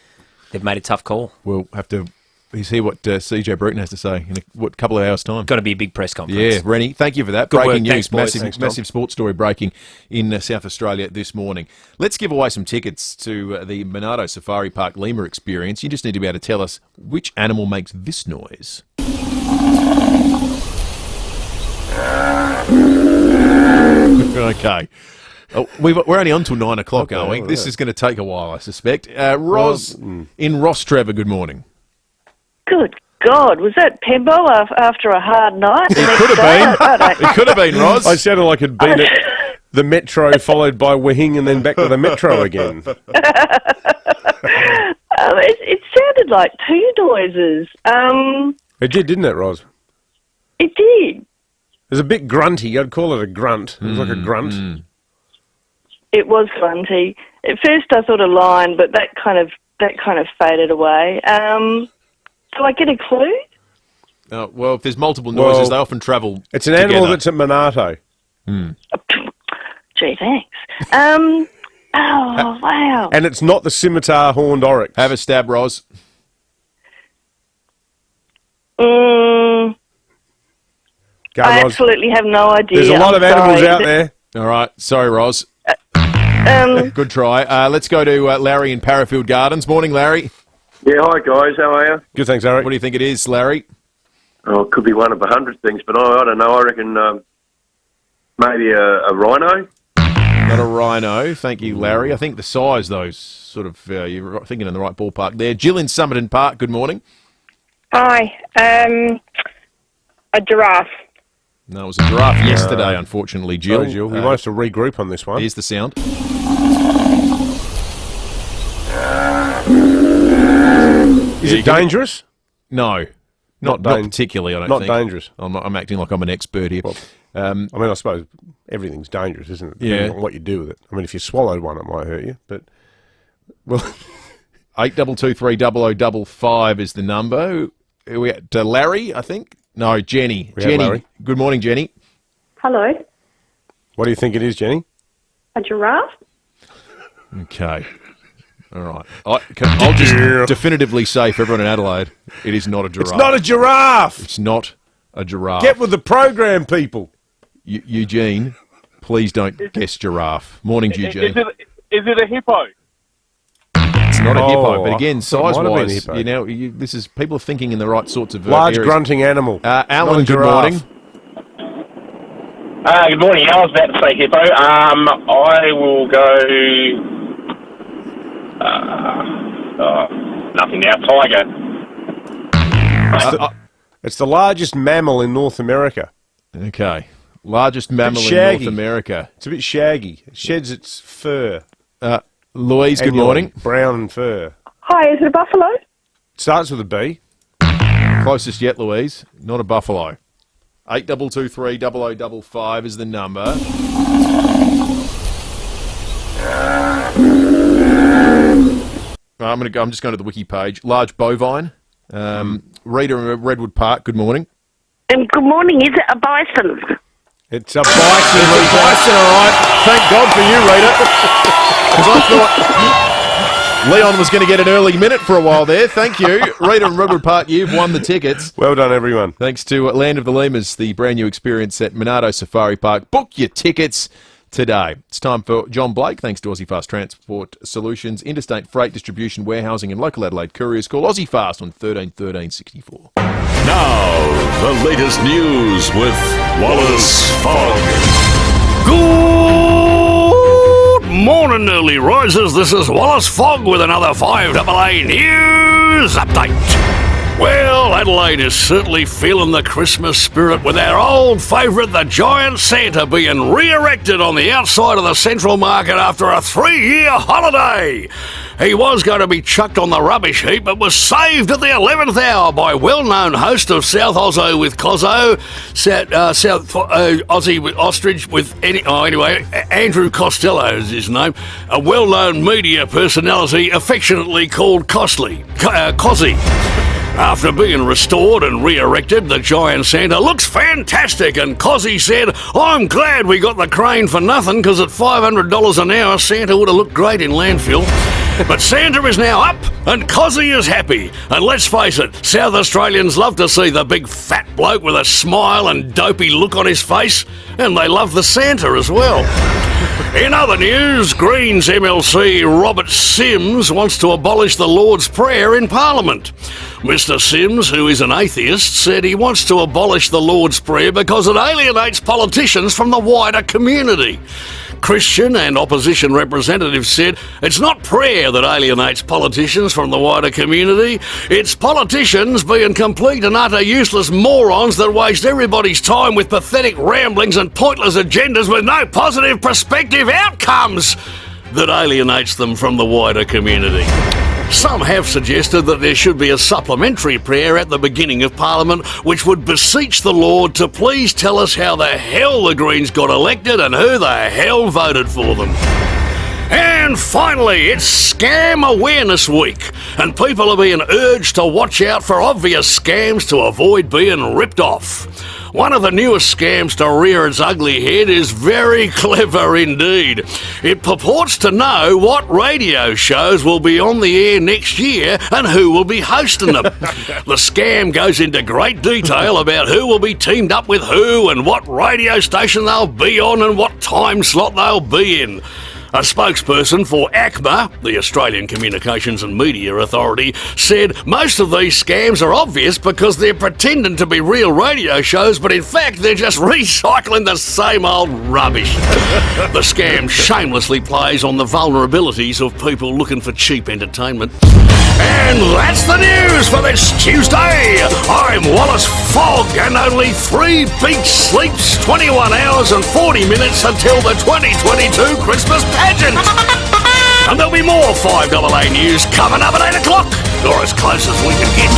they've made a tough call. We'll have to... He's here what CJ Bruton has to say in a couple of hours' time. Got to be a big press conference. Yeah, Rennie, thank you for that. Good breaking work. news, Thanks, massive sports story breaking in South Australia this morning. Let's give away some tickets to the Monado Safari Park Lima experience. You just need to be able to tell us which animal makes this noise. Okay. Oh, we're only on till 9 o'clock, aren't we? This is going to take a while, I suspect. Ros in Ross Trevor, good morning. Good God, was that Pembo after a hard night? It could have been. It could have been, Ros. I sounded like it'd been at the Metro followed by Wahing and then back to the Metro again. It sounded like two noises. It did, didn't it, Ros? It did. It was a bit grunty. I'd call it a grunt. It was like a grunt. It was grunty. At first I thought a lion, but that kind of faded away. Do I get a clue? Well, if there's multiple noises, they often travel It's an animal that's at Monado. Gee, thanks. Oh, wow. And it's not the scimitar horned oryx. Have a stab, Ros. I absolutely have no idea. There's a lot of animals out there. All right. Sorry, Ros. Good try. Let's go to Larry in Parafield Gardens. Morning, Larry. Yeah, hi guys, how are you? Good, thanks, Larry. What do you think it is, Larry? Oh, it could be one of 100 things, but I don't know. I reckon maybe a rhino. Not a rhino. Thank you, Larry. I think the size, though, sort of, you're thinking in the right ballpark there. Jill in Somerton Park, good morning. Hi. A giraffe. No, it was a giraffe yesterday, unfortunately, Jill. Sorry, Jill. We might have to regroup on this one. Here's the sound. Is it dangerous? No. Not particularly, I don't think. Not dangerous. I'm acting like I'm an expert here. Well, I mean, I suppose everything's dangerous, isn't it? Yeah. Depending on what you do with it. I mean, if you swallowed one, it might hurt you. But, well... 8223 0055 is the number. Are we at Larry, I think? No, Jenny. Jenny. Good morning, Jenny. Hello. What do you think it is, Jenny? A giraffe? Okay. All right. I'll just definitively say for everyone in Adelaide, it is not a giraffe. It's not a giraffe! It's not a giraffe. Get with the program, people. Eugene, please don't guess giraffe. Morning, Eugene. Is it a hippo? It's not a hippo, but again, size-wise, this is people are thinking in the right sorts of large areas. grunting animal. Alan, good morning. Good morning. I was about to say hippo. I will go... nothing now. Tiger. It's the largest mammal in North America. Okay. Largest mammal in North America. It's a bit shaggy. It sheds its fur. Louise, good morning. Brown fur. Hi, is it a buffalo? It starts with a B. Closest yet, Louise. Not a buffalo. 8223 0055 is the number. I'm just going to the wiki page. Large bovine. Rita in Redwood Park, good morning. Good morning. Is it a bison? It's a bison. It's a bison, all right. Thank God for you, Rita. Because I thought Leon was going to get an early minute for a while there. Thank you. Rita in Redwood Park, you've won the tickets. Well done, everyone. Thanks to Land of the Lemurs, the brand new experience at Monardo Safari Park. Book your tickets today. It's time for John Blake, thanks to Aussie Fast Transport Solutions, Interstate Freight Distribution, Warehousing and Local Adelaide Couriers. Call Aussie Fast on 13 13 64. Now, the latest news with Wallace Fogg. Good morning, early risers. This is Wallace Fogg with another 5AA News Update. Well, Adelaide is certainly feeling the Christmas spirit with our old favourite, the giant Santa, being re-erected on the outside of the Central Market after a 3-year holiday. He was going to be chucked on the rubbish heap, but was saved at the 11th hour by well-known host of South Ozzo with Cozzo, South Aussie with Ostrich with Andrew Costello is his name, a well-known media personality affectionately called Cozzy. After being restored and re-erected, the giant Santa looks fantastic, and Cozzy said, "I'm glad we got the crane for nothing, because at $500 an hour, Santa would have looked great in landfill." But Santa is now up, and Cozzy is happy. And let's face it, South Australians love to see the big fat bloke with a smile and dopey look on his face, and they love the Santa as well. In other news, Greens MLC Robert Sims wants to abolish the Lord's Prayer in Parliament. Mr. Sims, who is an atheist, said he wants to abolish the Lord's Prayer because it alienates politicians from the wider community. Christian and opposition representatives said it's not prayer that alienates politicians from the wider community, it's politicians being complete and utter useless morons that waste everybody's time with pathetic ramblings and pointless agendas with no positive prospective outcomes that alienates them from the wider community. Some have suggested that there should be a supplementary prayer at the beginning of Parliament which would beseech the Lord to please tell us how the hell the Greens got elected and who the hell voted for them. And finally, it's Scam Awareness Week, and people are being urged to watch out for obvious scams to avoid being ripped off. One of the newest scams to rear its ugly head is very clever indeed. It purports to know what radio shows will be on the air next year and who will be hosting them. The scam goes into great detail about who will be teamed up with who and what radio station they'll be on and what time slot they'll be in. A spokesperson for ACMA, the Australian Communications and Media Authority, said most of these scams are obvious because they're pretending to be real radio shows, but in fact they're just recycling the same old rubbish. The scam shamelessly plays on the vulnerabilities of people looking for cheap entertainment. And that's the news for this Tuesday. I'm Wallace Fogg, and only 3 big sleeps, 21 hours and 40 minutes until the 2022 Christmas pageant. And there'll be more 5AA news coming up at 8 o'clock, or as close as we can get.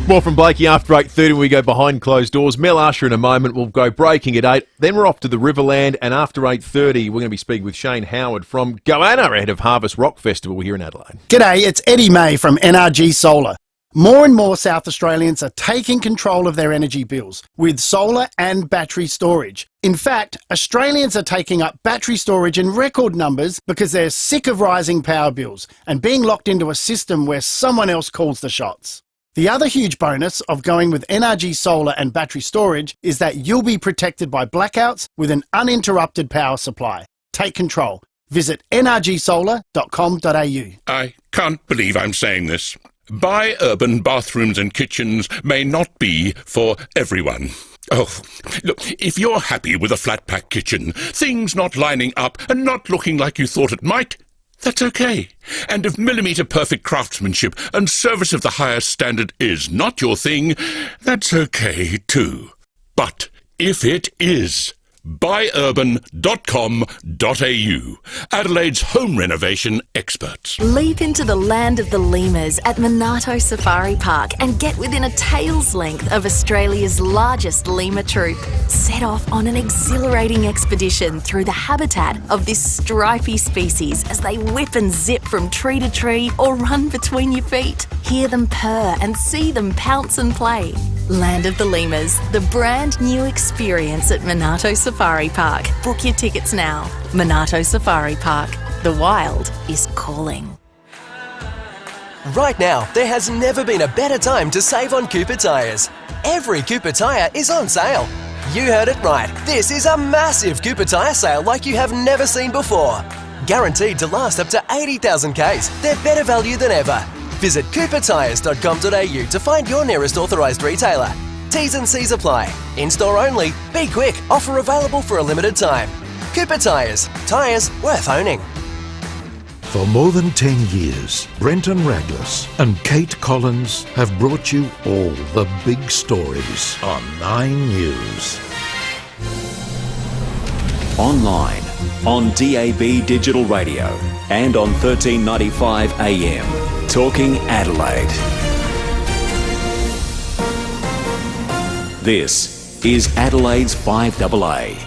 More from Blakey after 8:30 when we go behind closed doors. Mel Usher in a moment. We'll go breaking at 8. Then we're off to the Riverland, and after 8:30 we're going to be speaking with Shane Howard from Goanna ahead of Harvest Rock Festival here in Adelaide. G'day, it's Eddie May from NRG Solar. More and more South Australians are taking control of their energy bills with solar and battery storage. In fact, Australians are taking up battery storage in record numbers because they're sick of rising power bills and being locked into a system where someone else calls the shots. The other huge bonus of going with NRG Solar and battery storage is that you'll be protected by blackouts with an uninterrupted power supply. Take control. Visit nrgsolar.com.au. I can't believe I'm saying this. Bi-urban bathrooms and kitchens may not be for everyone. Oh, look, if you're happy with a flat-pack kitchen, things not lining up and not looking like you thought it might, that's okay. And if millimetre-perfect craftsmanship and service of the highest standard is not your thing, that's okay too. But if it is, buyurban.com.au, Adelaide's home renovation experts. Leap into the land of the lemurs at Monarto Safari Park and get within a tail's length of Australia's largest lemur troop. Set off on an exhilarating expedition through the habitat of this stripy species as they whip and zip from tree to tree or run between your feet. Hear them purr and see them pounce and play. Land of the Lemurs, the brand new experience at Monarto Safari Park. Book your tickets now. Monarto Safari Park. The wild is calling. Right now, there has never been a better time to save on Cooper tyres. Every Cooper tyre is on sale. You heard it right. This is a massive Cooper tyre sale like you have never seen before. Guaranteed to last up to 80,000 Ks. They're better value than ever. Visit coopertyres.com.au to find your nearest authorised retailer. T's and C's apply. In-store only. Be quick. Offer available for a limited time. Cooper Tyres. Tyres worth owning. For more than 10 years, Brenton Raglas and Kate Collins have brought you all the big stories on 9 News. Online, on DAB Digital Radio and on 1395 AM. Talking Adelaide. This is Adelaide's 5AA.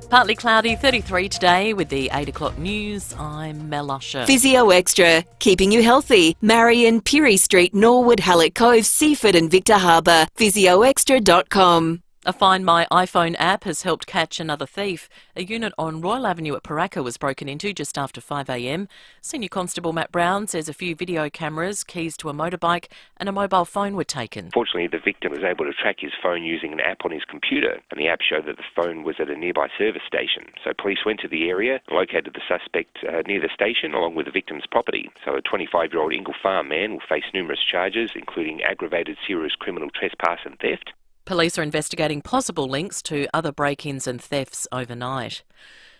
Partly cloudy, 33 today with the 8 o'clock news. I'm Mel Usher. Physio Extra, keeping you healthy. Marion, Pirie Street, Norwood, Hallett Cove, Seaford and Victor Harbour. PhysioExtra.com. A Find My iPhone app has helped catch another thief. A unit on Royal Avenue at Paraka was broken into just after 5 a.m. Senior Constable Matt Brown says a few video cameras, keys to a motorbike and a mobile phone were taken. Fortunately, the victim was able to track his phone using an app on his computer, and the app showed that the phone was at a nearby service station. So police went to the area and located the suspect near the station along with the victim's property. So a 25-year-old Ingle Farm man will face numerous charges, including aggravated serious criminal trespass and theft. Police are investigating possible links to other break-ins and thefts overnight.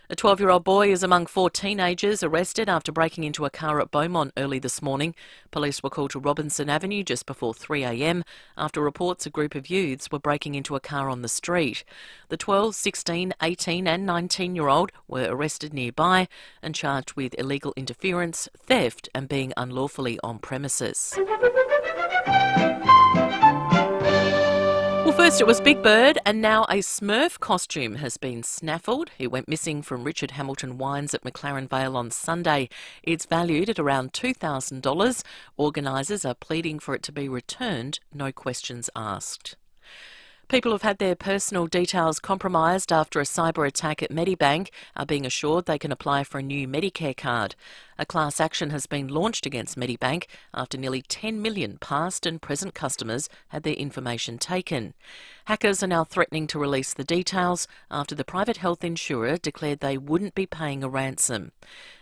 A 12-year-old boy is among 4 teenagers arrested after breaking into a car at Beaumont early this morning. Police were called to Robinson Avenue just before 3 a.m. after reports a group of youths were breaking into a car on the street. The 12, 16, 18 and 19-year-old were arrested nearby and charged with illegal interference, theft and being unlawfully on premises. Well, first it was Big Bird and now a Smurf costume has been snaffled. It went missing from Richard Hamilton Wines at McLaren Vale on Sunday. It's valued at around $2,000. Organisers are pleading for it to be returned, no questions asked. People who've had their personal details compromised after a cyber attack at Medibank are being assured they can apply for a new Medicare card. A class action has been launched against Medibank after nearly 10 million past and present customers had their information taken. Hackers are now threatening to release the details after the private health insurer declared they wouldn't be paying a ransom.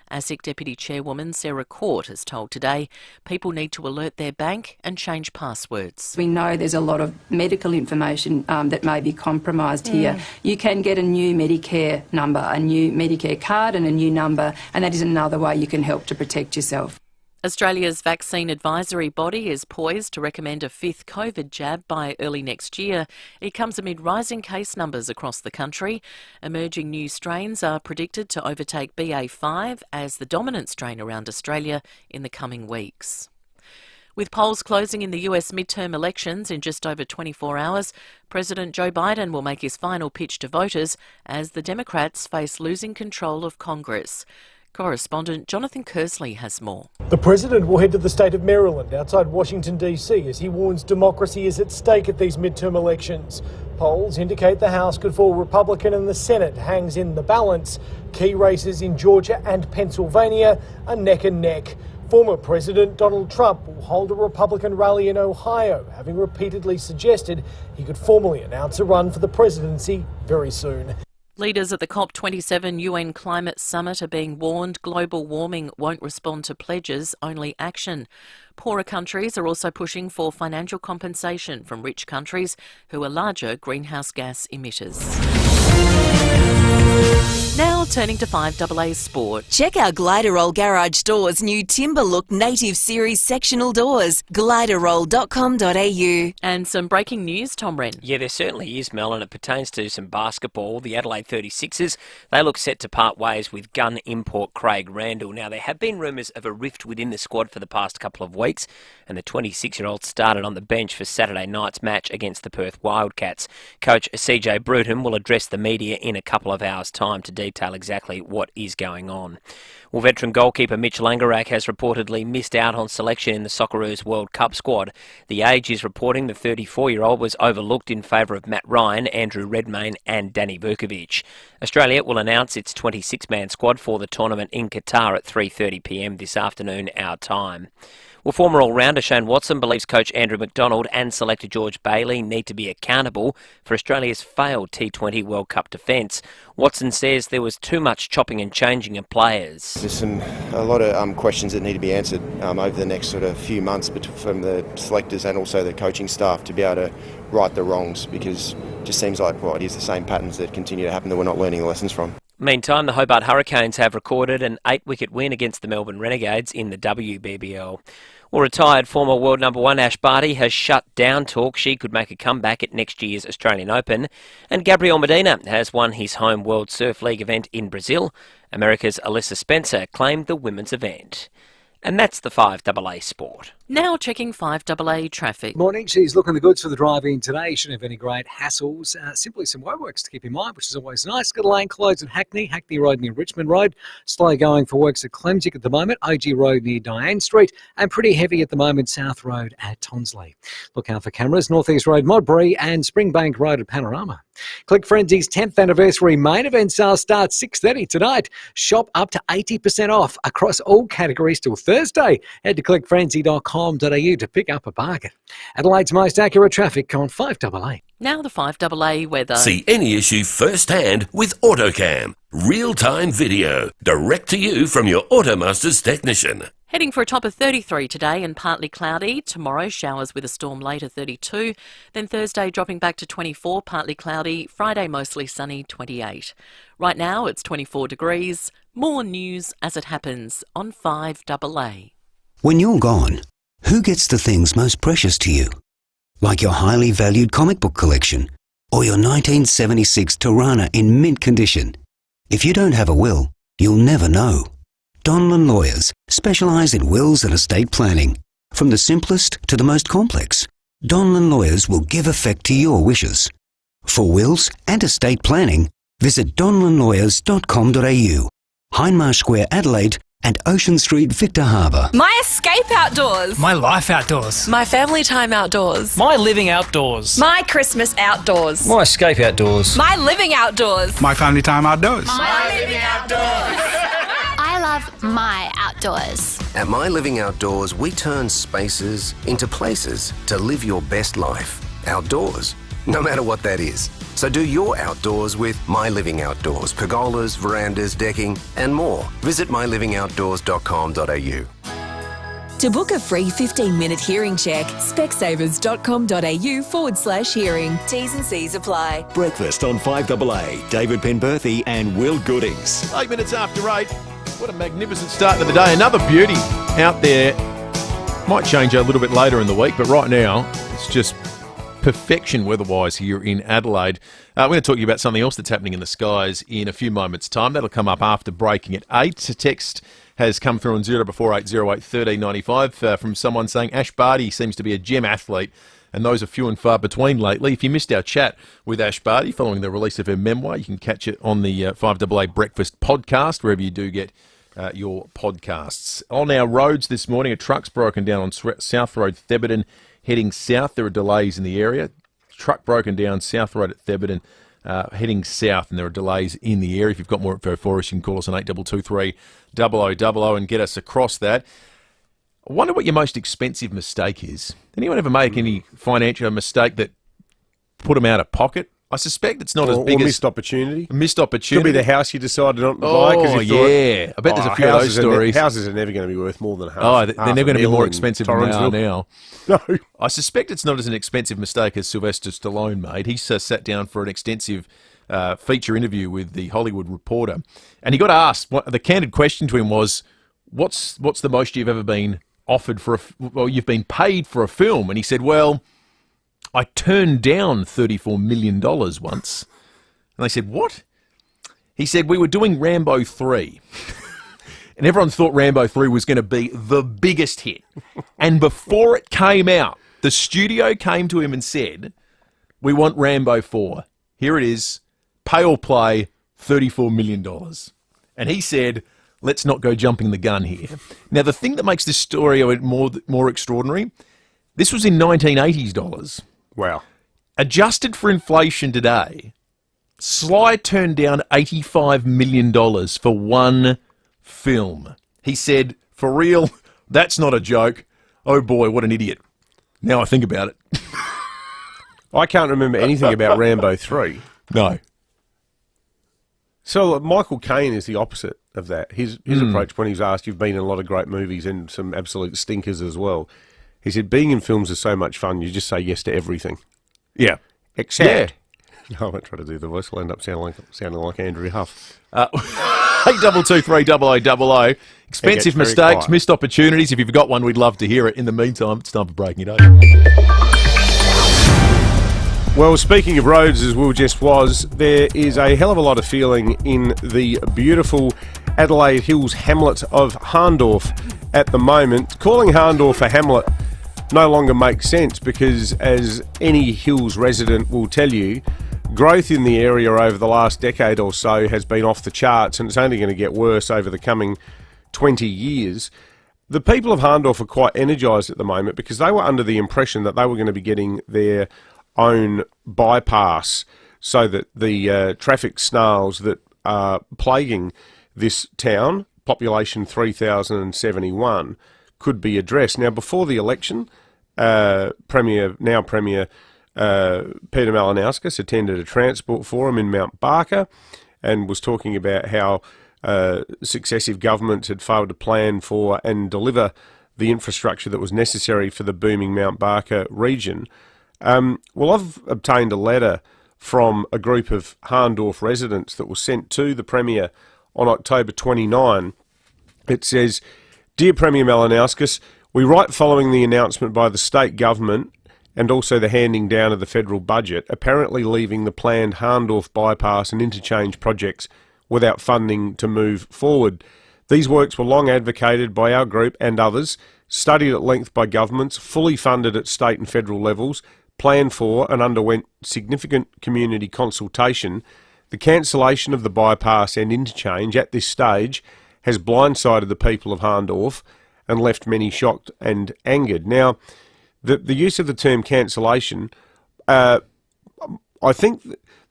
ASIC Deputy Chairwoman Sarah Court has told Today people need to alert their bank and change passwords. We know there's a lot of medical information that may be compromised here. You can get a new Medicare number, a new Medicare card and a new number, and that is another way you can help to protect yourself. Australia's vaccine advisory body is poised to recommend a 5th COVID jab by early next year. It comes amid rising case numbers across the country. Emerging new strains are predicted to overtake BA5 as the dominant strain around Australia in the coming weeks. With polls closing in the US midterm elections in just over 24 hours, President Joe Biden will make his final pitch to voters as the Democrats face losing control of Congress. Correspondent Jonathan Kersley has more. The President will head to the state of Maryland outside Washington DC as he warns democracy is at stake at these midterm elections. Polls indicate the House could fall Republican and the Senate hangs in the balance. Key races in Georgia and Pennsylvania are neck and neck. Former President Donald Trump will hold a Republican rally in Ohio, having repeatedly suggested he could formally announce a run for the presidency very soon. Leaders at the COP27 UN Climate Summit are being warned global warming won't respond to pledges, only action. Poorer countries are also pushing for financial compensation from rich countries who are larger greenhouse gas emitters. Now turning to 5AA Sport. Check out Gliderroll Garage Doors' new Timber Look Native Series sectional doors. Gliderroll.com.au. And some breaking news, Tom Wren. Yeah, there certainly is, Mel, and it pertains to some basketball. The Adelaide 36ers, they look set to part ways with gun import Craig Randall. Now, there have been rumours of a rift within the squad for the past couple of weeks, and the 26-year-old started on the bench for Saturday night's match against the Perth Wildcats. Coach CJ Bruton will address the media in a couple of hours' time to detail exactly what is going on. Well, veteran goalkeeper Mitch Langerak has reportedly missed out on selection in the Socceroos World Cup squad. The Age is reporting the 34-year-old was overlooked in favour of Matt Ryan, Andrew Redmayne and Danny Vukovic. Australia will announce its 26-man squad for the tournament in Qatar at 3:30pm this afternoon our time. Well, former all-rounder Shane Watson believes coach Andrew McDonald and selector George Bailey need to be accountable for Australia's failed T20 World Cup defence. Watson says there was too much chopping and changing of players. There's a lot of questions that need to be answered over the next sort of few months from the selectors and also the coaching staff to be able to right the wrongs, because it just seems like it is the same patterns that continue to happen that we're not learning the lessons from. Meantime, the Hobart Hurricanes have recorded an 8-wicket win against the Melbourne Renegades in the WBBL. Well, retired former world number one Ash Barty has shut down talk she could make a comeback at next year's Australian Open, and Gabriel Medina has won his home World Surf League event in Brazil. America's Alyssa Spencer claimed the women's event. And that's the 5AA Sport. Now checking 5AA traffic. Morning. She's looking the goods for the drive-in today. Shouldn't have any great hassles. Simply some roadworks to keep in mind, which is always nice. Got a lane closed at Hackney Road near Richmond Road. Slow going for works at Clemsick at the moment. OG Road near Diane Street. And pretty heavy at the moment, South Road at Tonsley. Look out for cameras. North East Road, Modbury and Springbank Road at Panorama. Click Frenzy's 10th anniversary main event sale starts 6:30 tonight. Shop up to 80% off across all categories till Thursday. Head to clickfrenzy.com.au to pick up a bargain. Adelaide's most accurate traffic on 5AA. Now the 5AA weather. See any issue firsthand with AutoCam. Real-time video, direct to you from your Automaster's technician. Heading for a top of 33 today and partly cloudy. Tomorrow, showers with a storm later, 32. Then Thursday, dropping back to 24, partly cloudy. Friday, mostly sunny, 28. Right now, it's 24 degrees. More news as it happens on 5AA. When you're gone, who gets the things most precious to you? Like your highly valued comic book collection or your 1976 Tirana in mint condition. If you don't have a will, you'll never know. Donlan Lawyers specialise in wills and estate planning. From the simplest to the most complex, Donlan Lawyers will give effect to your wishes. For wills and estate planning, visit donlanlawyers.com.au, Hindmarsh Square, Adelaide, and Ocean Street, Victor Harbour. My escape outdoors. My life outdoors. My family time outdoors. My living outdoors. My Christmas outdoors. My escape outdoors. My living outdoors. My family time outdoors. My living outdoors. I love my outdoors. At My Living Outdoors, we turn spaces into places to live your best life. Outdoors, no matter what that is. So do your outdoors with My Living Outdoors. Pergolas, verandas, decking, and more. Visit mylivingoutdoors.com.au. To book a free 15-minute hearing check, specsavers.com.au/hearing. T's and C's apply. Breakfast on 5AA. David Penberthy and Will Goodings. 8 minutes after 8. What a magnificent start to the day. Another beauty out there. Might change a little bit later in the week, but right now it's just perfection weather-wise here in Adelaide. We're going to talk to you about something else that's happening in the skies in a few moments' time. That'll come up after breaking at 8. A text has come through on 044808 1395 from someone saying Ash Barty seems to be a gem athlete, and those are few and far between lately. If you missed our chat with Ash Barty following the release of her memoir, you can catch it on the 5AA Breakfast podcast, wherever you do get your podcasts. On our roads this morning, a truck's broken down on South Road, Thebarton, heading south. There are delays in the area. Truck broken down South Road at Thebarton, heading south, and there are delays in the area. If you've got more info for us, you can call us on 8223 0000 and get us across that. I wonder what your most expensive mistake is. Anyone ever make any financial mistake that put them out of pocket? I suspect it's not as big or as... missed opportunity. Missed opportunity. Could be the house you decided not to buy. Oh, yeah. I bet there's a few of those stories. Houses are never going to be worth more than half. Oh, they're never going to be more expensive than they are Torrensville. now. No. I suspect it's not as an expensive mistake as Sylvester Stallone made. He sat down for an extensive feature interview with the Hollywood Reporter, and he got asked, the candid question to him was, what's the most you've ever been offered for you've been paid for a film? And he said, well, I turned down $34 million once. And they said, what? He said, we were doing Rambo 3. And everyone thought Rambo 3 was going to be the biggest hit. And before it came out, the studio came to him and said, we want Rambo 4. Here it is. Pay or play, $34 million. And he said, let's not go jumping the gun here. Now, the thing that makes this story more extraordinary, this was in 1980s dollars. Wow. Adjusted for inflation today, Sly turned down $85 million for one film. He said, for real, that's not a joke. Oh boy, what an idiot. Now I think about it. I can't remember anything about Rambo 3. No. So Michael Caine is the opposite of that. His approach when he's asked, you've been in a lot of great movies and some absolute stinkers as well. He said, being in films is so much fun, you just say yes to everything. Yeah. Except... I won't try to do the voice. I'll end up sounding like Andrew Huff. 8223 Expensive mistakes, quiet. missed opportunities. If you've got one, we'd love to hear it. In the meantime, it's time for Breaking It Over. Well, speaking of roads, as Will just was, there is a hell of a lot of feeling in the beautiful Adelaide Hills hamlet of Hahndorf at the moment. Calling Hahndorf a hamlet no longer makes sense because, as any Hills resident will tell you, growth in the area over the last decade or so has been off the charts, and it's only going to get worse over the coming 20 years. The people of Hahndorf are quite energised at the moment because they were under the impression that they were going to be getting their own bypass so that the traffic snarls that are plaguing this town, population 3,071, could be addressed. Now, before the election, Premier Peter Malinauskas attended a transport forum in Mount Barker and was talking about how successive governments had failed to plan for and deliver the infrastructure that was necessary for the booming Mount Barker region. Well, I've obtained a letter from a group of Hahndorf residents that was sent to the Premier on October 29. It says, Dear Premier Malinauskas, we write following the announcement by the state government and also the handing down of the federal budget, apparently leaving the planned Hahndorf bypass and interchange projects without funding to move forward. These works were long advocated by our group and others, studied at length by governments, fully funded at state and federal levels, planned for and underwent significant community consultation. The cancellation of the bypass and interchange at this stage has blindsided the people of Hahndorf and left many shocked and angered. Now, the use of the term cancellation, I think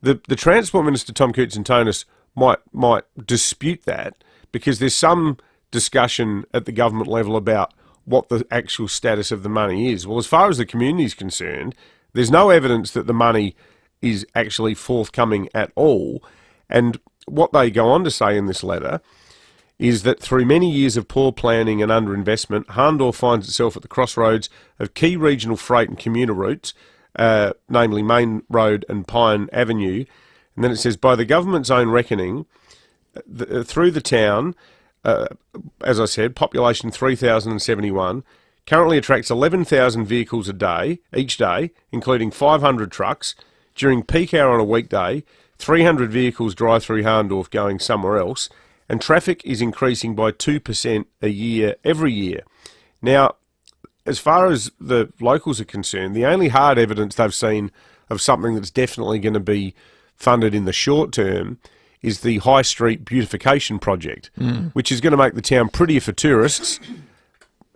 the Transport Minister, Tom Koutsantonis, might dispute that because there's some discussion at the government level about what the actual status of the money is. Well, as far as the community is concerned, there's no evidence that the money is actually forthcoming at all. And what they go on to say in this letter is that through many years of poor planning and underinvestment, Hahndorf finds itself at the crossroads of key regional freight and commuter routes, namely Main Road and Pine Avenue. And then it says, by the government's own reckoning, through the town, as I said, population 3,071, currently attracts 11,000 vehicles a day, each day, including 500 trucks. During peak hour on a weekday, 300 vehicles drive through Hahndorf going somewhere else, and traffic is increasing by 2% a year, every year. Now, as far as the locals are concerned, the only hard evidence they've seen of something that's definitely going to be funded in the short term is the High Street Beautification Project, which is going to make the town prettier for tourists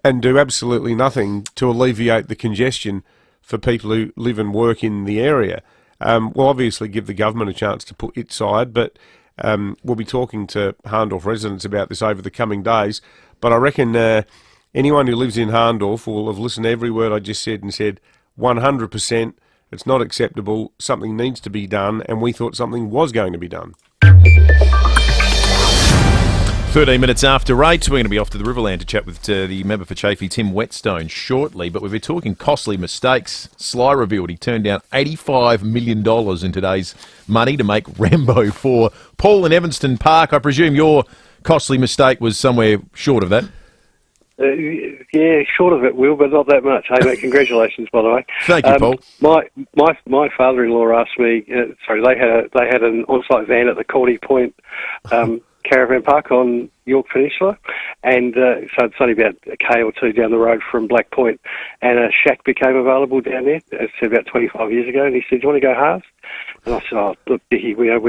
and do absolutely nothing to alleviate the congestion for people who live and work in the area. We'll obviously give the government a chance to put its side, but we'll be talking to Hahndorf residents about this over the coming days. But I reckon anyone who lives in Hahndorf will have listened to every word I just said and said 100% It's not acceptable. Something needs to be done, and we thought something was going to be done. 13 minutes after 8, we're going to be off to the Riverland to chat with the member for Chafee, Tim Whetstone, shortly. But we've been talking costly mistakes. Sly revealed he turned down $85 million in today's money to make Rambo 4. Paul in Evanston Park, I presume your costly mistake was somewhere short of that? Yeah, short of it, Will, but not that much. Hey, mate, congratulations, by the way. Thank you, Paul. My father-in-law asked me. They had an on-site van at the Cordy Point caravan park on York Peninsula, and so it's only about a K or two down the road from Black Point, and a shack became available down there. It's about 25 years ago, and he said, "Do you want to go halves?" And I said, "Oh, look, Dickie, we're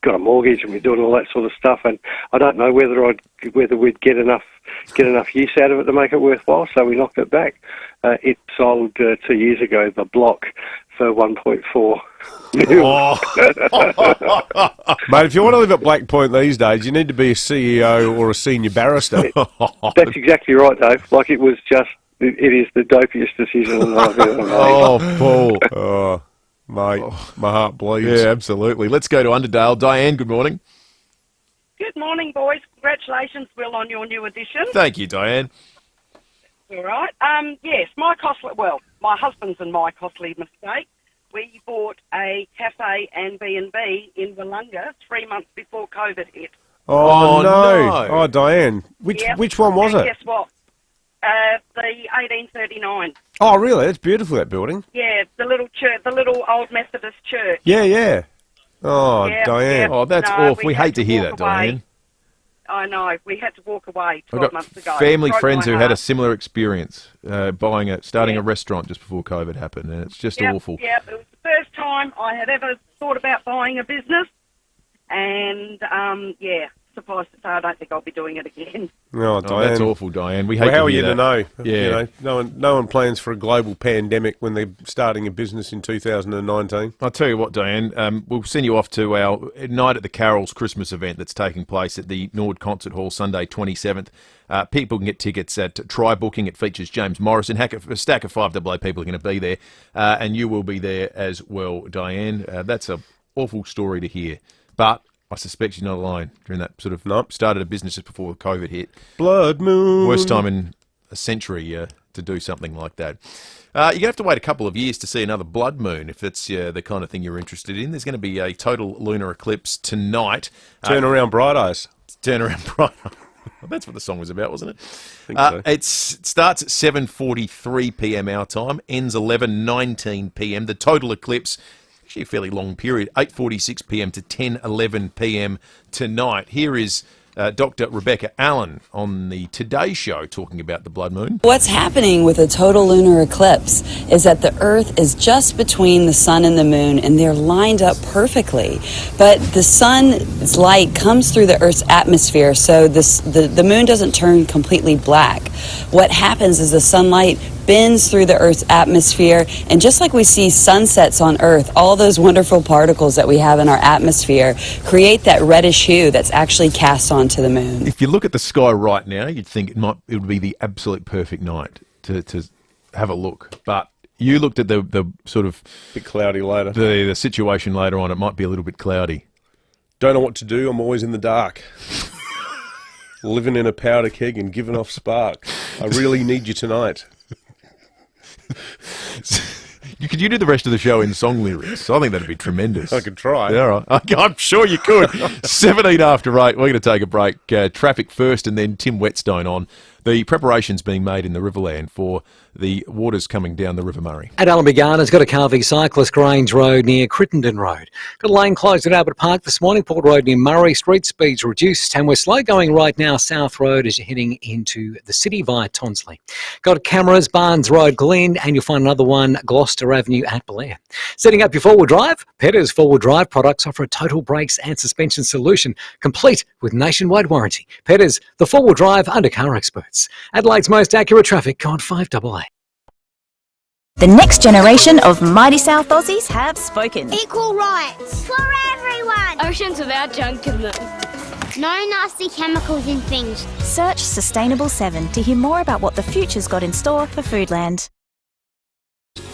got a mortgage and we're doing all that sort of stuff, and I don't know whether we'd get enough use out of it to make it worthwhile." So we knocked it back. It sold 2 years ago, the block, for 1.4 million. Mate, if you want to live at Black Point these days, you need to be a CEO or a senior barrister. That's exactly right, Dave. Like, it is the dopiest decision I've ever made. Oh, Paul. Oh, mate, my heart bleeds. Yeah, absolutely. Let's go to Underdale. Diane, good morning. Good morning, boys. Congratulations, Will, on your new edition. Thank you, Diane. All right. Yes, my husband's and my costly mistake. We bought a cafe and B&B in Wollonga 3 months before COVID hit. Oh, no. Oh, Diane. Which one was it? Guess what? The 1839. Oh, really? That's beautiful, that building. Yeah, the little church, the little old Methodist church. Yeah. Oh, Yep, Diane. yep. Oh, that's No, awful. We had hate to hear walk that, away. Diane. I know. We had to walk away I've 12 got months ago. family Broke friends my who had a heart. similar experience starting a restaurant just before COVID happened, and it's just awful. Yep, it was the first time I had ever thought about buying a business, and suffice to say, I don't think I'll be doing it again. Oh, Diane. That's awful, Diane. We hate how to are hear you to that. know? Yeah. You know, no one plans for a global pandemic when they're starting a business in 2019. I'll tell you what, Diane, we'll send you off to our Night at the Carols Christmas event that's taking place at the Nord Concert Hall Sunday 27th. People can get tickets at Try Booking. It features James Morrison. A stack of FIVEAA people are going to be there, and you will be there as well, Diane. That's an awful story to hear, but I suspect you're not alone during that sort of started a business just before COVID hit. Blood moon. Worst time in a century to do something like that. You're going to have to wait a couple of years to see another blood moon if that's the kind of thing you're interested in. There's going to be a total lunar eclipse tonight. Turn around bright eyes. Turn around bright eyes. That's what the song was about, wasn't it? Think so. It starts at 7:43 p.m. our time, ends 11:19 p.m. The total eclipse, actually a fairly long period, 8:46 p.m. to 10:11 p.m. tonight. Here is Dr. Rebecca Allen on the Today Show talking about the blood moon. What's happening with a total lunar eclipse is that the Earth is just between the sun and the moon, and they're lined up perfectly. But the sun's light comes through the Earth's atmosphere, so the moon doesn't turn completely black. What happens is the sunlight bends through the Earth's atmosphere, and just like we see sunsets on Earth, all those wonderful particles that we have in our atmosphere create that reddish hue that's actually cast onto the moon. If you look at the sky right now, you'd think it would be the absolute perfect night to have a look, but you looked at the sort of bit cloudy later. The situation later on, it might be a little bit cloudy. Don't know what to do. I'm always in the dark. Living in a powder keg and giving off spark. I really need you tonight. Could you do the rest of the show in song lyrics? I think that'd be tremendous. I could try. Yeah, all right. I'm sure you could. 17 after 8. We're going to take a break. Traffic first, and then Tim Whetstone on. The preparations being made in the Riverland for the waters coming down the River Murray. At Allenby Gardens, got a Carvey cyclist Grange Road near Crittenden Road. Got a lane closed at Albert Park this morning. Port Road near Murray Street, speeds reduced. And we're slow going right now South Road as you're heading into the city via Tonsley. Got cameras, Barnes Road, Glen, and you'll find another one, Gloucester Avenue at Blair. Setting up your four-wheel drive, Petter's four-wheel drive products offer a total brakes and suspension solution, complete with nationwide warranty. Petter's, the four-wheel drive under-car experts. Adelaide's most accurate traffic on 5AA. The next generation of mighty South Aussies have spoken. Equal rights for everyone. Oceans without junk in them. No nasty chemicals in things. Search Sustainable 7 to hear more about what the future's got in store for Foodland.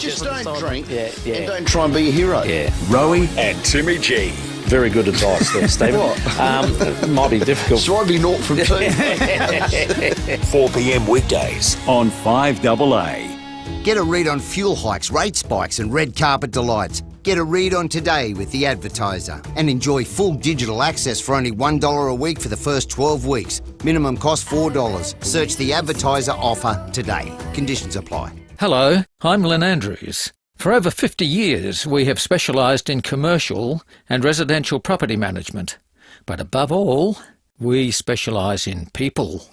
Just don't drink and don't try and be a hero. Yeah. Rowie and Timmy G. Very good advice there, Stephen. It might be difficult. So I'd be naught from 2. 4 p.m. weekdays on 5AA. Get a read on fuel hikes, rate spikes and red carpet delights. Get a read on today with The Advertiser and enjoy full digital access for only $1 a week for the first 12 weeks. Minimum cost $4. Search The Advertiser offer today. Conditions apply. Hello, I'm Lynn Andrews. For over 50 years, we have specialised in commercial and residential property management. But above all, we specialise in people,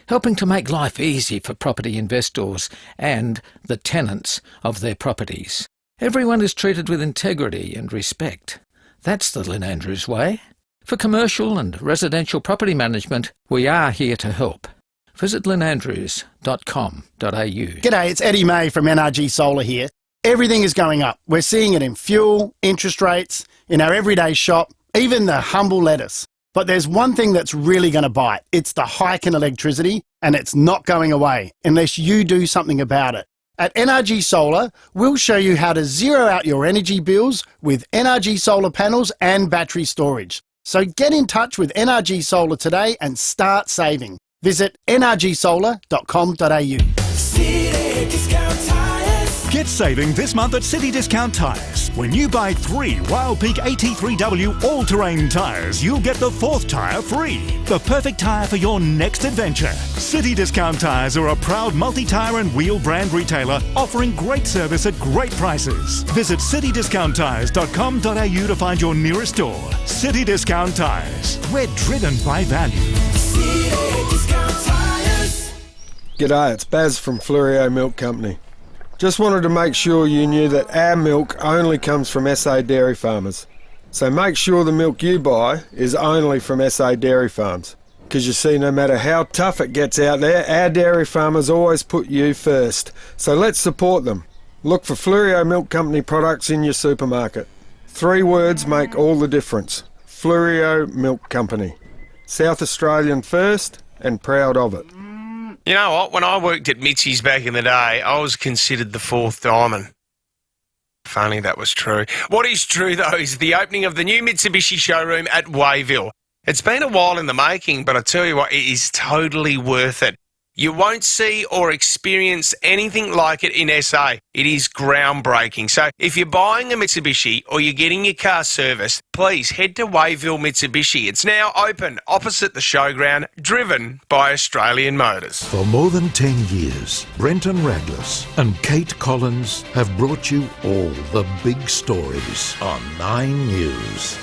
helping to make life easy for property investors and the tenants of their properties. Everyone is treated with integrity and respect. That's the Lynn Andrews way. For commercial and residential property management, we are here to help. Visit lynnandrews.com.au. G'day, it's Eddie May from NRG Solar here. Everything is going up. We're seeing it in fuel, interest rates, in our everyday shop, even the humble lettuce. But there's one thing that's really going to bite. It's the hike in electricity, and it's not going away unless you do something about it. At NRG Solar, we'll show you how to zero out your energy bills with NRG solar panels and battery storage. So get in touch with NRG Solar today and start saving. Visit nrgsolar.com.au. City Discount Tires. Get saving this month at City Discount Tires. When you buy 3 Wild Peak AT3W all-terrain tyres, you'll get the 4th tyre free. The perfect tyre for your next adventure. City Discount Tires are a proud multi-tyre and wheel brand retailer offering great service at great prices. Visit citydiscounttires.com.au to find your nearest store. City Discount Tires. We're driven by value. City Discount Tires. G'day, it's Baz from FIVEAA Milk Company. Just wanted to make sure you knew that our milk only comes from SA dairy farmers. So make sure the milk you buy is only from SA dairy farms. Because you see, no matter how tough it gets out there, our dairy farmers always put you first. So let's support them. Look for FIVEAA Milk Company products in your supermarket. 3 words make all the difference. FIVEAA Milk Company. South Australian first and proud of it. You know what? When I worked at Mitzi's back in the day, I was considered the 4th diamond. Funny that was true. What is true, though, is the opening of the new Mitsubishi showroom at Wayville. It's been a while in the making, but I tell you what, it is totally worth it. You won't see or experience anything like it in SA. It is groundbreaking. So if you're buying a Mitsubishi or you're getting your car serviced, please head to Wayville Mitsubishi. It's now open opposite the showground, driven by Australian Motors. For more than 10 years, Brenton Raglas and Kate Collins have brought you all the big stories on 9 News.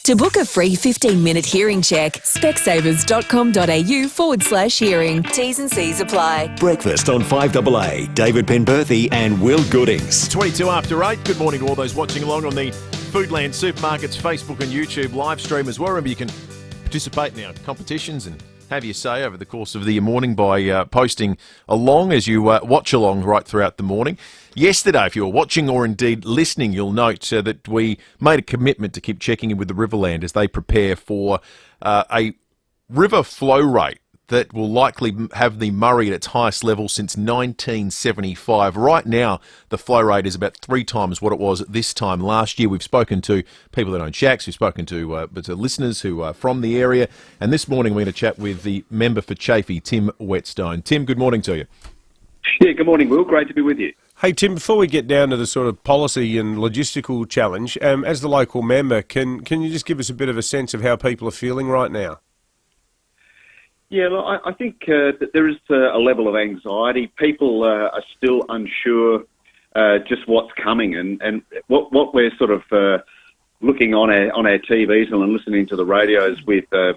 To book a free 15-minute hearing check, specsavers.com.au/hearing. T's and C's apply. Breakfast on 5AA. David Penberthy and Will Goodings. 22 after 8. Good morning to all those watching along on the Foodland Supermarkets Facebook and YouTube live stream as well. Remember, you can participate in our competitions and have your say over the course of the morning by posting along as you watch along right throughout the morning. Yesterday, if you were watching or indeed listening, you'll note that we made a commitment to keep checking in with the Riverland as they prepare for a river flow rate that will likely have the Murray at its highest level since 1975. Right now, the flow rate is about 3 times what it was at this time last year. We've spoken to people that own shacks, we've spoken to listeners who are from the area, and this morning we're going to chat with the member for Chafee, Tim Whetstone. Tim, good morning to you. Yeah, good morning, Will. Great to be with you. Hey, Tim, before we get down to the sort of policy and logistical challenge, as the local member, can you just give us a bit of a sense of how people are feeling right now? Yeah, well, I think that there is a level of anxiety. People are still unsure just what's coming, and what we're sort of looking on our TVs and listening to the radios with the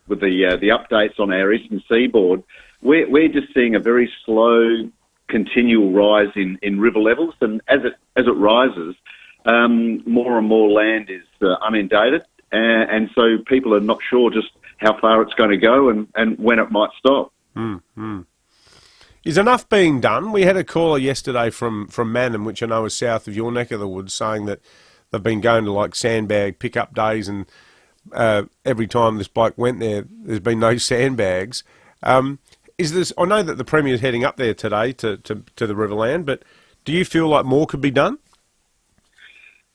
updates on our eastern seaboard. We're just seeing a very slow, continual rise in river levels, and as it rises, more and more land is inundated, and so people are not sure just how far it's going to go and when it might stop. Mm-hmm. Is enough being done? We had a caller yesterday from Manham, which I know is south of your neck of the woods, saying that they've been going to like sandbag pickup days, and every time this bloke went there, there's been no sandbags. is this? I know that the Premier's heading up there today to the Riverland, but do you feel like more could be done?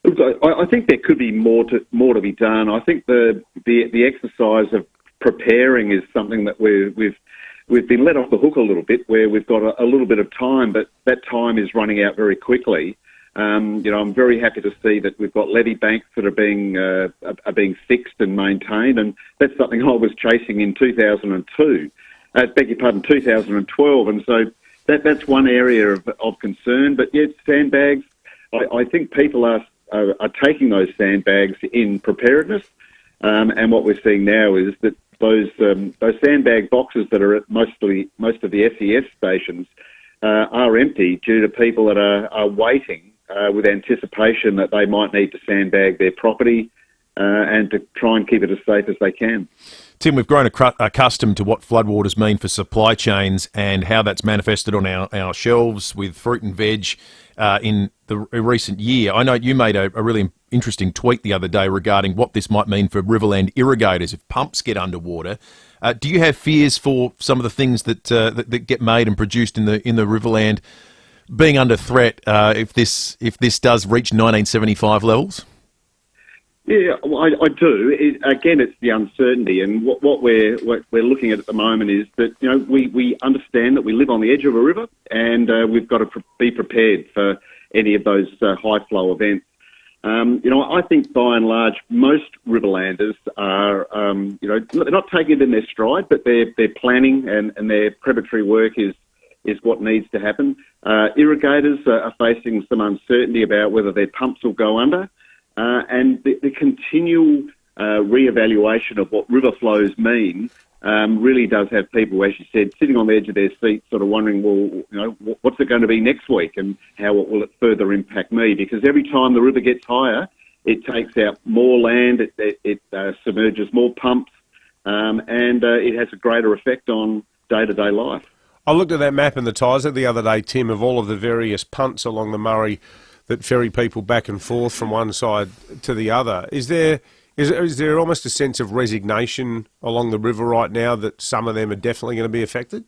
Look, I think there could be more to be done. I think the exercise of preparing is something that we've been let off the hook a little bit, where we've got a little bit of time, but that time is running out very quickly. I'm very happy to see that we've got levee banks that are being fixed and maintained, and that's something I was chasing in 2002. Beg your pardon, 2012, and so that's one area of concern. But yet, sandbags, I think people are taking those sandbags in preparedness, and what we're seeing now is that those sandbag boxes that are at most of the SES stations are empty due to people that are waiting with anticipation that they might need to sandbag their property and to try and keep it as safe as they can. Tim, we've grown accustomed to what floodwaters mean for supply chains and how that's manifested on our shelves with fruit and veg in the recent year. I know you made a really interesting tweet the other day regarding what this might mean for Riverland irrigators if pumps get underwater. Do you have fears for some of the things that get made and produced in the Riverland being under threat if this does reach 1975 levels? Yeah, I do. It's the uncertainty, and what we're looking at the moment is that we understand that we live on the edge of a river, and we've got to be prepared for any of those high flow events. I think by and large most Riverlanders are they're not taking it in their stride, but they're planning and their preparatory work is what needs to happen. Irrigators are facing some uncertainty about whether their pumps will go under. And the continual re-evaluation of what river flows mean really does have people, as you said, sitting on the edge of their seats sort of wondering, well, what's it going to be next week and how will it further impact me? Because every time the river gets higher, it takes out more land, it submerges more pumps, and it has a greater effect on day-to-day life. I looked at that map in the Tizer the other day, Tim, of all of the various punts along the Murray that ferry people back and forth from one side to the other. Is there almost a sense of resignation along the river right now that some of them are definitely going to be affected?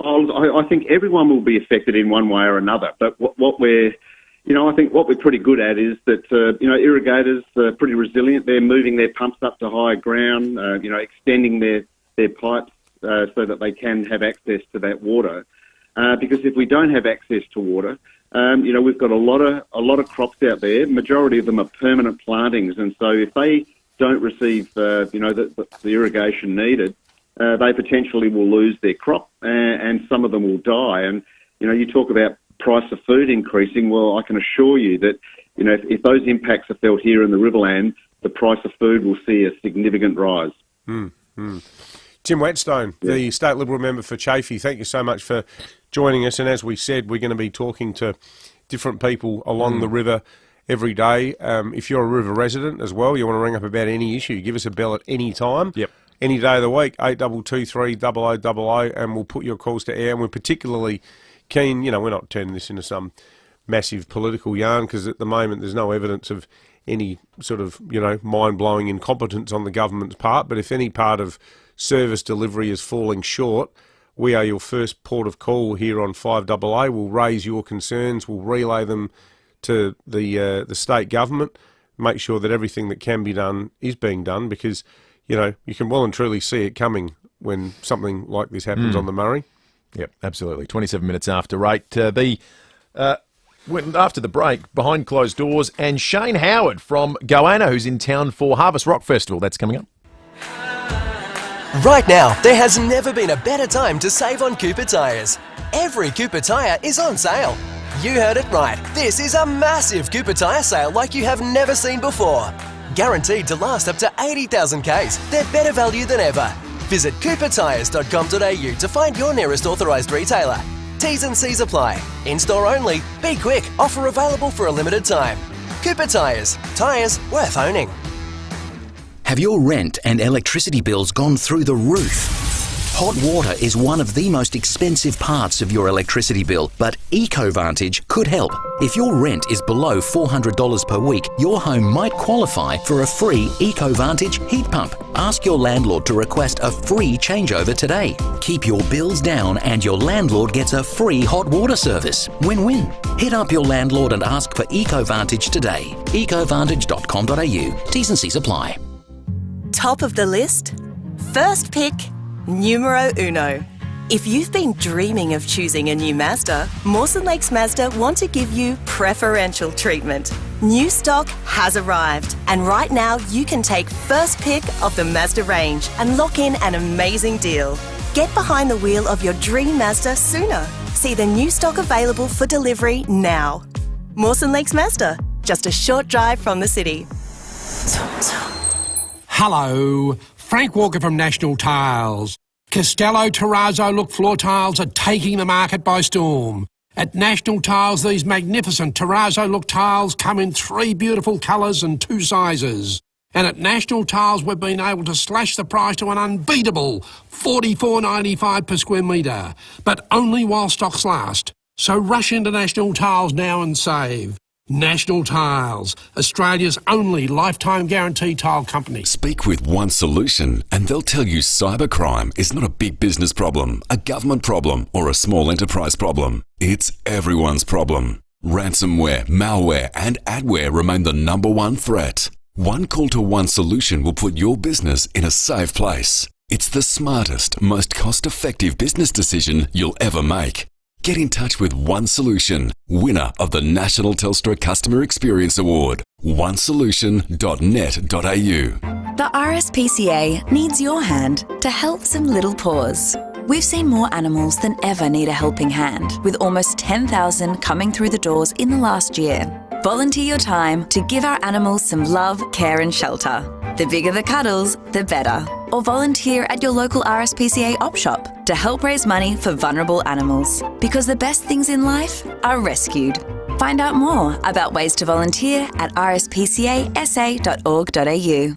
I think everyone will be affected in one way or another. But I think what we're pretty good at is that irrigators are pretty resilient. They're moving their pumps up to higher ground, extending their pipes so that they can have access to that water. Because if we don't have access to water, we've got a lot of crops out there. Majority of them are permanent plantings, and so if they don't receive the irrigation needed, they potentially will lose their crop, and some of them will die. And you talk about price of food increasing. Well, I can assure you that if those impacts are felt here in the Riverland, the price of food will see a significant rise. Tim Whetstone, the State Liberal member for Chaffey, thank you so much for joining us. And as we said, we're going to be talking to different people along the river every day. If you're a river resident as well, you want to ring up about any issue, give us a bell at any time. Yep. Any day of the week, 8223 0000, and we'll put your calls to air. And we're particularly keen, we're not turning this into some massive political yarn because at the moment there's no evidence of any sort of, mind-blowing incompetence on the government's part. But if any part of service delivery is falling short, we are your first port of call here on 5AA. We'll raise your concerns, we'll relay them to the state government, make sure that everything that can be done is being done, because you can well and truly see it coming when something like this happens on the Murray. Yep, absolutely. 27 minutes after 8. After the break, behind closed doors, and Shane Howard from Goanna, who's in town for Harvest Rock Festival. That's coming up. Right now, there has never been a better time to save on Cooper tyres. Every Cooper tyre is on sale. You heard it right. This is a massive Cooper tyre sale like you have never seen before. Guaranteed to last up to 80,000 Ks. They're better value than ever. Visit coopertyres.com.au to find your nearest authorised retailer. T's and C's apply. In-store only. Be quick. Offer available for a limited time. Cooper Tyres. Tyres worth owning. Have your rent and electricity bills gone through the roof? Hot water is one of the most expensive parts of your electricity bill, but EcoVantage could help. If your rent is below $400 per week, your home might qualify for a free EcoVantage heat pump. Ask your landlord to request a free changeover today. Keep your bills down and your landlord gets a free hot water service. Win-win. Hit up your landlord and ask for EcoVantage today. EcoVantage.com.au. T's and C's apply. Top of the list? First pick, numero uno. If you've been dreaming of choosing a new Mazda, Mawson Lakes Mazda want to give you preferential treatment. New stock has arrived, and right now you can take first pick of the Mazda range and lock in an amazing deal. Get behind the wheel of your dream Mazda sooner. See the new stock available for delivery now. Mawson Lakes Mazda, just a short drive from the city. Hello, Frank Walker from National Tiles. Castello Terrazzo look floor tiles are taking the market by storm. At National Tiles, these magnificent Terrazzo look tiles come in 3 beautiful colours and 2 sizes. And at National Tiles, we've been able to slash the price to an unbeatable $44.95 per square metre, but only while stocks last. So rush into National Tiles now and save. National Tiles, Australia's only lifetime guarantee tile company. Speak with One Solution and they'll tell you cybercrime is not a big business problem, a government problem or a small enterprise problem. It's everyone's problem. Ransomware, malware and adware remain the #1 threat. One call to One Solution will put your business in a safe place. It's the smartest, most cost-effective business decision you'll ever make. Get in touch with One Solution, winner of the National Telstra Customer Experience Award. onesolution.net.au. The RSPCA needs your hand to help some little paws. We've seen more animals than ever need a helping hand, with almost 10,000 coming through the doors in the last year. Volunteer your time to give our animals some love, care and shelter. The bigger the cuddles, the better. Or volunteer at your local RSPCA op shop to help raise money for vulnerable animals. Because the best things in life are rescued. Find out more about ways to volunteer at rspcasa.org.au.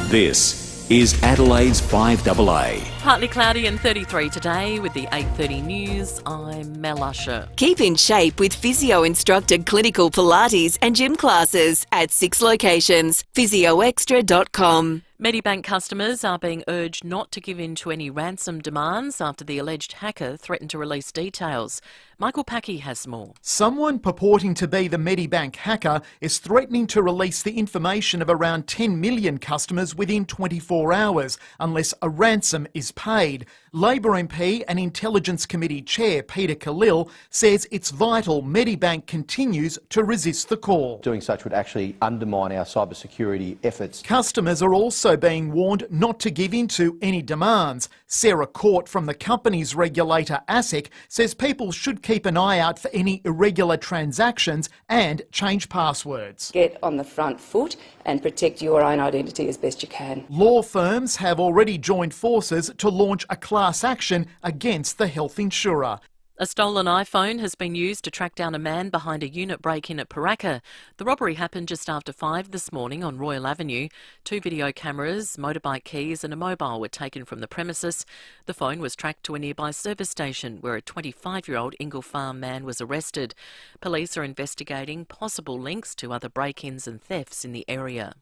This is Adelaide's 5AA. Partly cloudy and 33 today with the 8:30 news. I'm Mel Usher. Keep in shape with physio-instructed clinical Pilates and gym classes at 6 locations. physioextra.com. Medibank customers are being urged not to give in to any ransom demands after the alleged hacker threatened to release details. Michael Packy has more. Someone purporting to be the Medibank hacker is threatening to release the information of around 10 million customers within 24 hours unless a ransom is paid. Labor MP and Intelligence Committee Chair Peter Khalil says it's vital Medibank continues to resist the call. Doing such would actually undermine our cybersecurity efforts. Customers are also being warned not to give in to any demands. Sarah Court from the company's regulator ASIC says people should keep an eye out for any irregular transactions and change passwords. Get on the front foot and protect your own identity as best you can. Law firms have already joined forces to launch a class action against the health insurer. A stolen iPhone has been used to track down a man behind a unit break-in at Paraka. The robbery happened just after 5 this morning on Royal Avenue. 2 video cameras, motorbike keys and a mobile were taken from the premises. The phone was tracked to a nearby service station where a 25-year-old Ingle Farm man was arrested. Police are investigating possible links to other break-ins and thefts in the area.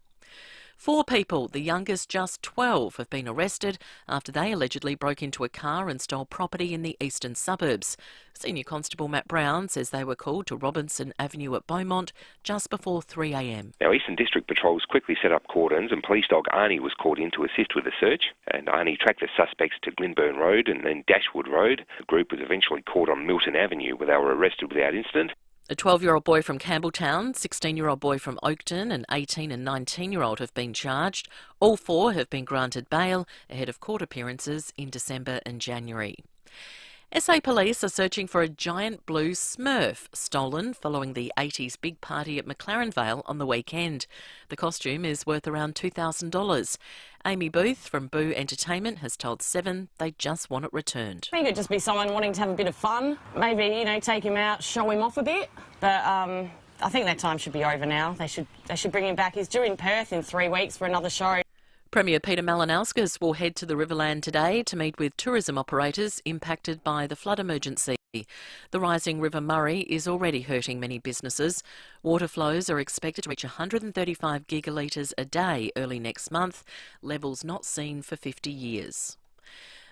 4 people, the youngest just 12, have been arrested after they allegedly broke into a car and stole property in the eastern suburbs. Senior Constable Matt Brown says they were called to Robinson Avenue at Beaumont just before 3 a.m. Our Eastern District Patrols quickly set up cordons and police dog Arnie was called in to assist with the search. And Arnie tracked the suspects to Glenburn Road and then Dashwood Road. The group was eventually caught on Milton Avenue where they were arrested without incident. A 12-year-old boy from Campbelltown, 16-year-old boy from Oakton and 18 and 19-year-old have been charged. All 4 have been granted bail ahead of court appearances in December and January. SA Police are searching for a giant blue Smurf stolen following the 80s big party at McLaren Vale on the weekend. The costume is worth around $2,000. Amy Booth from Boo Entertainment has told Seven they just want it returned. I think it'd just be someone wanting to have a bit of fun, maybe, take him out, show him off a bit. But I think that time should be over now. They should bring him back. He's due in Perth in 3 weeks for another show. Premier Peter Malinauskas will head to the Riverland today to meet with tourism operators impacted by the flood emergency. The rising River Murray is already hurting many businesses. Water flows are expected to reach 135 gigalitres a day early next month, levels not seen for 50 years.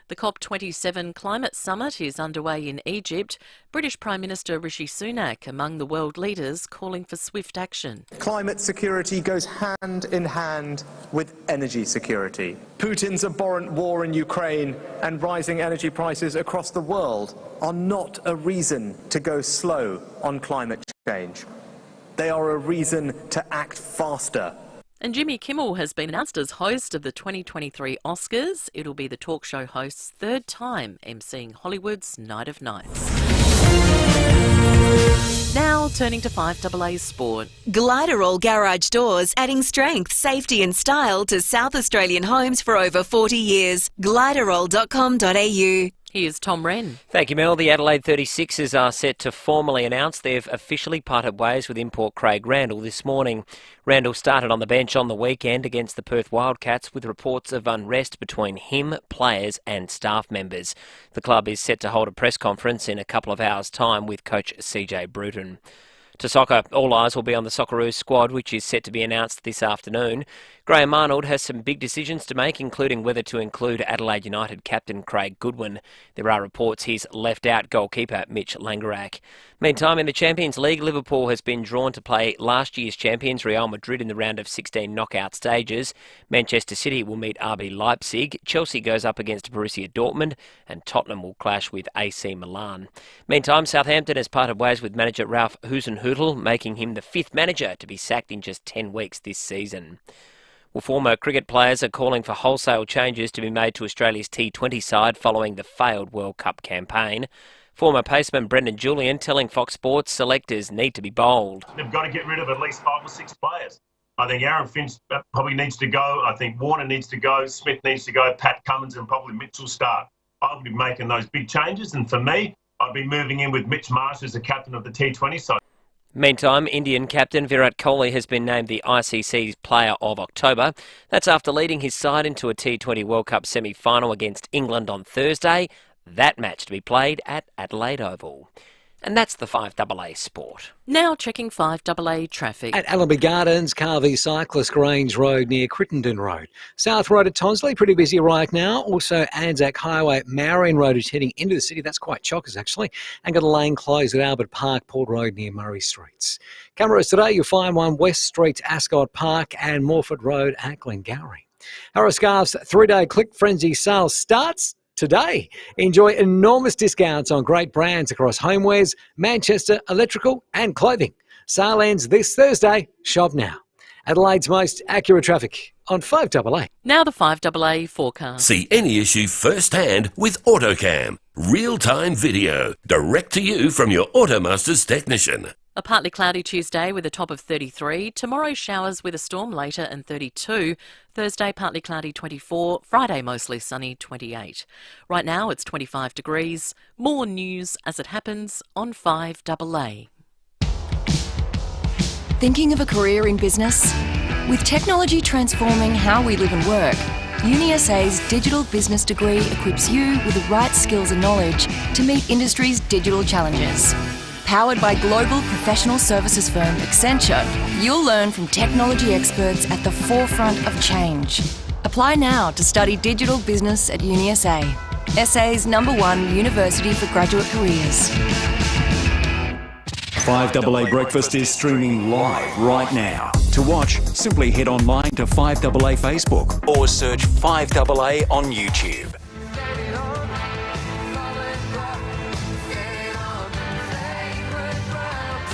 The COP27 climate summit is underway in Egypt. British Prime Minister Rishi Sunak among the world leaders calling for swift action. Climate security goes hand in hand with energy security. Putin's abhorrent war in Ukraine and rising energy prices across the world are not a reason to go slow on climate change. They are a reason to act faster. And Jimmy Kimmel has been announced as host of the 2023 Oscars. It'll be the talk show host's third time emceeing Hollywood's Night of Nights. Now turning to 5AA Sport. Gliderall Garage Doors, adding strength, safety and style to South Australian homes for over 40 years. Gliderall.com.au. Here's Tom Wren. Thank you, Mel. The Adelaide 36ers are set to formally announce they've officially parted ways with import Craig Randall this morning. Randall started on the bench on the weekend against the Perth Wildcats with reports of unrest between him, players and staff members. The club is set to hold a press conference in a couple of hours' time with coach CJ Bruton. To soccer, all eyes will be on the Socceroos squad, which is set to be announced this afternoon. Graham Arnold has some big decisions to make, including whether to include Adelaide United captain Craig Goodwin. There are reports he's left out goalkeeper Mitch Langerak. Meantime, in the Champions League, Liverpool has been drawn to play last year's champions Real Madrid in the round of 16 knockout stages. Manchester City will meet RB Leipzig. Chelsea goes up against Borussia Dortmund, and Tottenham will clash with AC Milan. Meantime, Southampton has parted ways with manager Ralph Hasenhüttl, making him the fifth manager to be sacked in just 10 weeks this season. Well, former cricket players are calling for wholesale changes to be made to Australia's T20 side following the failed World Cup campaign. Former paceman Brendan Julian telling Fox Sports selectors need to be bold. They've got to get rid of at least 5 or 6 players. I think Aaron Finch probably needs to go. I think Warner needs to go. Smith needs to go. Pat Cummins and probably Mitchell start. I would be making those big changes. And for me, I'd be moving in with Mitch Marsh as the captain of the T20 side. Meantime, Indian captain Virat Kohli has been named the ICC's Player of October. That's after leading his side into a T20 World Cup semi-final against England on Thursday. That match to be played at Adelaide Oval. And that's the 5AA Sport. Now checking 5AA traffic. At Allenby Gardens, Carvey Cyclist Grange Road near Crittenden Road. South Road at Tonsley, pretty busy right now. Also Anzac Highway at Marion Road is heading into the city. That's quite chockers actually. And got a lane closed at Albert Park, Port Road near Murray Streets. Cameras today, you'll find one West Streets, Ascot Park and Morford Road at Glengarry. Harris Scarf's 3-day Click Frenzy sale starts today. Enjoy enormous discounts on great brands across homewares, Manchester, electrical and clothing. Sale ends this Thursday. Shop now. Adelaide's most accurate traffic on 5AA. Now the 5AA forecast. See any issue firsthand with AutoCam. Real-time video, direct to you from your Automaster's technician. A partly cloudy Tuesday with a top of 33. Tomorrow showers with a storm later and 32. Thursday partly cloudy 24. Friday mostly sunny 28. Right now it's 25 degrees. More news as it happens on 5AA. Thinking of a career in business? With technology transforming how we live and work, UniSA's digital business degree equips you with the right skills and knowledge to meet industry's digital challenges. Powered by global professional services firm Accenture, you'll learn from technology experts at the forefront of change. Apply now to study digital business at UniSA, SA's #1 university for graduate careers. 5AA Breakfast is streaming live right now. To watch, simply head online to 5AA Facebook or search 5AA on YouTube.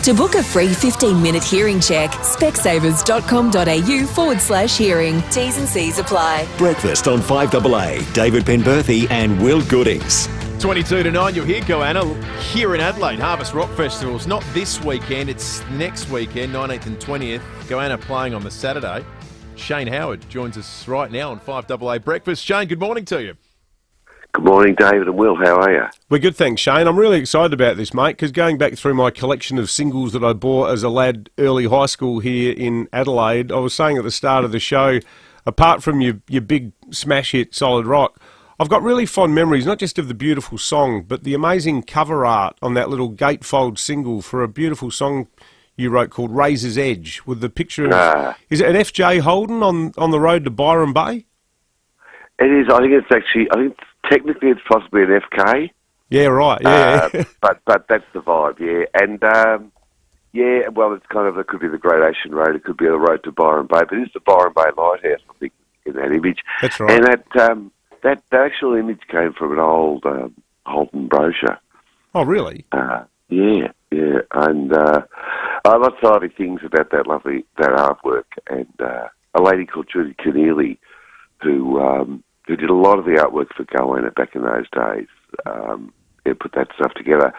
To book a free 15-minute hearing check, specsavers.com.au/hearing. T's and C's apply. Breakfast on 5AA. David Penberthy and Will Goodings. 22 to 9, you'll hear Goanna here in Adelaide. Harvest Rock Festival's not this weekend, it's next weekend, 19th and 20th. Goanna playing on the Saturday. Shane Howard joins us right now on 5AA Breakfast. Shane, good morning to you. Good morning, David and Will. How are you? We're good, thanks, Shane. I'm really excited about this, mate, because going back through my collection of singles that I bought as a lad early high school here in Adelaide, I was saying at the start of the show, apart from your big smash hit, Solid Rock, I've got really fond memories, not just of the beautiful song, but the amazing cover art on that little gatefold single for a beautiful song you wrote called Razor's Edge, with the picture of... Is it an FJ Holden on the road to Byron Bay? It is. I think technically it's possibly an FK. Yeah, right. Yeah. But that's the vibe, yeah. And, well, it's kind of, it could be the Great Ocean Road, it could be the road to Byron Bay, but it's the Byron Bay Lighthouse, I think, in that image. That's right. And that actual image came from an old Holden brochure. Oh, really? Yeah. And I love so many things about that artwork. And a lady called Judy Keneally, who did a lot of the artwork for Goanna back in those days, put that stuff together.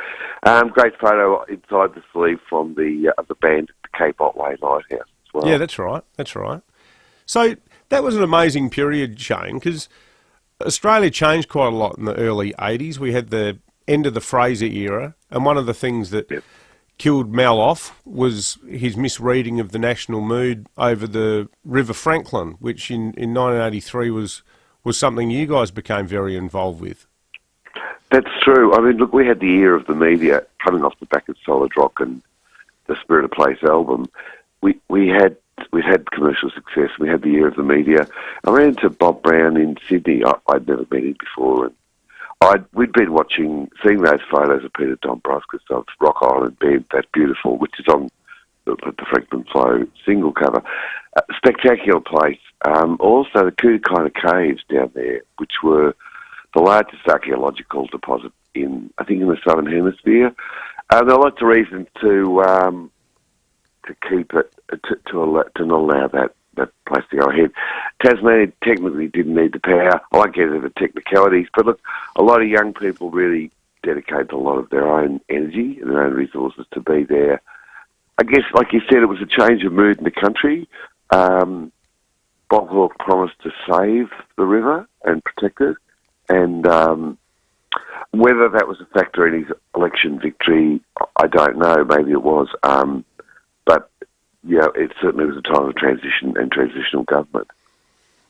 Great photo inside the sleeve from the band at the Cape Otway Lighthouse as well. Yeah, that's right. So that was an amazing period, Shane, because Australia changed quite a lot in the early 80s. We had the end of the Fraser era, and one of the things that killed Mal off was his misreading of the national mood over the River Franklin, which in 1983 was something you guys became very involved with. That's true. I mean, look, we had the ear of the media coming off the back of Solid Rock and the Spirit of Place album. We'd had commercial success. We had the ear of the media. I ran into Bob Brown in Sydney. I'd never met him before, and we'd been seeing those photos of Peter Dombrovskis of Rock Island Bend, that beautiful, which is on the Franklin Flow single cover. Spectacular place. Also, the Koodakinna Caves down there, which were the largest archaeological deposit in the Southern Hemisphere. There are lots of reasons to keep it, to not allow that place to go ahead. Tasmania technically didn't need the power. I won't get into the technicalities, but look, a lot of young people really dedicated a lot of their own energy and their own resources to be there. I guess, like you said, it was a change of mood in the country. Bob Hawke promised to save the river and protect it, and whether that was a factor in his election victory, I don't know. Maybe it was. But, yeah, it certainly was a time of transition and transitional government.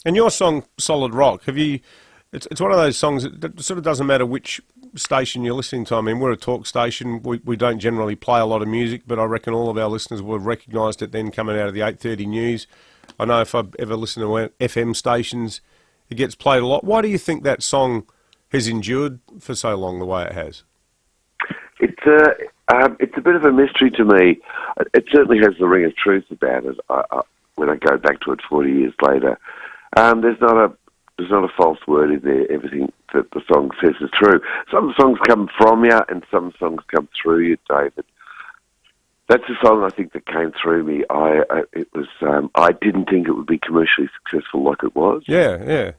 And your song, Solid Rock, it's one of those songs that sort of doesn't matter which station you're listening to. I mean, we're a talk station. We don't generally play a lot of music, but I reckon all of our listeners will have recognised it then coming out of the 8:30 news. I know if I've ever listened to FM stations, it gets played a lot. Why do you think that song has endured for so long the way it has? It's a bit of a mystery to me. It certainly has the ring of truth about it. When I go back to it 40 years later, there's not a false word in there. Everything that the song says is true. Some songs come from you, and some songs come through you, David. That's a song I think that came through me. I didn't think it would be commercially successful like it was. Yeah.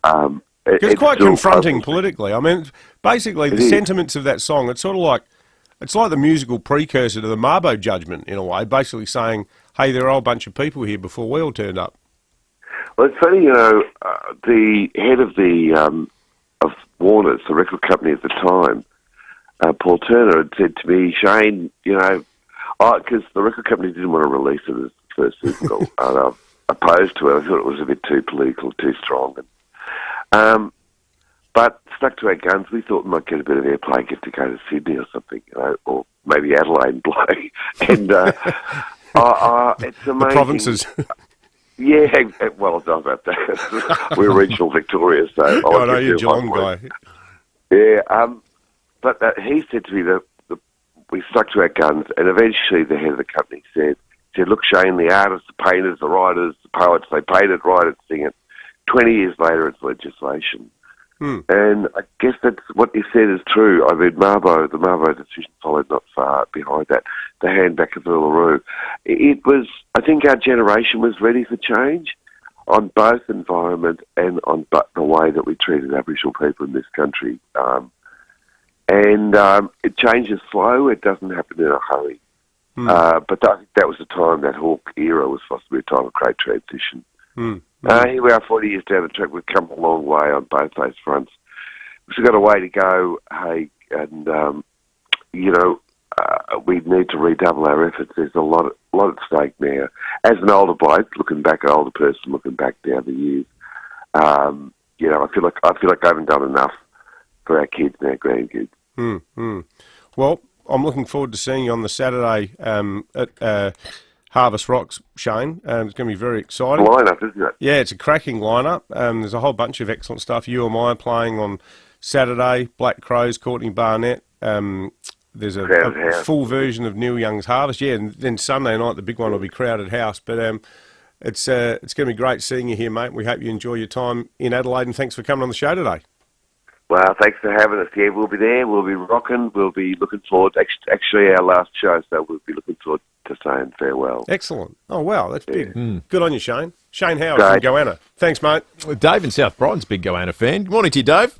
It's quite confronting politically. I mean, basically the sentiments of that song. It's sort of like. It's like the musical precursor to the Mabo judgment, in a way, basically saying, hey, there are a whole bunch of people here before we all turned up. Well, it's funny, the head of Warner's, the record company at the time, Paul Turner, had said to me, Shane, because the record company didn't want to release it as the first single, and I'm opposed to it. I thought it was a bit too political, too strong. But stuck to our guns. We thought we might get a bit of airplay, get to go to Sydney or something, or maybe Adelaide and play. And it's amazing. The provinces. Yeah, well, I don't know about that. We're regional Victoria, so... I know you're a Geelong guy. Yeah, but he said to me that we stuck to our guns, and eventually the head of the company said, look, Shane, the artists, the painters, the writers, the poets, they paint it, write it, sing it. 20 years later, it's legislation. And I guess that's what you said is true. I mean, the Mabo decision followed not far behind that, the hand back of Uluru. I think our generation was ready for change on both environment and on the way that we treated Aboriginal people in this country. It changes slow. It doesn't happen in a hurry. But I think that was the time, that Hawke era was supposed to be a time of great transition. Here we are 40 years down the track. We've come a long way on both those fronts. still got a way to go, hey, and we need to redouble our efforts. There's a lot at stake now. As an older bloke, an older person looking back down the years, I feel like I haven't done enough for our kids and our grandkids. Well, I'm looking forward to seeing you on the Saturday at Harvest Rocks, Shane. It's going to be very exciting. Lineup, isn't it? Yeah, it's a cracking lineup. There's a whole bunch of excellent stuff. You and I playing on Saturday. Black Crows, Courtney Barnett. There's a full version of Neil Young's Harvest. Yeah, and then Sunday night the big one will be Crowded House. But it's going to be great seeing you here, mate. We hope you enjoy your time in Adelaide, and thanks for coming on the show today. Well, thanks for having us. Yeah, we'll be there. We'll be rocking. We'll be looking forward. Actually, our last show, so we'll be looking forward to saying farewell. Excellent. Oh, wow, that's big. Good on you, Shane. Shane Howard from Goanna. Thanks, mate. Dave in South Brighton's a big Goanna fan. Good morning to you, Dave.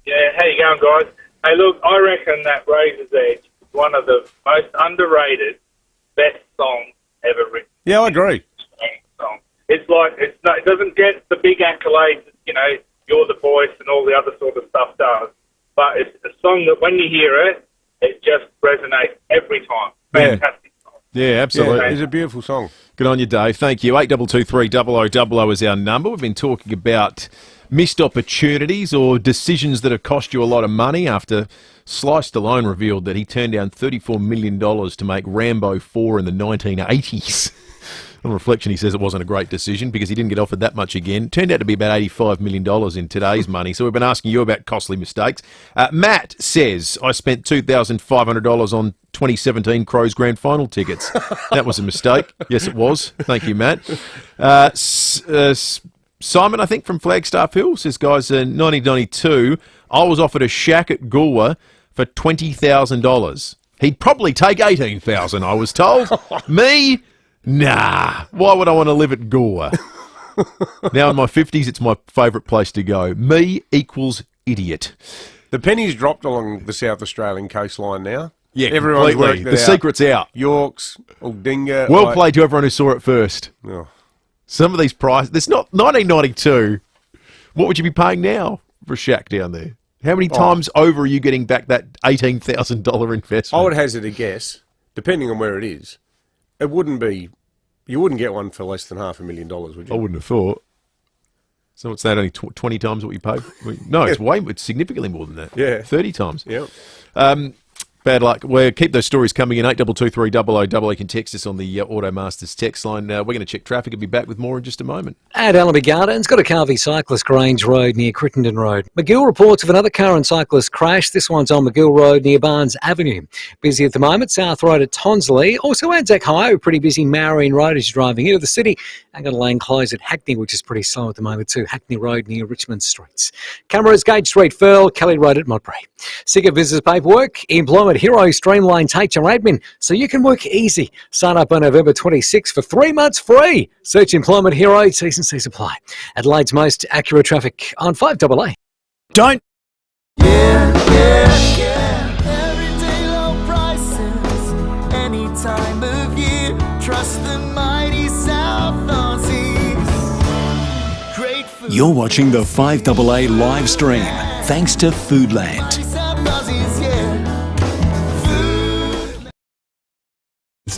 Yeah, how you going, guys? Hey, look, I reckon that Razor's Edge is one of the most underrated, best songs ever written. Yeah, I agree. It's like, it doesn't get the big accolades, You're the Voice and all the other sort of stuff does. But it's a song that when you hear it, it just resonates every time. Fantastic song. Yeah, absolutely. Yeah, it's a beautiful song. Good on you, Dave. Thank you. 8223 0000 is our number. We've been talking about missed opportunities or decisions that have cost you a lot of money after Sly Stallone revealed that he turned down $34 million to make Rambo 4 in the 1980s. On reflection, he says it wasn't a great decision because he didn't get offered that much again. Turned out to be about $85 million in today's money. So we've been asking you about costly mistakes. Matt says, I spent $2,500 on 2017 Crows Grand Final tickets. That was a mistake. Yes, it was. Thank you, Matt. Simon, I think, from Flagstaff Hill, says, guys, in 1992, I was offered a shack at Goolwa for $20,000. He'd probably take $18,000, I was told. Me? Nah. Why would I want to live at Goolwa? Now in my 50s, it's my favourite place to go. Me equals idiot. The pennies dropped along the South Australian coastline now. Yeah, everyone's completely. The secret's out. Yorks, Aldinga. Well played to everyone who saw it first. Oh. Some of these prices, it's not 1992. What would you be paying now for a shack down there? How many times over are you getting back that $18,000 investment? I would hazard a guess, depending on where it is. It wouldn't be, you wouldn't get one for less than $500,000, would you? I wouldn't have thought. So what's that, only 20 times what you paid? No, it's significantly more than that. Yeah. 30 times. Yeah. Bad luck. We'll keep those stories coming in. 8223 0000. You can text us on the Automasters text line. We're going to check traffic and be back with more in just a moment. At Allenby Gardens, got a car v cyclist Grange Road near Crittenden Road. McGill reports of another car and cyclist crash. This one's on McGill Road near Barnes Avenue. Busy at the moment. South Road at Tonsley. Also Anzac Highway, pretty busy. Marion Road as you're driving into the city. And got a lane closed at Hackney, which is pretty slow at the moment too. Hackney Road near Richmond Streets. Cameras, Gage Street, Firle, Kelly Road at Modbury. Sick of visitors paperwork? Employment Hero streamlines HR admin so you can work easy. Sign up on November 26 for 3 months free. Search Employment Hero, T's and C's apply. Adelaide's most accurate traffic on 5AA. Don't. Everyday low prices, any time of year. Trust the mighty South Aussies. Great food. You're watching the 5AA live stream thanks to Foodland.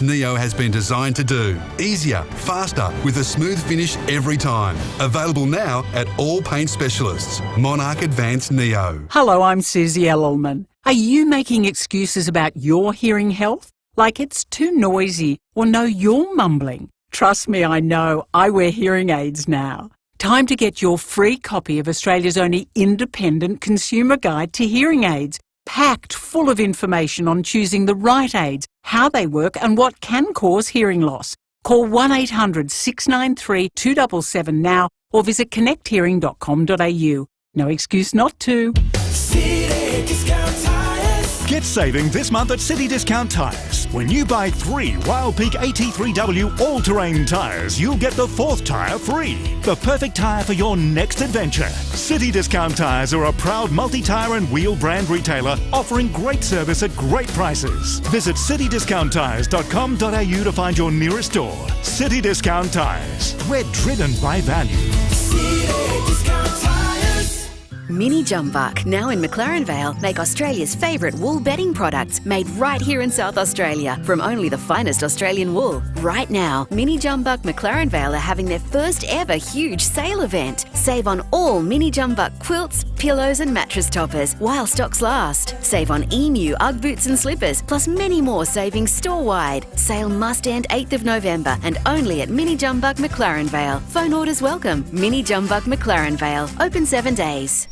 Neo has been designed to do. Easier, faster, with a smooth finish every time. Available now at all paint specialists. Monarch Advanced Neo. Hello, I'm Susie Ellelman. Are you making excuses about your hearing health? Like it's too noisy, or no, you're mumbling? Trust me, I know. I wear hearing aids now. Time to get your free copy of Australia's only independent consumer guide to hearing aids, packed full of information on choosing the right aids, how they work and what can cause hearing loss. Call 1-800-693-277 now or visit connecthearing.com.au. No excuse not to. City Discount Tires. Get saving this month at City Discount Tires. When you buy 3 Wild Peak AT3W all-terrain tyres, you'll get the 4th tyre free. The perfect tyre for your next adventure. City Discount Tires are a proud multi-tyre and wheel brand retailer offering great service at great prices. Visit citydiscounttires.com.au to find your nearest store. City Discount Tires. We're driven by value. City Discount Tires. Mini Jumbuck, now in McLaren Vale, make Australia's favourite wool bedding products made right here in South Australia from only the finest Australian wool. Right now, Mini Jumbuck McLaren Vale are having their first ever huge sale event. Save on all Mini Jumbuck quilts, pillows and mattress toppers while stocks last. Save on Emu, Ugg boots and slippers, plus many more savings store-wide. Sale must end 8th of November and only at Mini Jumbuck McLaren Vale. Phone orders welcome. Mini Jumbuck McLaren Vale. Open 7 days.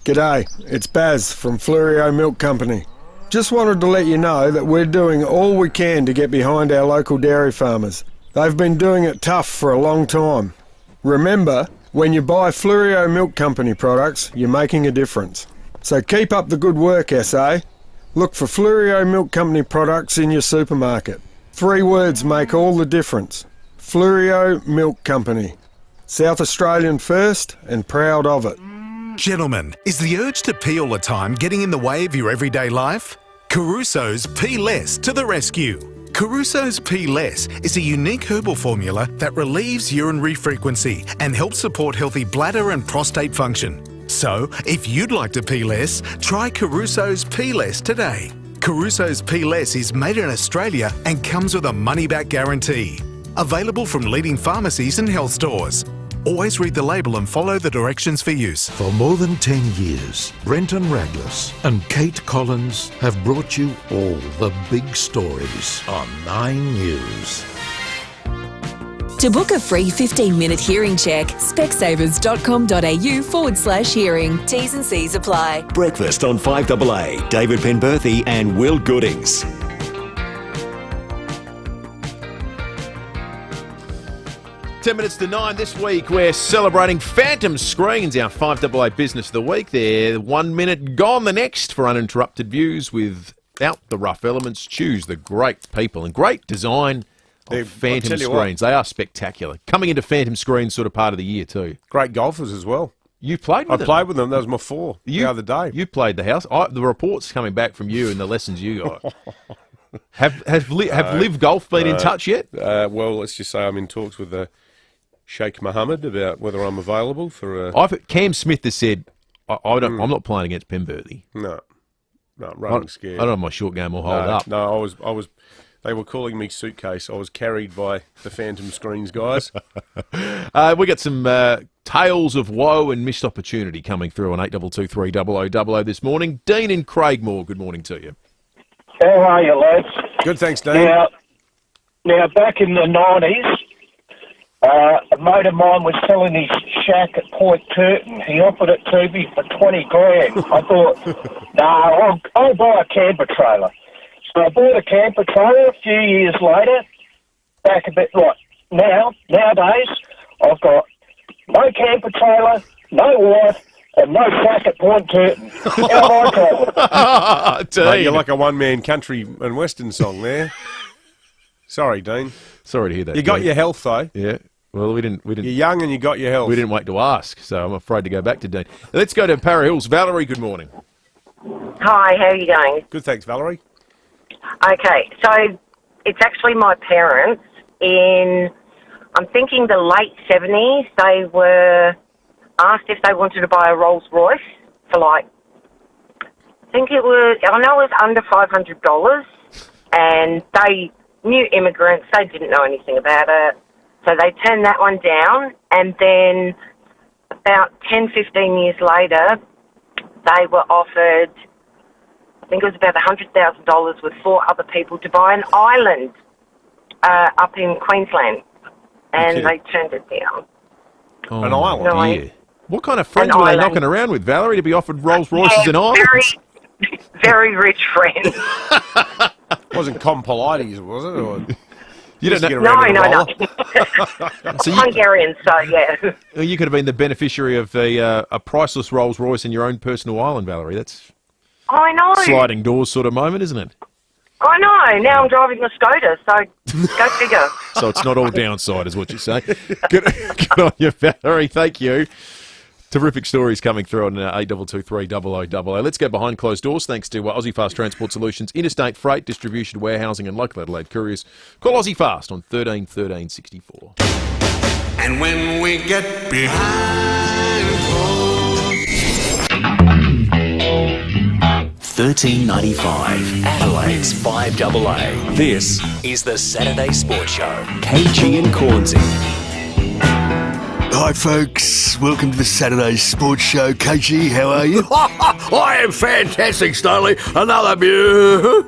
G'day, it's Baz from FIVEAA Milk Company. Just wanted to let you know that we're doing all we can to get behind our local dairy farmers. They've been doing it tough for a long time. Remember, when you buy FIVEAA Milk Company products, you're making a difference. So keep up the good work, SA. Look for FIVEAA Milk Company products in your supermarket. 3 words make all the difference. FIVEAA Milk Company. South Australian first and proud of it. Gentlemen, is the urge to pee all the time getting in the way of your everyday life? Caruso's Pee Less to the rescue. Caruso's Pee Less is a unique herbal formula that relieves urinary frequency and helps support healthy bladder and prostate function. So, if you'd like to pee less, try Caruso's Pee Less today. Caruso's Pee Less is made in Australia and comes with a money-back guarantee. Available from leading pharmacies and health stores. Always read the label and follow the directions for use. For more than 10 years, Brenton Raglas and Kate Collins have brought you all the big stories on 9 News. To book a free 15-minute hearing check, specsavers.com.au/hearing. T's and C's apply. Breakfast on 5AA. David Penberthy and Will Goodings. 10 minutes to 9 this week. We're celebrating Phantom Screens, our 5AA Business of the Week. They're 1 minute gone the next for uninterrupted views without the rough elements. Choose the great people and great design of Phantom Screens. They are spectacular. Coming into Phantom Screens sort of part of the year too. Great golfers as well. You played with them? I played with them. That was my 4 the other day. You played the house. The reports coming back from you and the lessons you got. Have Live Golf been in touch yet? Well, let's just say I'm in talks with Sheikh Mohammed about whether I'm available for. Cam Smith has said, I'm not playing against Penberthy. No, running scared. I don't have my short game will hold up. No, I was. They were calling me suitcase. I was carried by the Phantom Screens guys. We got some tales of woe and missed opportunity coming through on 8223 this morning. Dean in Craigmore, good morning to you. How are you, lads? Good, thanks, Dean. Now back in the 90s, a mate of mine was selling his shack at Point Curtin. He offered it to me for 20 grand. I thought, I'll buy a camper trailer. So I bought a camper trailer a few years later, back a bit like nowadays, I've got no camper trailer, no wife, and no shack at Point Curtin. How am I travelling? Mate, you're like a one-man country and western song there. Sorry, Dean. Sorry to hear that. You got your health, though. Yeah. Well, we didn't. You're young and you got your health. We didn't wait to ask, so I'm afraid to go back to Dean. Let's go to Para Hills. Valerie, good morning. Hi, how are you going? Good, thanks, Valerie. Okay, so it's actually my parents I'm thinking the late 70s. They were asked if they wanted to buy a Rolls Royce for I know it was under $500, and they new immigrants, they didn't know anything about it, so they turned that one down, and then about 10, 15 years later, they were offered, I think it was about $100,000 with 4 other people to buy an island up in Queensland, and they turned it down. Oh, an island? Dear. What kind of friends were they knocking around with, Valerie, to be offered Rolls Royces and islands? Very rich friends. Wasn't Compolites, was it? Or you don't know. No. So Hungarian, so yeah. You could have been the beneficiary of a priceless Rolls Royce in your own personal island, Valerie. That's I know. Sliding doors sort of moment, isn't it? I know. Now I'm driving a Skoda, so go figure. So it's not all downside, is what you say. Good on you, Valerie. Thank you. Terrific stories coming through on 8223 Let's go behind closed doors. Thanks to Aussie Fast Transport Solutions, interstate freight, distribution, warehousing, and local Adelaide couriers. Call Aussie Fast on 13 13 64. And when we get behind closed $13.95. Adelaide's 5AA. This is the Saturday Sports Show. KG and Cornsey. Hi folks, welcome to the Saturday Sports Show. KG, how are you? I am fantastic, Stanley. Another beautiful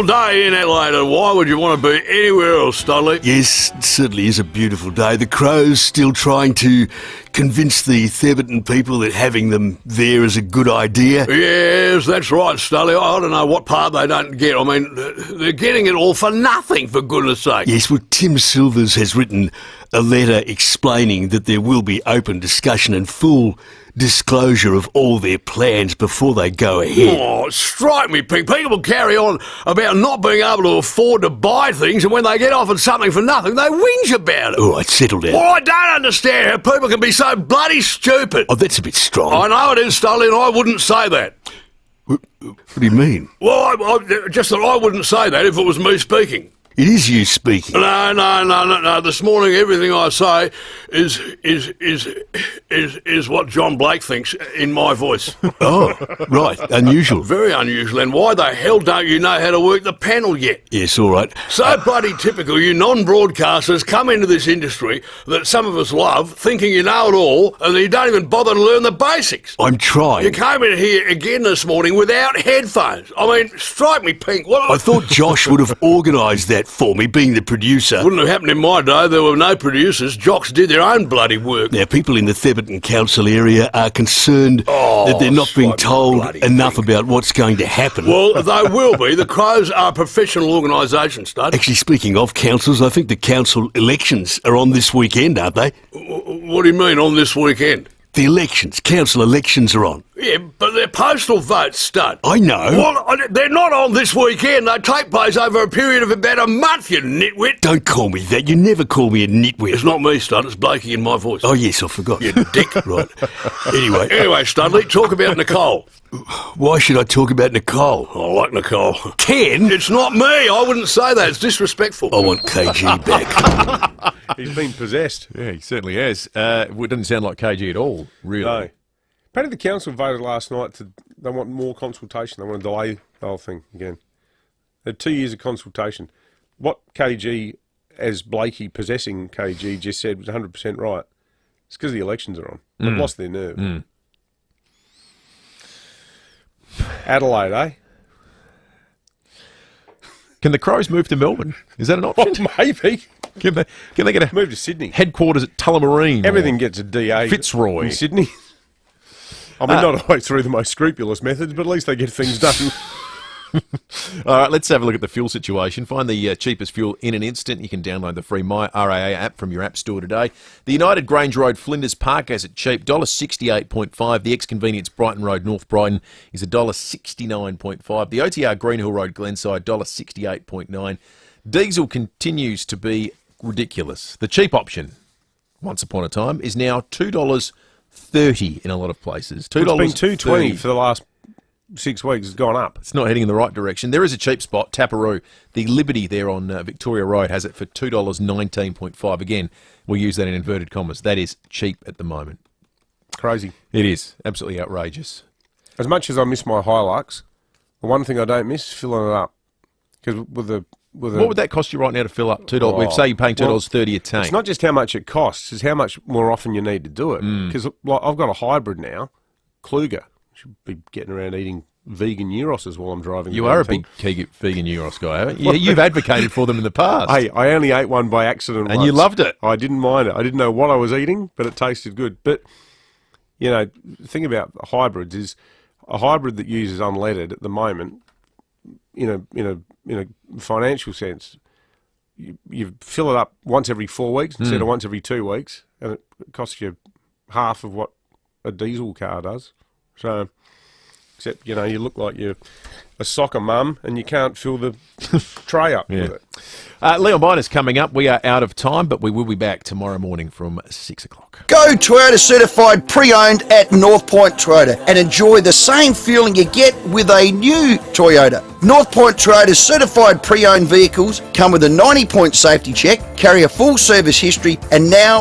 day in Adelaide, and why would you want to be anywhere else, Stanley? Yes, it certainly is a beautiful day. The Crows still trying to convince the Theberton people that having them there is a good idea. Yes, that's right, Stanley. I don't know what part they don't get. I mean, they're getting it all for nothing, for goodness sake. Yes, well, Tim Silvers has written a letter explaining that there will be open discussion and full disclosure of all their plans before they go ahead. Oh, strike me pink. People carry on about not being able to afford to buy things, and when they get offered something for nothing, they whinge about it. All right, settle down. Well, I don't understand how people can be so bloody stupid. Oh, that's a bit strong. I know it is, Stanley, and I wouldn't say that. What do you mean? Well, just that I wouldn't say that if it was me speaking. It is you speaking. No. This morning, everything I say is what John Blake thinks in my voice. Oh, right. Unusual. Very unusual. And why the hell don't you know how to work the panel yet? Yes, all right. So bloody typical. You non-broadcasters come into this industry that some of us love, thinking you know it all, and you don't even bother to learn the basics. I'm trying. You came in here again this morning without headphones. I mean, strike me pink. I thought Josh would have organised that for me, being the producer. Wouldn't have happened in my day. There were no producers. Jocks did their own bloody work. Now, people in the Theberton Council area are concerned that they're not being told enough about what's going to happen. Well, they will be. The Crows are a professional organisation, Stud. Actually, speaking of councils, I think the council elections are on this weekend, aren't they? What do you mean, on this weekend? The elections, council elections are on. Yeah, but they're postal votes, Stud. I know. Well, they're not on this weekend. They take place over a period of about a month, you nitwit. Don't call me that. You never call me a nitwit. It's not me, Stud. It's Blakey in my voice. Oh, yes, I forgot. You dick. Right. Anyway, Studley, talk about Nicole. Why should I talk about Nicole? I like Nicole. Ken? It's not me. I wouldn't say that. It's disrespectful. I want KG back. He's been possessed. Yeah, he certainly has. It doesn't sound like KG at all, really. No. Apparently the council voted last night they want more consultation. They want to delay the whole thing again. They had 2 years of consultation. What KG, as Blakey possessing KG, just said was 100% right. It's because the elections are on. They've lost their nerve. Adelaide, eh? Can the Crows move to Melbourne? Is that an option? Oh, maybe. Can they get a move to Sydney? Headquarters at Tullamarine? Everything gets a DA. Fitzroy. In Sydney. I mean, not always through the most scrupulous methods, but at least they get things done. All right, let's have a look at the fuel situation. Find the cheapest fuel in an instant. You can download the free My RAA app from your app store today. The United Grange Road Flinders Park has it cheap, $1.68.5. The ex-convenience Brighton Road North Brighton is $1.69.5. The OTR Greenhill Road Glenside, $1.68.9. Diesel continues to be ridiculous. The cheap option, once upon a time, is now $2.30 in a lot of places. $2.30. It's been $2.20 for the last 6 weeks. It's gone up. It's not heading in the right direction. There is a cheap spot, Taparoo. The Liberty there on Victoria Road has it for $2.19.5. Again, we'll use that in inverted commas. That is cheap at the moment. Crazy. It is. Absolutely outrageous. As much as I miss my Hilux, the one thing I don't miss is filling it up. Because what would that cost you right now to fill up? $2. We'd say you're paying $2.30 a tank. It's not just how much it costs; it's how much more often you need to do it. Because I've got a hybrid now, Kluger. Should be getting around eating vegan gyros while I'm driving. You are a big vegan gyros guy, haven't you? You've advocated for them in the past. Hey, I only ate one by accident and once. You loved it. I didn't mind it. I didn't know what I was eating, but it tasted good. But you know, the thing about hybrids is a hybrid that uses unleaded at the moment. In a financial sense, you fill it up once every 4 weeks instead of once every 2 weeks, and it costs you half of what a diesel car does. So, except you look like you're a soccer mum and you can't fill the tray up with it. Leon Biner's coming up. We are out of time, but we will be back tomorrow morning from 6 o'clock. Go Toyota certified pre-owned at North Point Toyota and enjoy the same feeling you get with a new Toyota. North Point Toyota's certified pre-owned vehicles come with a 90-point safety check, carry a full service history, and now